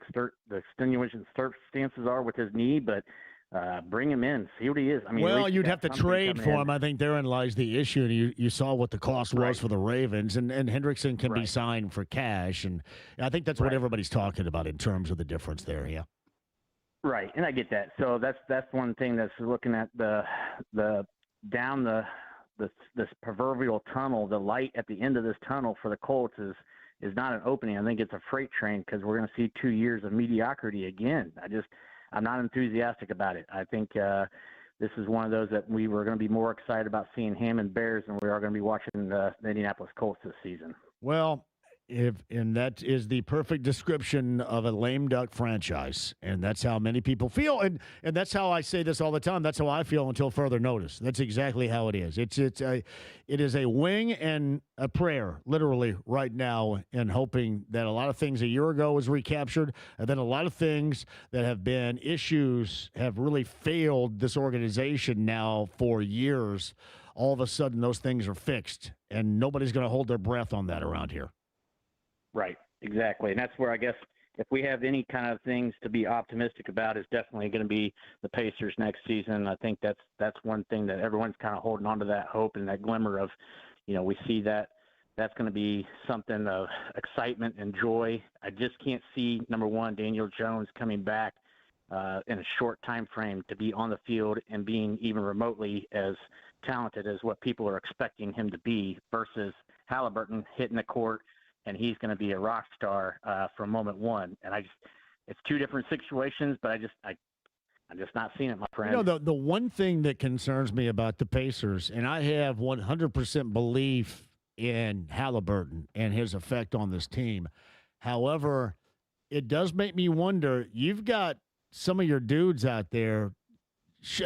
extenuation circumstances are with his knee, but bring him in, see what he is. I mean, well, you'd have to trade for him. I think therein lies the issue. And you saw what the cost was for the Ravens, and Hendrickson can be signed for cash, and I think that's what everybody's talking about in terms of the difference there. Yeah. Right, and I get that. So that's one thing that's looking at the down this proverbial tunnel. The light at the end of this tunnel for the Colts is not an opening. I think it's a freight train because we're going to see 2 years of mediocrity again. I'm not enthusiastic about it. I think this is one of those that we were going to be more excited about seeing Hammond Bears than we are going to be watching the Indianapolis Colts this season. Well, and that is the perfect description of a lame duck franchise, and that's how many people feel, and that's how I say this all the time. That's how I feel until further notice. That's exactly how it is. It is a wing and a prayer, literally, right now, and hoping that a lot of things a year ago was recaptured, and then a lot of things that have been issues have really failed this organization now for years. All of a sudden, those things are fixed, and nobody's going to hold their breath on that around here. Right, exactly. And that's where I guess if we have any kind of things to be optimistic about, it's definitely going to be the Pacers next season. I think that's one thing that everyone's kind of holding on to, that hope and that glimmer of, we see that's going to be something of excitement and joy. I just can't see, number one, Daniel Jones coming back in a short time frame to be on the field and being even remotely as talented as what people are expecting him to be versus Halliburton hitting the court, and he's going to be a rock star from moment one. And it's two different situations, but I'm just not seeing it, my friend. The one thing that concerns me about the Pacers, and I have 100% belief in Halliburton and his effect on this team. However, it does make me wonder, you've got some of your dudes out there.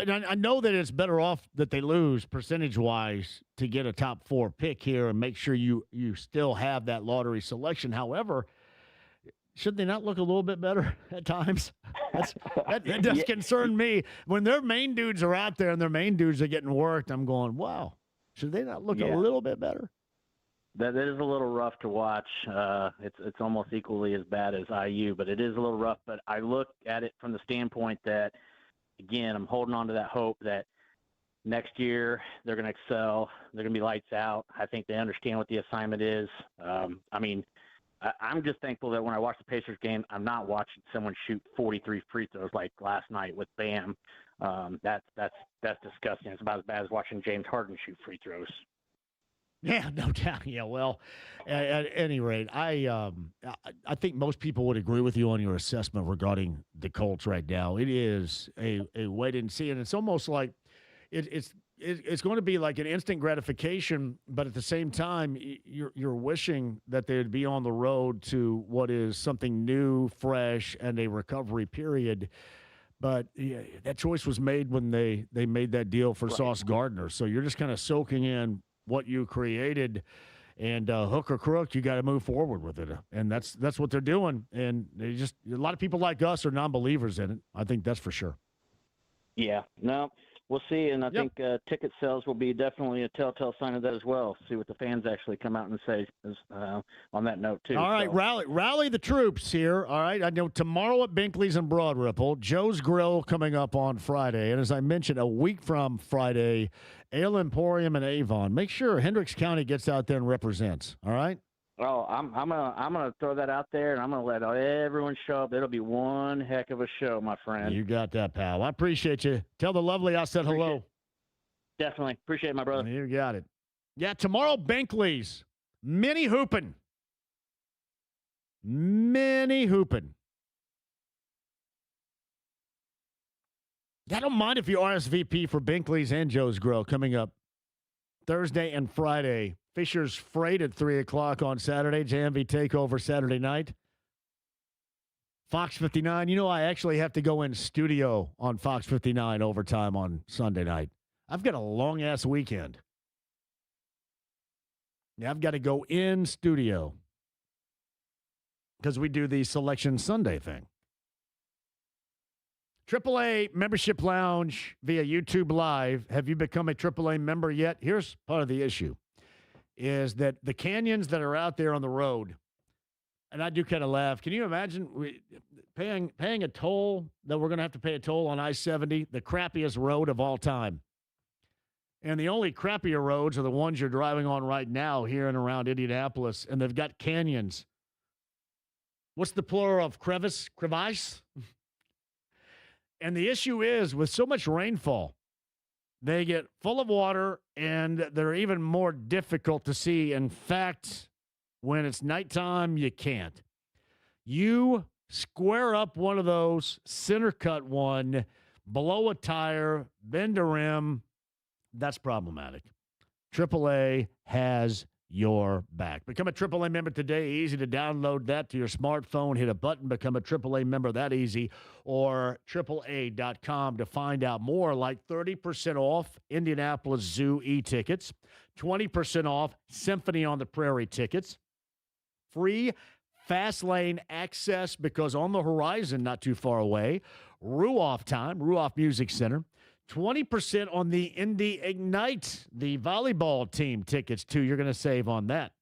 I know that it's better off that they lose percentage-wise to get a top 4 pick here and make sure you still have that lottery selection. However, should they not look a little bit better at times? That does concern me. When their main dudes are out there and their main dudes are getting worked, I'm going, wow, should they not look a little bit better? That is a little rough to watch. It's almost equally as bad as IU, but it is a little rough. But I look at it from the standpoint that, again, I'm holding on to that hope that next year they're going to excel. They're going to be lights out. I think they understand what the assignment is. I'm just thankful that when I watch the Pacers game, I'm not watching someone shoot 43 free throws like last night with Bam. That's disgusting. It's about as bad as watching James Harden shoot free throws. Yeah, no doubt. Yeah, well, at any rate, I think most people would agree with you on your assessment regarding the Colts right now. It is a wait and see, and it's almost like it's going to be like an instant gratification, but at the same time, you're wishing that they'd be on the road to what is something new, fresh, and a recovery period. But yeah, that choice was made when they made that deal for Sauce Gardner. So you're just kind of soaking in what you created, and hook or crook, you got to move forward with it, and that's what they're doing. And they just a lot of people like us are non-believers in it. I think that's for sure. Yeah, no, we'll see, and I think ticket sales will be definitely a telltale sign of that as well. See what the fans actually come out and say on that note too. All right, so. rally the troops here. All right, I know tomorrow at Binkley's and Broad Ripple, Joe's Grill coming up on Friday, and as I mentioned, a week from Friday, Ale Emporium in Avon. Make sure Hendricks County gets out there and represents. All right. Oh, I'm gonna throw that out there, and I'm gonna let everyone show up. It'll be one heck of a show, my friend. You got that, pal. I appreciate you. Tell the lovely I said hello. Definitely appreciate it, my brother. You got it. Yeah, tomorrow Binkley's mini hooping. I don't mind if you RSVP for Binkley's and Joe's Grill coming up Thursday and Friday. Fisher's Freight at 3 o'clock on Saturday. JMV Takeover Saturday night. Fox 59. You know, I actually have to go in studio on Fox 59 overtime on Sunday night. I've got a long-ass weekend. Yeah, I've got to go in studio because we do the Selection Sunday thing. AAA Membership Lounge via YouTube Live. Have you become a AAA member yet? Here's part of the issue, is that the canyons that are out there on the road, and I do kind of laugh. Can you imagine paying a toll, that we're going to have to pay a toll on I-70, the crappiest road of all time? And the only crappier roads are the ones you're driving on right now here and around Indianapolis, and they've got canyons. What's the plural of crevice? And the issue is, with so much rainfall, they get full of water, and they're even more difficult to see. In fact, when it's nighttime, you can't. You square up one of those, center cut one, blow a tire, bend a rim, that's problematic. AAA has your back. Become a AAA member today. Easy to download that to your smartphone. Hit a button, become a AAA member, that easy. Or AAA.com to find out more, like 30% off Indianapolis Zoo e-tickets, 20% off Symphony on the Prairie tickets, free fast lane access because on the horizon, not too far away, Ruoff time, Ruoff Music Center, 20% on the Indy Ignite, the volleyball team tickets, too. You're going to save on that.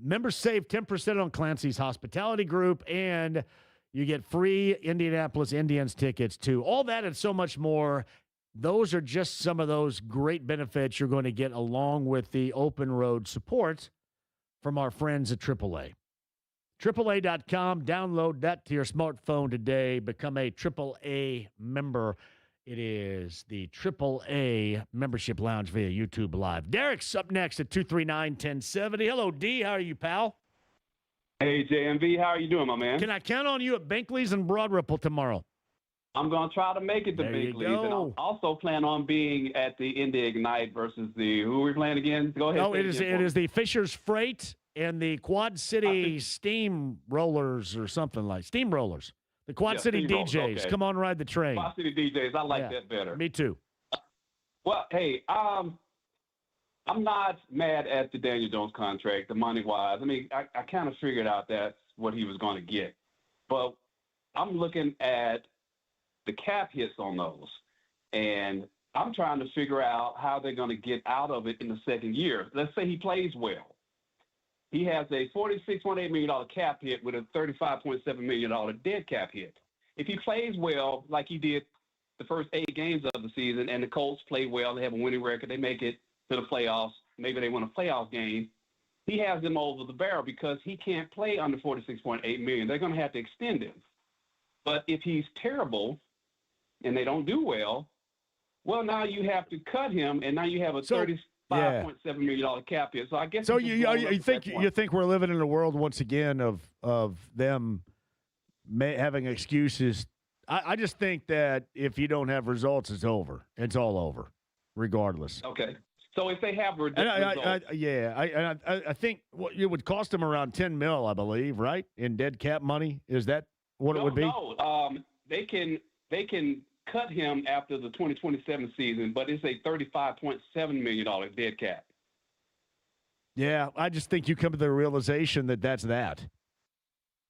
Members save 10% on Clancy's Hospitality Group, and you get free Indianapolis Indians tickets, too. All that and so much more. Those are just some of those great benefits you're going to get along with the open road support from our friends at AAA. AAA.com. Download that to your smartphone today. Become a AAA member. It is the AAA Membership Lounge via YouTube Live. Derek's up next at 239-1070. Hello, D. How are you, pal? Hey, JMV. How are you doing, my man? Can I count on you at Binkley's and Broad Ripple tomorrow? I'm going to try to make it to Binkley's. And I also plan on being at the Indy Ignite versus who are we playing again? Go ahead. Oh, it is the Fisher's Freight and the Quad City Steamrollers or something like Steamrollers. The Quad City DJs. Okay. Come on, ride the train. Quad City DJs. I like that better. Me too. Well, hey, I'm not mad at the Daniel Jones contract, the money-wise. I mean, I kind of figured out that's what he was going to get. But I'm looking at the cap hits on those. And I'm trying to figure out how they're going to get out of it in the second year. Let's say he plays well. He has a $46.8 million cap hit with a $35.7 million dead cap hit. If he plays well, like he did the first 8 games of the season, and the Colts play well. They have a winning record. They make it to the playoffs. Maybe they win a playoff game. He has them over the barrel because he can't play under $46.8 million. They're going to have to extend him. But if he's terrible and they don't do well, well, now you have to cut him, and now you have a $35.7 million cap hit. So I guess. So you think we're living in a world once again of them having excuses? I just think that if you don't have results, it's over. It's all over, regardless. Okay. So if they have results, I think it would cost them around $10 million, I believe, right, in dead cap money. Is that what it would be? No, they can cut him after the 2027 season, but it's a $35.7 million dead cap. Yeah, I just think you come to the realization that that's that.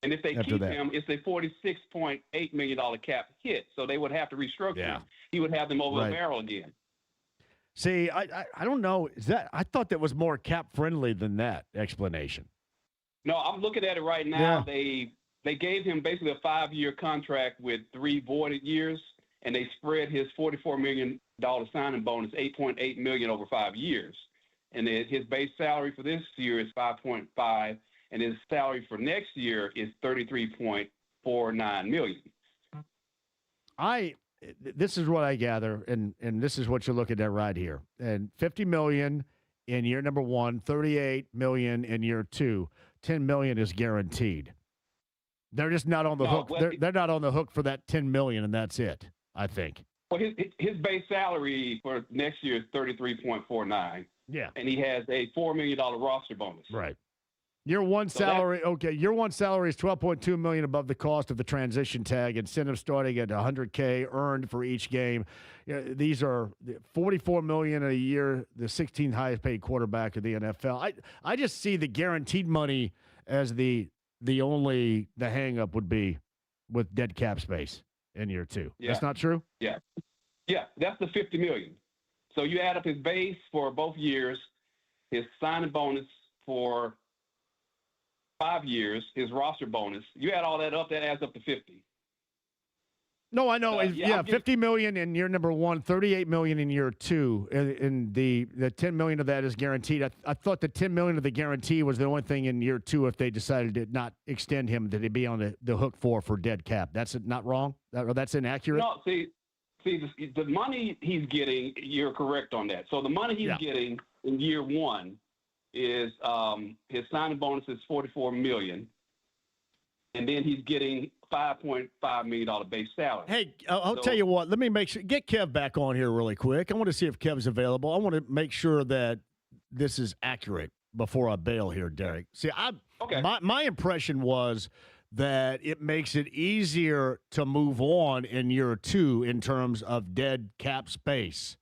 And if they keep him, it's a $46.8 million cap hit, so they would have to restructure him. He would have them over the barrel again. See, I don't know. I thought that was more cap friendly than that explanation. No, I'm looking at it right now. Yeah. They gave him basically a 5-year contract with 3 voided years, and they spread his $44 million signing bonus, $8.8 million over 5 years. And his base salary for this year is $5.5, and his salary for next year is $33.49 million. This is what I gather, and this is what you're looking at right here. And $50 million in year number 1, $38 million in year 2, $10 million is guaranteed. They're just not on the hook. They're not on the hook for that $10 million, and that's it, I think. Well, his base salary for next year is $33.49. Yeah. And he has a $4 million roster bonus. Right. Year one salary, year one salary is $12.2 million above the cost of the transition tag. Incentive starting at $100K earned for each game. These are $44 million a year, the 16th highest paid quarterback of the NFL. I just see the guaranteed money as the hang up would be with dead cap space in year 2. Yeah. That's not true? Yeah. Yeah, that's the $50 million. So you add up his base for both years, his signing bonus for 5 years, his roster bonus. You add all that up, that adds up to 50. No, I know. $50 million in year number 1, $38 million in year 2, and the $10 million of that is guaranteed. I thought the $10 million of the guarantee was the only thing in year 2 if they decided to not extend him that he'd be on the hook for dead cap. That's not wrong? That's inaccurate? No, see, the money he's getting, you're correct on that. So the money he's getting in year 1 is his signing bonus is $44 million, and then he's getting $5.5 million base salary. Hey, I'll tell you what. Let me make sure. Get Kev back on here really quick. I want to see if Kev's available. I want to make sure that this is accurate before I bail here, Derek. See, my impression was that it makes it easier to move on in year 2 in terms of dead cap space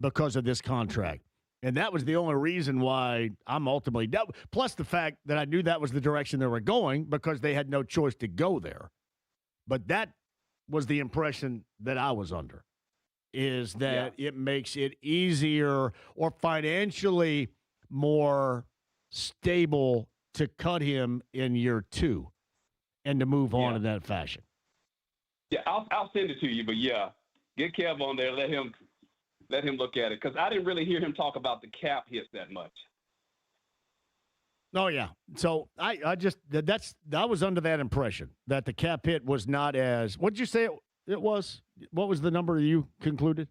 because of this contract. And that was the only reason why I'm ultimately dealt. Plus the fact that I knew that was the direction they were going because they had no choice to go there. But that was the impression that I was under, is that it makes it easier or financially more stable to cut him in year 2 and to move on in that fashion. Yeah, I'll send it to you, but get Kev on there. Let him look at it, because I didn't really hear him talk about the cap hits that much. Oh yeah, so I was under that impression that the cap hit was not as. What did you say it was? What was the number you concluded?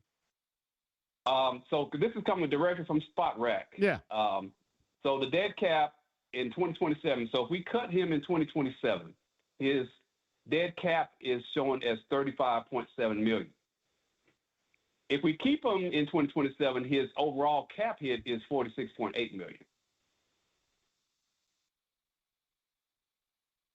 So this is coming directly from Spot Rack. Yeah. So the dead cap in 2027. So if we cut him in 2027, his dead cap is shown as $35.7 million. If we keep him in 2027, his overall cap hit is $46.8 million.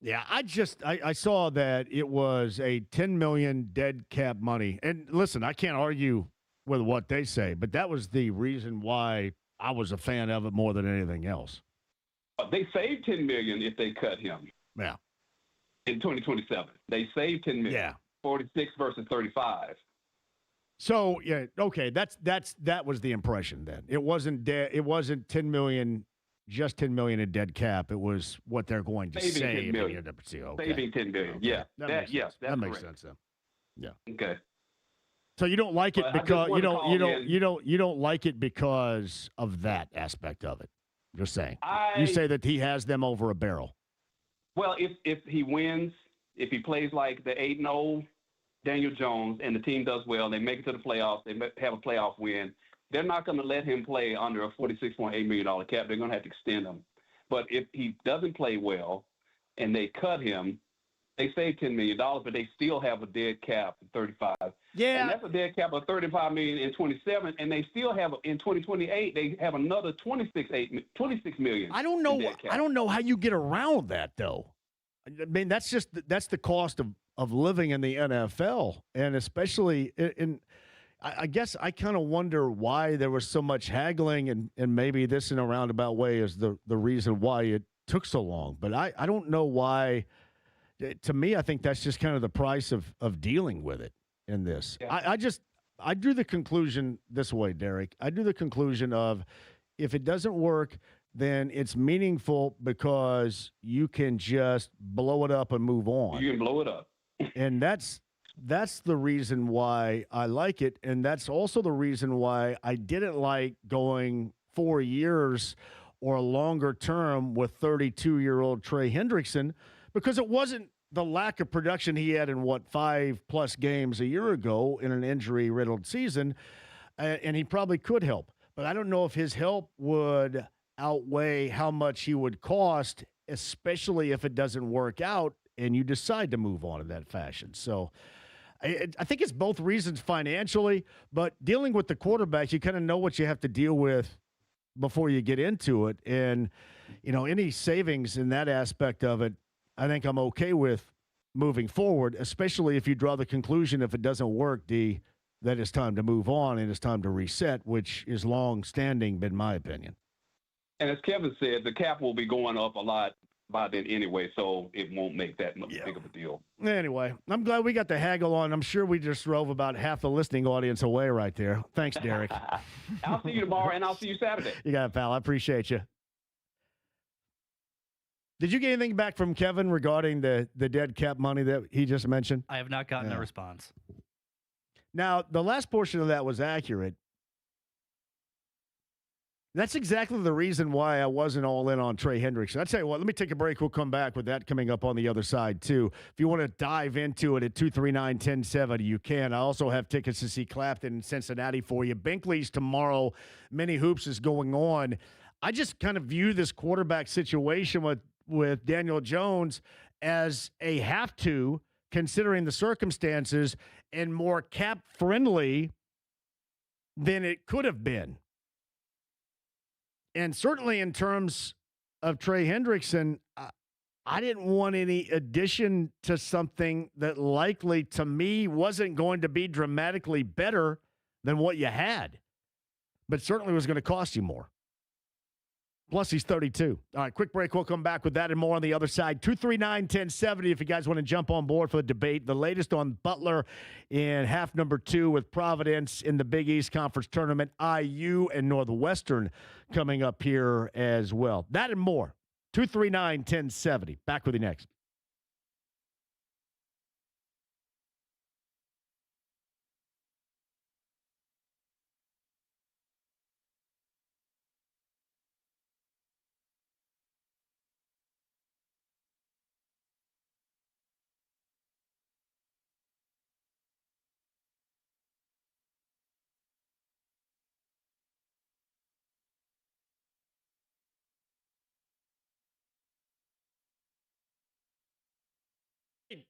Yeah, I saw that it was a $10 million dead cap money. And listen, I can't argue with what they say, but that was the reason why I was a fan of it more than anything else. They saved $10 million if they cut him. Yeah. In 2027, they saved $10 million. Yeah. 46 versus 35. So okay, that was the impression then. It wasn't $10 million, just $10 million in dead cap. It was what they're going to save. Saving $10 million. Yeah. That makes sense then. Yeah. Okay. So you don't like it But I just because wanna call in. you don't like it because of that aspect of it. You're saying I- you say that he has them over a barrel. Well, if he wins, if he plays like the 8-0 Daniel Jones and the team does well, they make it to the playoffs, they have a playoff win, they're not going to let him play under a $46.8 million cap. They're going to have to extend him. But if he doesn't play well and they cut him, they save $10 million, but they still have a dead cap of 35. Yeah. And that's a dead cap of $35 million in 27, and they still have in 2028 they have another $26 million. I don't know. I don't know how you get around that though. I mean, that's the cost of living in the NFL, and especially in. I guess I kind of wonder why there was so much haggling, and maybe this in a roundabout way is the reason why it took so long. But I don't know why. To me, I think that's just kind of the price of dealing with it in this. Yeah. I drew the conclusion this way, Derek. I drew the conclusion of if it doesn't work, then it's meaningful because you can just blow it up and move on. You can blow it up. And that's the reason why I like it. And that's also the reason why I didn't like going 4 years or a longer term with 32-year-old Trey Hendrickson, because it wasn't the lack of production he had in 5+ games a year ago in an injury-riddled season, and he probably could help. But I don't know if his help would outweigh how much he would cost, especially if it doesn't work out and you decide to move on in that fashion. So I think it's both reasons financially, but dealing with the quarterback, you kind of know what you have to deal with before you get into it. And, any savings in that aspect of it, I think I'm okay with moving forward, especially if you draw the conclusion, if it doesn't work, D, that it's time to move on and it's time to reset, which is long-standing, in my opinion. And as Kevin said, the cap will be going up a lot by then anyway, so it won't make that much big of a deal. Anyway, I'm glad we got the haggle on. I'm sure we just drove about half the listening audience away right there. Thanks, Derek. I'll see you tomorrow, and I'll see you Saturday. You got it, pal. I appreciate you. Did you get anything back from Kevin regarding the dead cap money that he just mentioned? I have not gotten a response. Now, the last portion of that was accurate. That's exactly the reason why I wasn't all in on Trey Hendrickson. I'll tell you what, let me take a break. We'll come back with that coming up on the other side, too. If you want to dive into it at 239-1070, you can. I also have tickets to see Clapton in Cincinnati for you. Binkley's tomorrow. Many hoops is going on. I just kind of view this quarterback situation with Daniel Jones as a have to, considering the circumstances, and more cap-friendly than it could have been. And certainly in terms of Trey Hendrickson, I didn't want any addition to something that likely, to me, wasn't going to be dramatically better than what you had, but certainly was going to cost you more. Plus, he's 32. All right, quick break. We'll come back with that and more on the other side. 239-1070 if you guys want to jump on board for the debate. The latest on Butler in half number 2 with Providence in the Big East Conference Tournament. IU and Northwestern coming up here as well. That and more. 239-1070. Back with you next.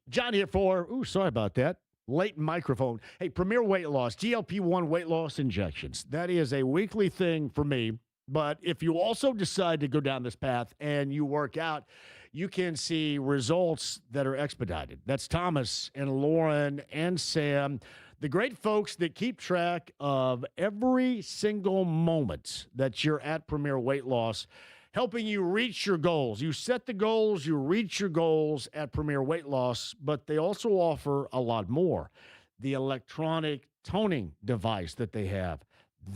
John here for, sorry about that. Late microphone. Hey, Premier Weight Loss, GLP-1 weight loss injections. That is a weekly thing for me. But if you also decide to go down this path and you work out, you can see results that are expedited. That's Thomas and Lauren and Sam, the great folks that keep track of every single moment that you're at Premier Weight Loss, helping you reach your goals. You set the goals, you reach your goals at Premier Weight Loss, but they also offer a lot more. The electronic toning device that they have,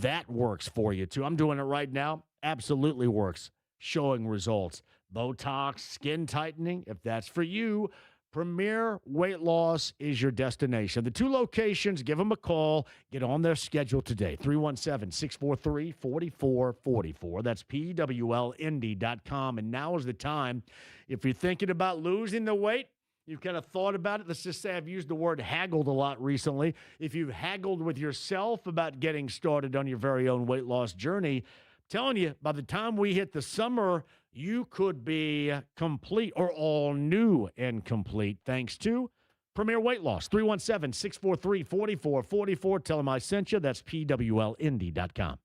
that works for you too. I'm doing it right now. Absolutely works, showing results. Botox, skin tightening, if that's for you, Premier Weight Loss is your destination. The 2 locations, give them a call. Get on their schedule today. 317-643-4444. That's PWLindy.com. And now is the time. If you're thinking about losing the weight, you've kind of thought about it. Let's just say I've used the word haggled a lot recently. If you've haggled with yourself about getting started on your very own weight loss journey, I'm telling you, by the time we hit the summer, you could be complete or all new and complete thanks to Premier Weight Loss. 317-643-4444. Tell them I sent you. That's PWLindy.com.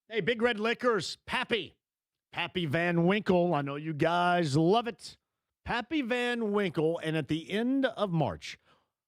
Hey, Big Red Liquors, Pappy Van Winkle. I know you guys love it. Pappy Van Winkle, and at the end of March,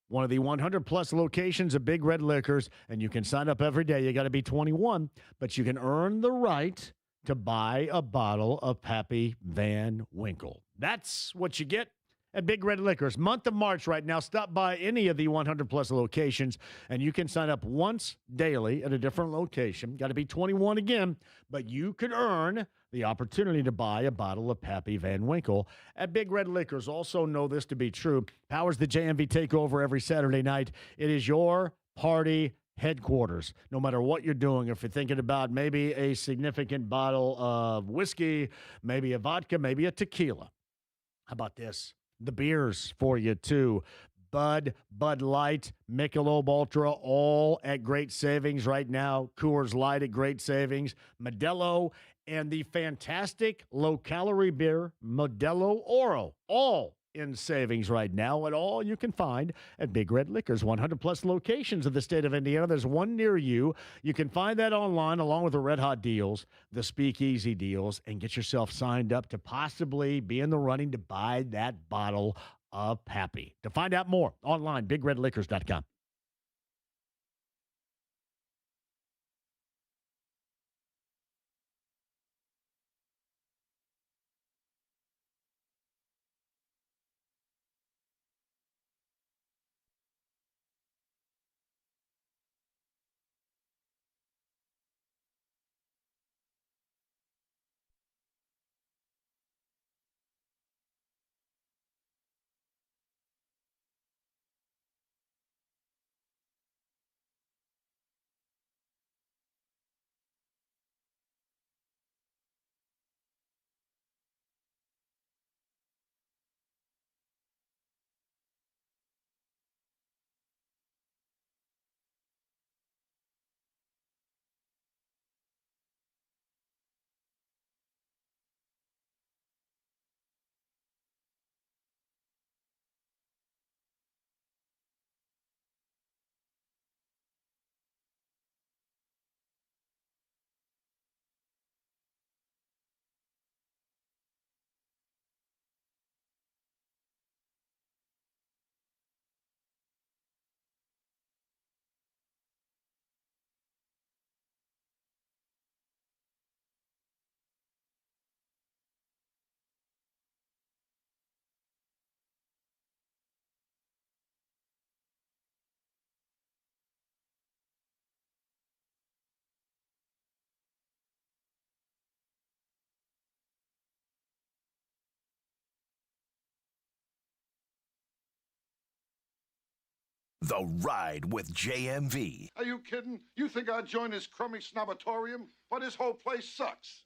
one of the 100-plus locations of Big Red Liquors, and you can sign up every day. You got to be 21, but you can earn the right to buy a bottle of Pappy Van Winkle. That's what you get at Big Red Liquors. Month of March right now. Stop by any of the 100-plus locations, and you can sign up once daily at a different location. Got to be 21 again, but you could earn the opportunity to buy a bottle of Pappy Van Winkle at Big Red Liquors. Also know this to be true. Powers the JMV Takeover every Saturday night. It is your party headquarters. No matter what you're doing, if you're thinking about maybe a significant bottle of whiskey, maybe a vodka, maybe a tequila. How about this? The beers for you, too. Bud Light, Michelob Ultra, all at great savings right now. Coors Light at great savings. Modelo and the fantastic low-calorie beer, Modelo Oro, all in savings right now. And all you can find at Big Red Liquors, 100-plus locations of the state of Indiana. There's one near you. You can find that online along with the Red Hot deals, the Speakeasy deals, and get yourself signed up to possibly be in the running to buy that bottle of Pappy. To find out more, online, BigRedLiquors.com. The Ride with JMV. Are you kidding? You think I'd join this crummy snobatorium? But this whole place sucks.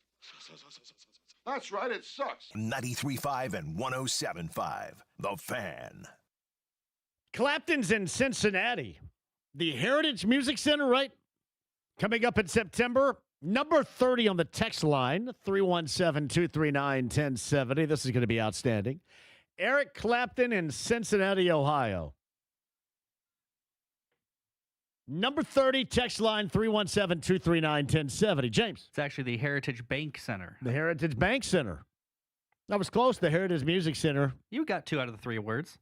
That's right, it sucks. 93.5 and 107.5. The Fan. Clapton's in Cincinnati. The Heritage Music Center, right? Coming up in September. Number 30 on the text line, 317-239-1070. This is going to be outstanding. Eric Clapton in Cincinnati, Ohio. Number 30, text line 317-239-1070. James. It's actually the Heritage Bank Center. The Heritage Bank Center. That was close. The Heritage Music Center. You got 2 out of the 3 words.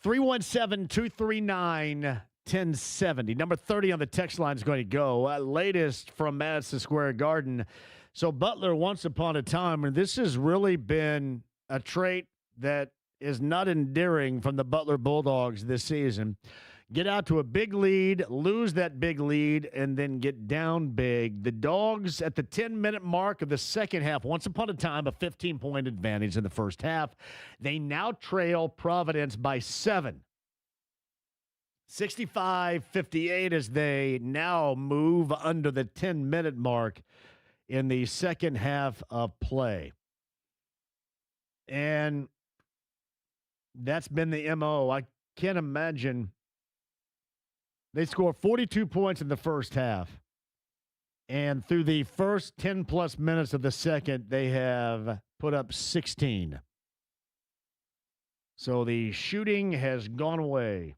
317-239-1070. Number 30 on the text line is going to go. Latest from Madison Square Garden. So Butler, once upon a time, and this has really been a trait that is not endearing from the Butler Bulldogs this season. Get out to a big lead, lose that big lead, and then get down big. The Dogs at the 10-minute mark of the second half, once upon a time, a 15-point advantage in the first half. They now trail Providence by 7. 65-58 as they now move under the 10-minute mark in the second half of play. And that's been the MO. I can't imagine. They scored 42 points in the first half. And through the first 10-plus minutes of the second, they have put up 16. So the shooting has gone away.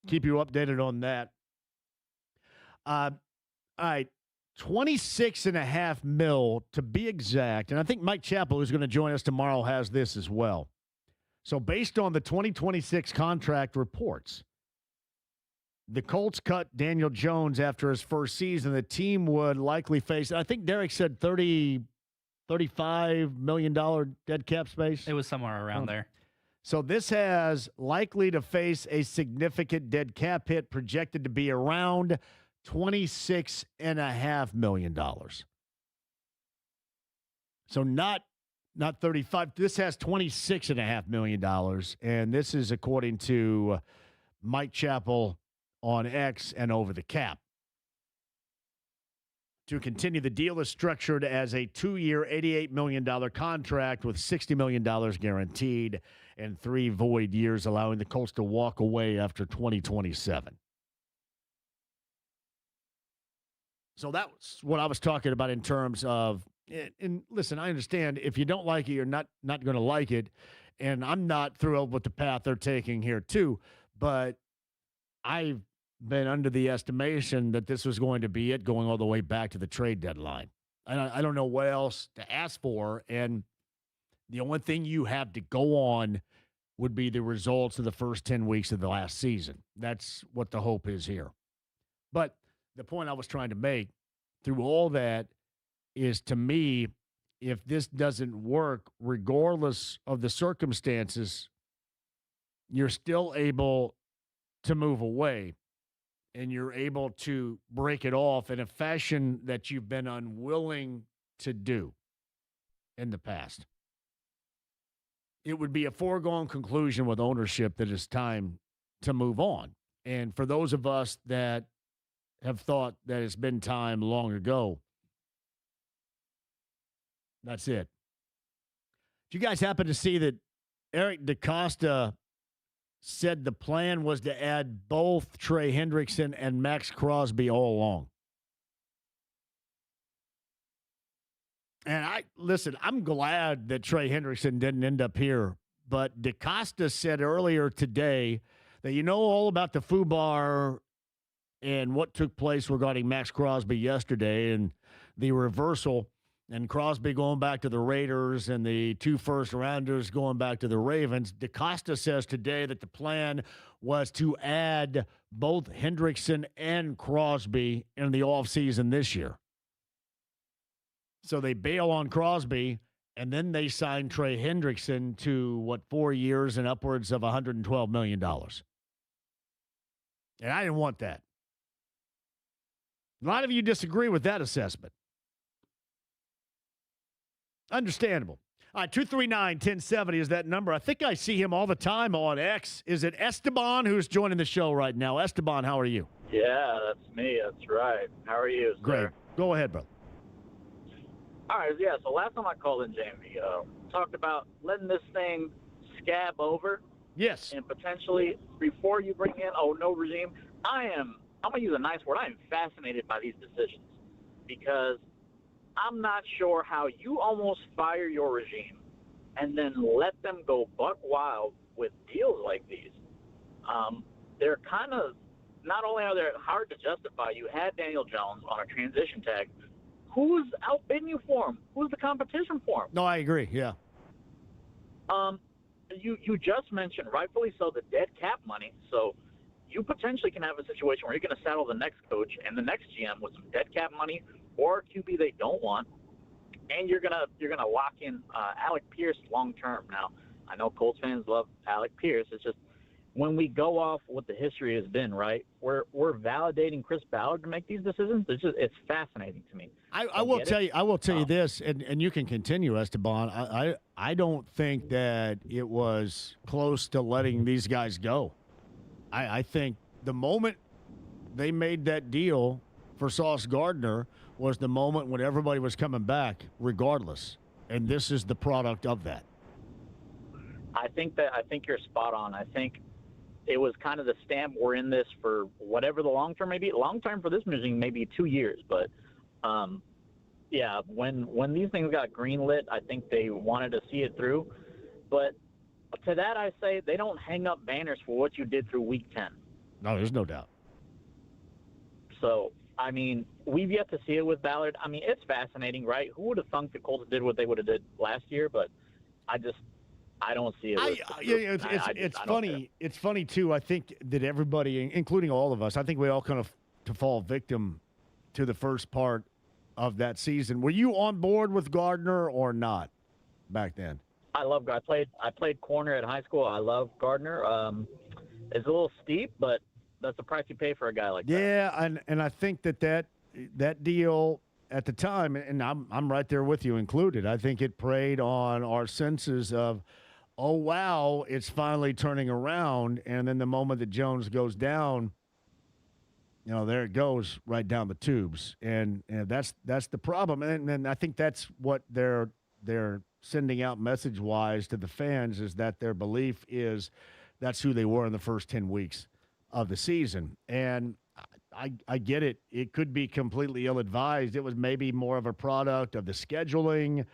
Keep you updated on that. All right, $26.5 million to be exact. And I think Mike Chappell, who's going to join us tomorrow, has this as well. So based on the 2026 contract reports, the Colts cut Daniel Jones after his first season. The team would likely face, I think Derek said $35 million dead cap space. It was somewhere around there. So this has likely to face a significant dead cap hit projected to be around $26.5 million. So not 35. This has $26.5 million. And this is according to Mike Chappell on X and Over the Cap. To continue, the deal is structured as a 2-year, $88 million contract with $60 million guaranteed and 3 void years, allowing the Colts to walk away after 2027. So that's what I was talking about in terms of, and listen, I understand if you don't like it, you're not going to like it. And I'm not thrilled with the path they're taking here too, but I've been under the estimation that this was going to be it going all the way back to the trade deadline. I don't know what else to ask for. And the only thing you have to go on would be the results of the first 10 weeks of the last season. That's what the hope is here. But the point I was trying to make through all that is, to me, if this doesn't work, regardless of the circumstances, you're still able to move away. And you're able to break it off in a fashion that you've been unwilling to do in the past. It would be a foregone conclusion with ownership that it's time to move on. And for those of us that have thought that it's been time long ago, that's it. Did you guys happen to see that Eric DeCosta said the plan was to add both Trey Hendrickson and Max Crosby all along? And I'm glad that Trey Hendrickson didn't end up here. But DeCosta said earlier today that you know all about the FUBAR and what took place regarding Max Crosby yesterday and the reversal, and Crosby going back to the Raiders and the 2 first-rounders going back to the Ravens. DeCosta says today that the plan was to add both Hendrickson and Crosby in the offseason this year. So they bail on Crosby, and then they sign Trey Hendrickson to, 4 years and upwards of $112 million. And I didn't want that. A lot of you disagree with that assessment. Understandable. All right, 239-1070 is that number. I think I see him all the time on X. Is it Esteban who's joining the show right now? Esteban, how are you? Yeah, that's me. That's right. How are you, sir? Great. Go ahead, brother. All right, yeah, so last time I called in, JMV, talked about letting this thing scab over. Yes. And potentially, before you bring in, no regime, I'm going to use a nice word, I am fascinated by these decisions because I'm not sure how you almost fire your regime and then let them go buck wild with deals like these. They're kind of, not only are they hard to justify, you had Daniel Jones on a transition tag. Who's outbidding you for him? Who's the competition for him? No, I agree, yeah. you just mentioned, rightfully so, the dead cap money. So you potentially can have a situation where you're going to saddle the next coach and the next GM with some dead cap money or QB they don't want, and you're gonna lock in Alec Pierce long term. Now, I know Colts fans love Alec Pierce. It's just when we go off what the history has been, right? We're validating Chris Ballard to make these decisions. It's fascinating to me. I will tell you. I will tell you this, and you can continue, Esteban. I don't think that it was close to letting these guys go. I think the moment they made that deal for Sauce Gardner was the moment when everybody was coming back, regardless. And this is the product of that. I think you're spot on. I think it was kind of the stamp. We're in this for whatever the long term may be. Long term for this machine maybe 2 years, but yeah, when these things got greenlit, I think they wanted to see it through. But to that, I say they don't hang up banners for what you did through Week 10. No, there's no doubt. So, I mean, we've yet to see it with Ballard. I mean, it's fascinating, right? Who would have thunk the Colts did what they would have did last year? But I don't see it. It's funny. It's funny too. I think that everybody, including all of us, I think we all kind of to fall victim to the first part of that season. Were you on board with Gardner or not back then? I love Gardner. I played corner at high school. I love Gardner. It's a little steep, but that's the price you pay for a guy like that. Yeah, and I think that deal at the time, and I'm right there with you included, I think it preyed on our senses of, oh, wow, it's finally turning around. And then the moment that Jones goes down, there it goes right down the tubes. And that's the problem. And I think that's what they're sending out message-wise to the fans, is that their belief is that's who they were in the first 10 weeks of the season. And I get it. It could be completely ill-advised. It was maybe more of a product of the scheduling.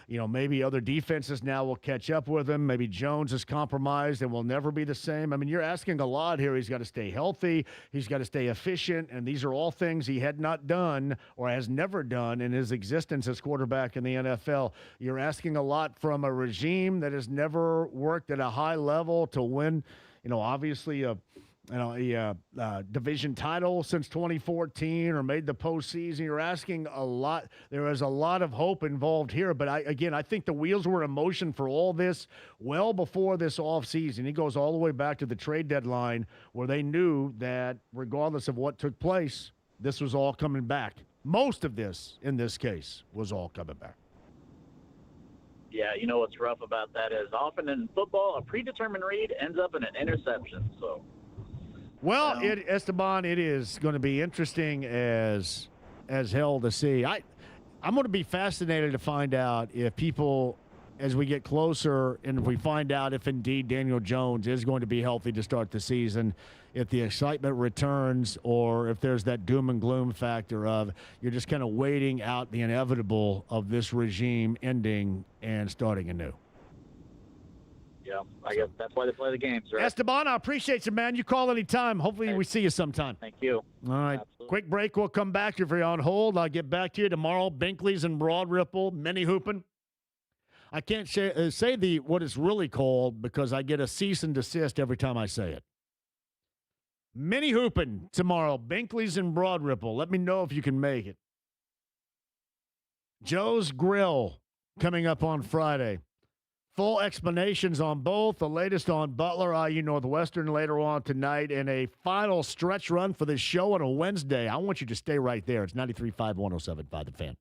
Maybe other defenses now will catch up with him. Maybe Jones is compromised and will never be the same. I mean, you're asking a lot here. He's got to stay healthy. He's got to stay efficient. And these are all things he had not done or has never done in his existence as quarterback in the NFL. You're asking a lot from a regime that has never worked at a high level to win, obviously a division title since 2014 or made the postseason. You're asking a lot. There is a lot of hope involved here. But I think the wheels were in motion for all this well before this offseason. He goes all the way back to the trade deadline where they knew that regardless of what took place, this was all coming back. Most of this, in this case, was all coming back. Yeah, what's rough about that is often in football, a predetermined read ends up in an interception. So. Well, Esteban, it is going to be interesting as hell to see. I'm going to be fascinated to find out if people, as we get closer, and if we find out if indeed Daniel Jones is going to be healthy to start the season, if the excitement returns, or if there's that doom and gloom factor of you're just kind of waiting out the inevitable of this regime ending and starting anew. Yeah, I guess that's why they play the games, right? Esteban, I appreciate you, man. You call anytime. Hopefully we see you sometime. Thank you. All right. Absolutely. Quick break. We'll come back. If you're on hold, I'll get back to you tomorrow. Binkley's and Broad Ripple, mini hooping. I can't say what it's really called because I get a cease and desist every time I say it. Mini hooping tomorrow. Binkley's and Broad Ripple. Let me know if you can make it. Joe's Grill coming up on Friday. Full explanations on both. The latest on Butler, IU Northwestern later on tonight, and a final stretch run for this show on a Wednesday. I want you to stay right there. It's 93.5, 107.5 The Fan.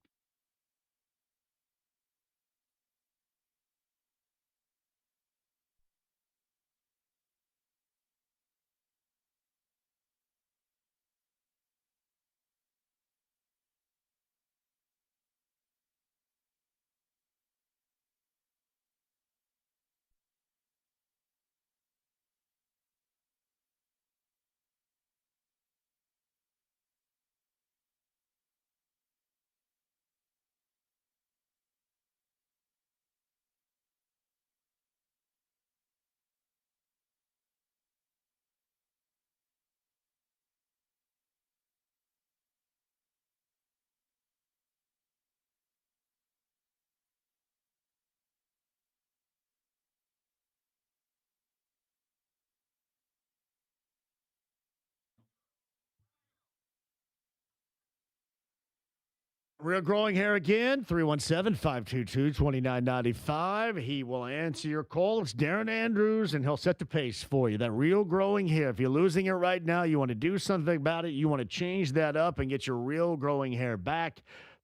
Real growing hair again, 317-522-2995. He will answer your call. It's Darren Andrews, and he'll set the pace for you. That real growing hair, if you're losing it right now, you want to do something about it, you want to change that up and get your real growing hair back,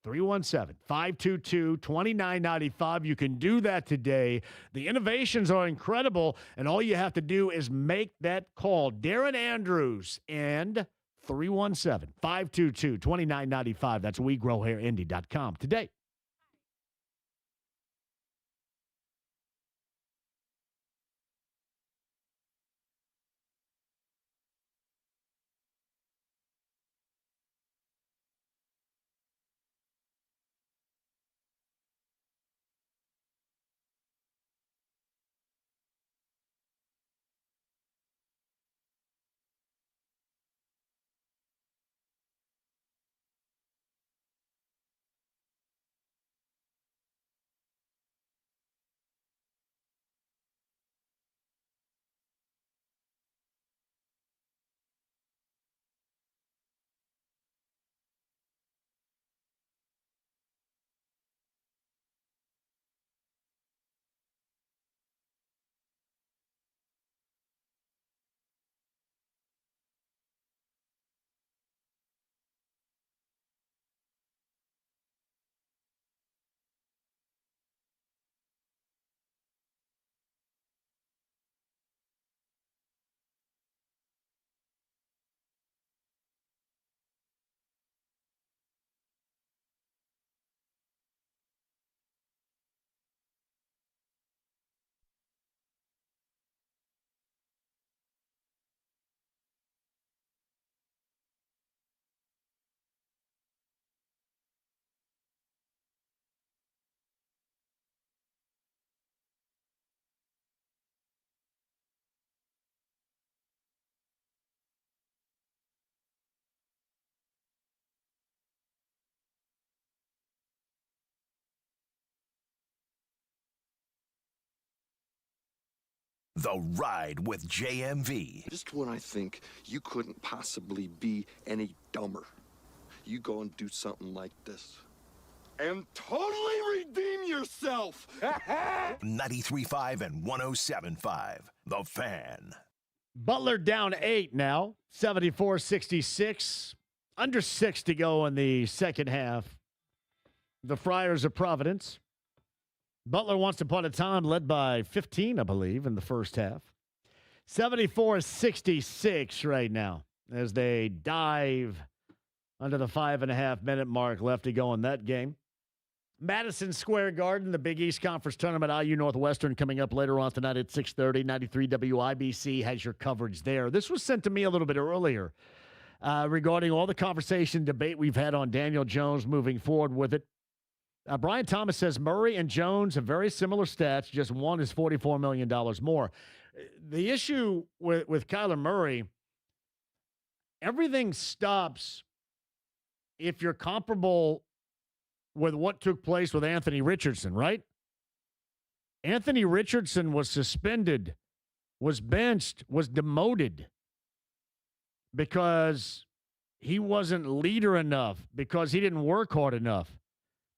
317-522-2995. You can do that today. The innovations are incredible, and all you have to do is make that call. Darren Andrews and 317-522-2995. That's WeGrowHairIndy.com today. The Ride with JMV. Just when I think you couldn't possibly be any dumber, you go and do something like this. And totally redeem yourself! 93.5 and 107.5. The Fan. Butler down 8 now, 74-66. Under 6 to go in the second half. The Friars of Providence. Butler once upon a time led by 15, I believe, in the first half. 74-66 right now as they dive under the 5.5-minute mark left to go in that game. Madison Square Garden, the Big East Conference Tournament, IU Northwestern coming up later on tonight at 6:30. 93 WIBC has your coverage there. This was sent to me a little bit earlier regarding all the conversation, debate we've had on Daniel Jones moving forward with it. Brian Thomas says Murray and Jones have very similar stats, just one is $44 million more. The issue with Kyler Murray, everything stops if you're comparable with what took place with Anthony Richardson, right? Anthony Richardson was suspended, was benched, was demoted because he wasn't leader enough, because he didn't work hard enough.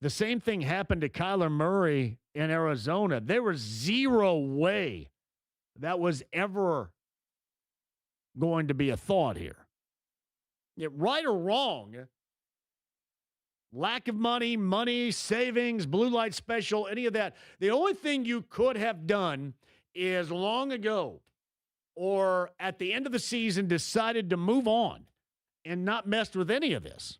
The same thing happened to Kyler Murray in Arizona. There was zero way that was ever going to be a thought here. Right or wrong, lack of money, savings, blue light special, any of that. The only thing you could have done is long ago or at the end of the season decided to move on and not messed with any of this.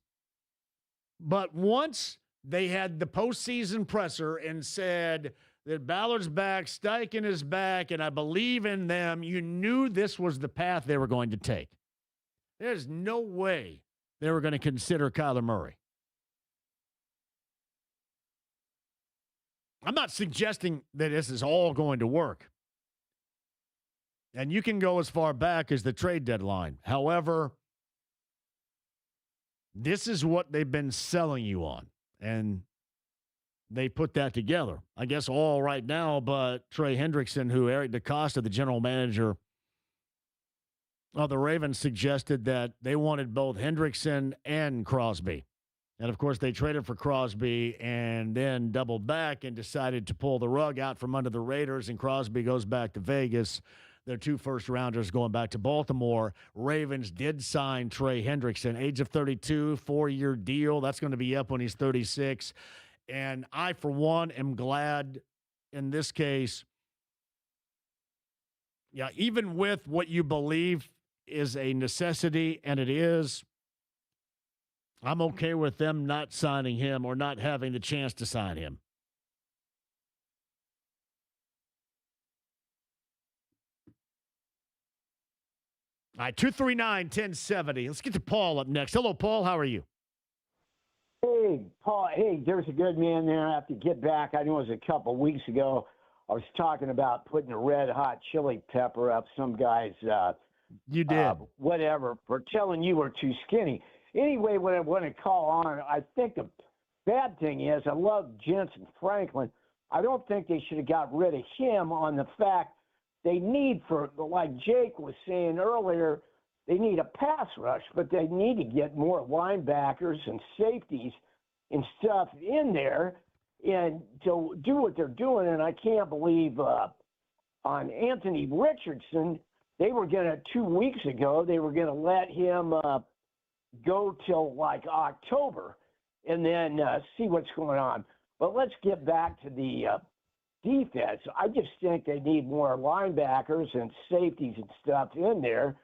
But once they had the postseason presser and said that Ballard's back, Steichen is back, and I believe in them, you knew this was the path they were going to take. There's no way they were going to consider Kyler Murray. I'm not suggesting that this is all going to work. And you can go as far back as the trade deadline. However, this is what they've been selling you on. And they put that together. I guess all right now, but Trey Hendrickson, who Eric DeCosta, the general manager of the Ravens, suggested that they wanted both Hendrickson and Crosby. And, of course, they traded for Crosby and then doubled back and decided to pull the rug out from under the Raiders, and Crosby goes back to Vegas. Their 2 first-rounders going back to Baltimore. Ravens did sign Trey Hendrickson, age of 32, 4-year deal. That's going to be up when he's 36. And I, for one, am glad in this case, yeah, even with what you believe is a necessity, and it is, I'm okay with them not signing him or not having the chance to sign him. All right, 239-1070. Let's get to Paul up next. Hello, Paul. How are you? Hey, Paul. Hey, there's a good man there. I have to get back. I know it was a couple of weeks ago. I was talking about putting a red hot chili pepper up some guy's you did. Whatever, for telling you were too skinny. Anyway, when I want to call on, I think the bad thing is I love Jensen Franklin. I don't think they should have got rid of him on the fact they need, for, like Jake was saying earlier, they need a pass rush, but they need to get more linebackers and safeties and stuff in there and to do what they're doing. And I can't believe on Anthony Richardson, they were going to, 2 weeks ago, they were going to let him go till like October and then see what's going on. But let's get back to the defense. I just think they need more linebackers and safeties and stuff in there.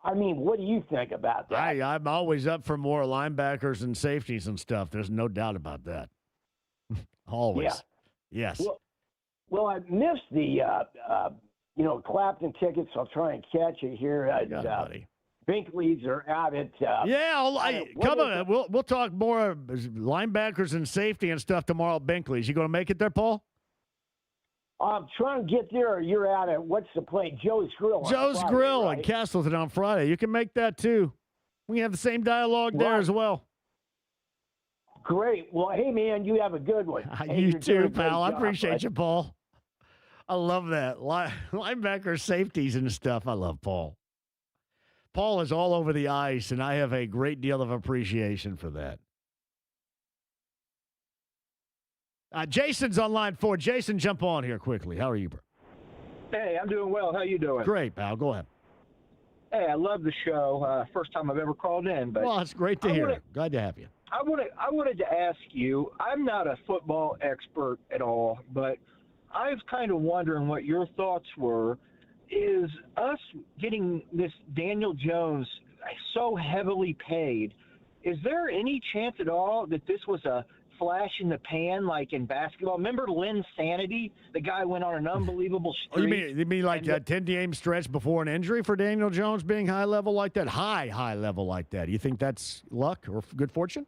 I mean, what do you think about that? I'm always up for more linebackers and safeties and stuff. There's no doubt about that. Always. Yeah. Yes. Well, I missed the, Clapton tickets. I'll try and catch it here. Buddy. Binkley's are out at. Come on. We'll talk more linebackers and safety and stuff tomorrow at Binkley's. You going to make it there, Paul? I'm trying to get there. You're out at, what's the place? Joe's Grill. Joe's Grill in Castleton on Friday. You can make that too. We have the same dialogue there as well. Great. Well, hey, man, you have a good one. You too, pal. I appreciate you, Paul. I love that. Linebacker safeties and stuff. I love Paul. Paul is all over the ice, and I have a great deal of appreciation for that. Jason's on line 4. Jason, jump on here quickly. How are you, bro? Hey, I'm doing well. How you doing? Great, pal. Go ahead. Hey, I love the show. First time I've ever called in. But well, it's great to hear. Glad to have you. I wanted to ask you, I'm not a football expert at all, but I was kind of wondering what your thoughts were. Is us getting this Daniel Jones so heavily paid, is there any chance at all that this was a flash in the pan like in basketball? Remember Lynn Sanity? The guy went on an unbelievable streak. You mean like that 10-game stretch before an injury for Daniel Jones being high level like that? High level like that. You think that's luck or good fortune?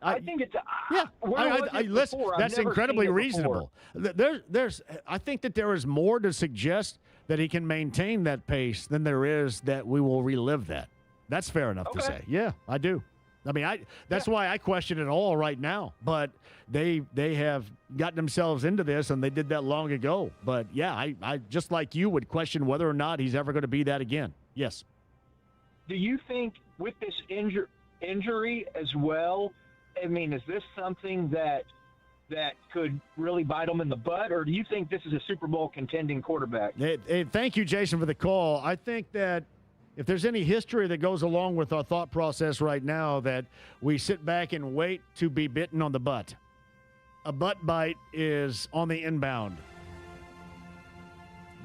I think it's listen, that's incredibly reasonable. I think that there is more to suggest that he can maintain that pace than there is that we will relive that. That's fair enough to say. Yeah, I do. I mean, that's why I question it all right now. But they have gotten themselves into this, and they did that long ago. But yeah, I just like you would question whether or not he's ever going to be that again. Yes. Do you think with this injury as well? I mean, is this something that could really bite them in the butt, or do you think this is a Super Bowl contending quarterback? Hey, thank you, Jason, for the call. I think that if there's any history that goes along with our thought process right now, that we sit back and wait to be bitten on the butt. A butt bite is on the inbound.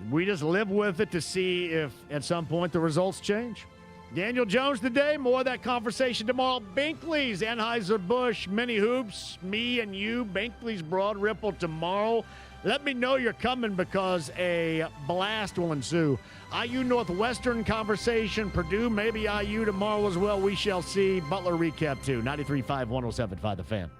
We just live with it to see if at some point the results change. Daniel Jones today, more of that conversation tomorrow. Binkley's, Anheuser-Busch, Mini Hoops, me and you, Binkley's Broad Ripple tomorrow. Let me know you're coming because a blast will ensue. IU Northwestern conversation, Purdue, maybe IU tomorrow as well. We shall see. Butler recap too. 93.5, 107.5 The Fan.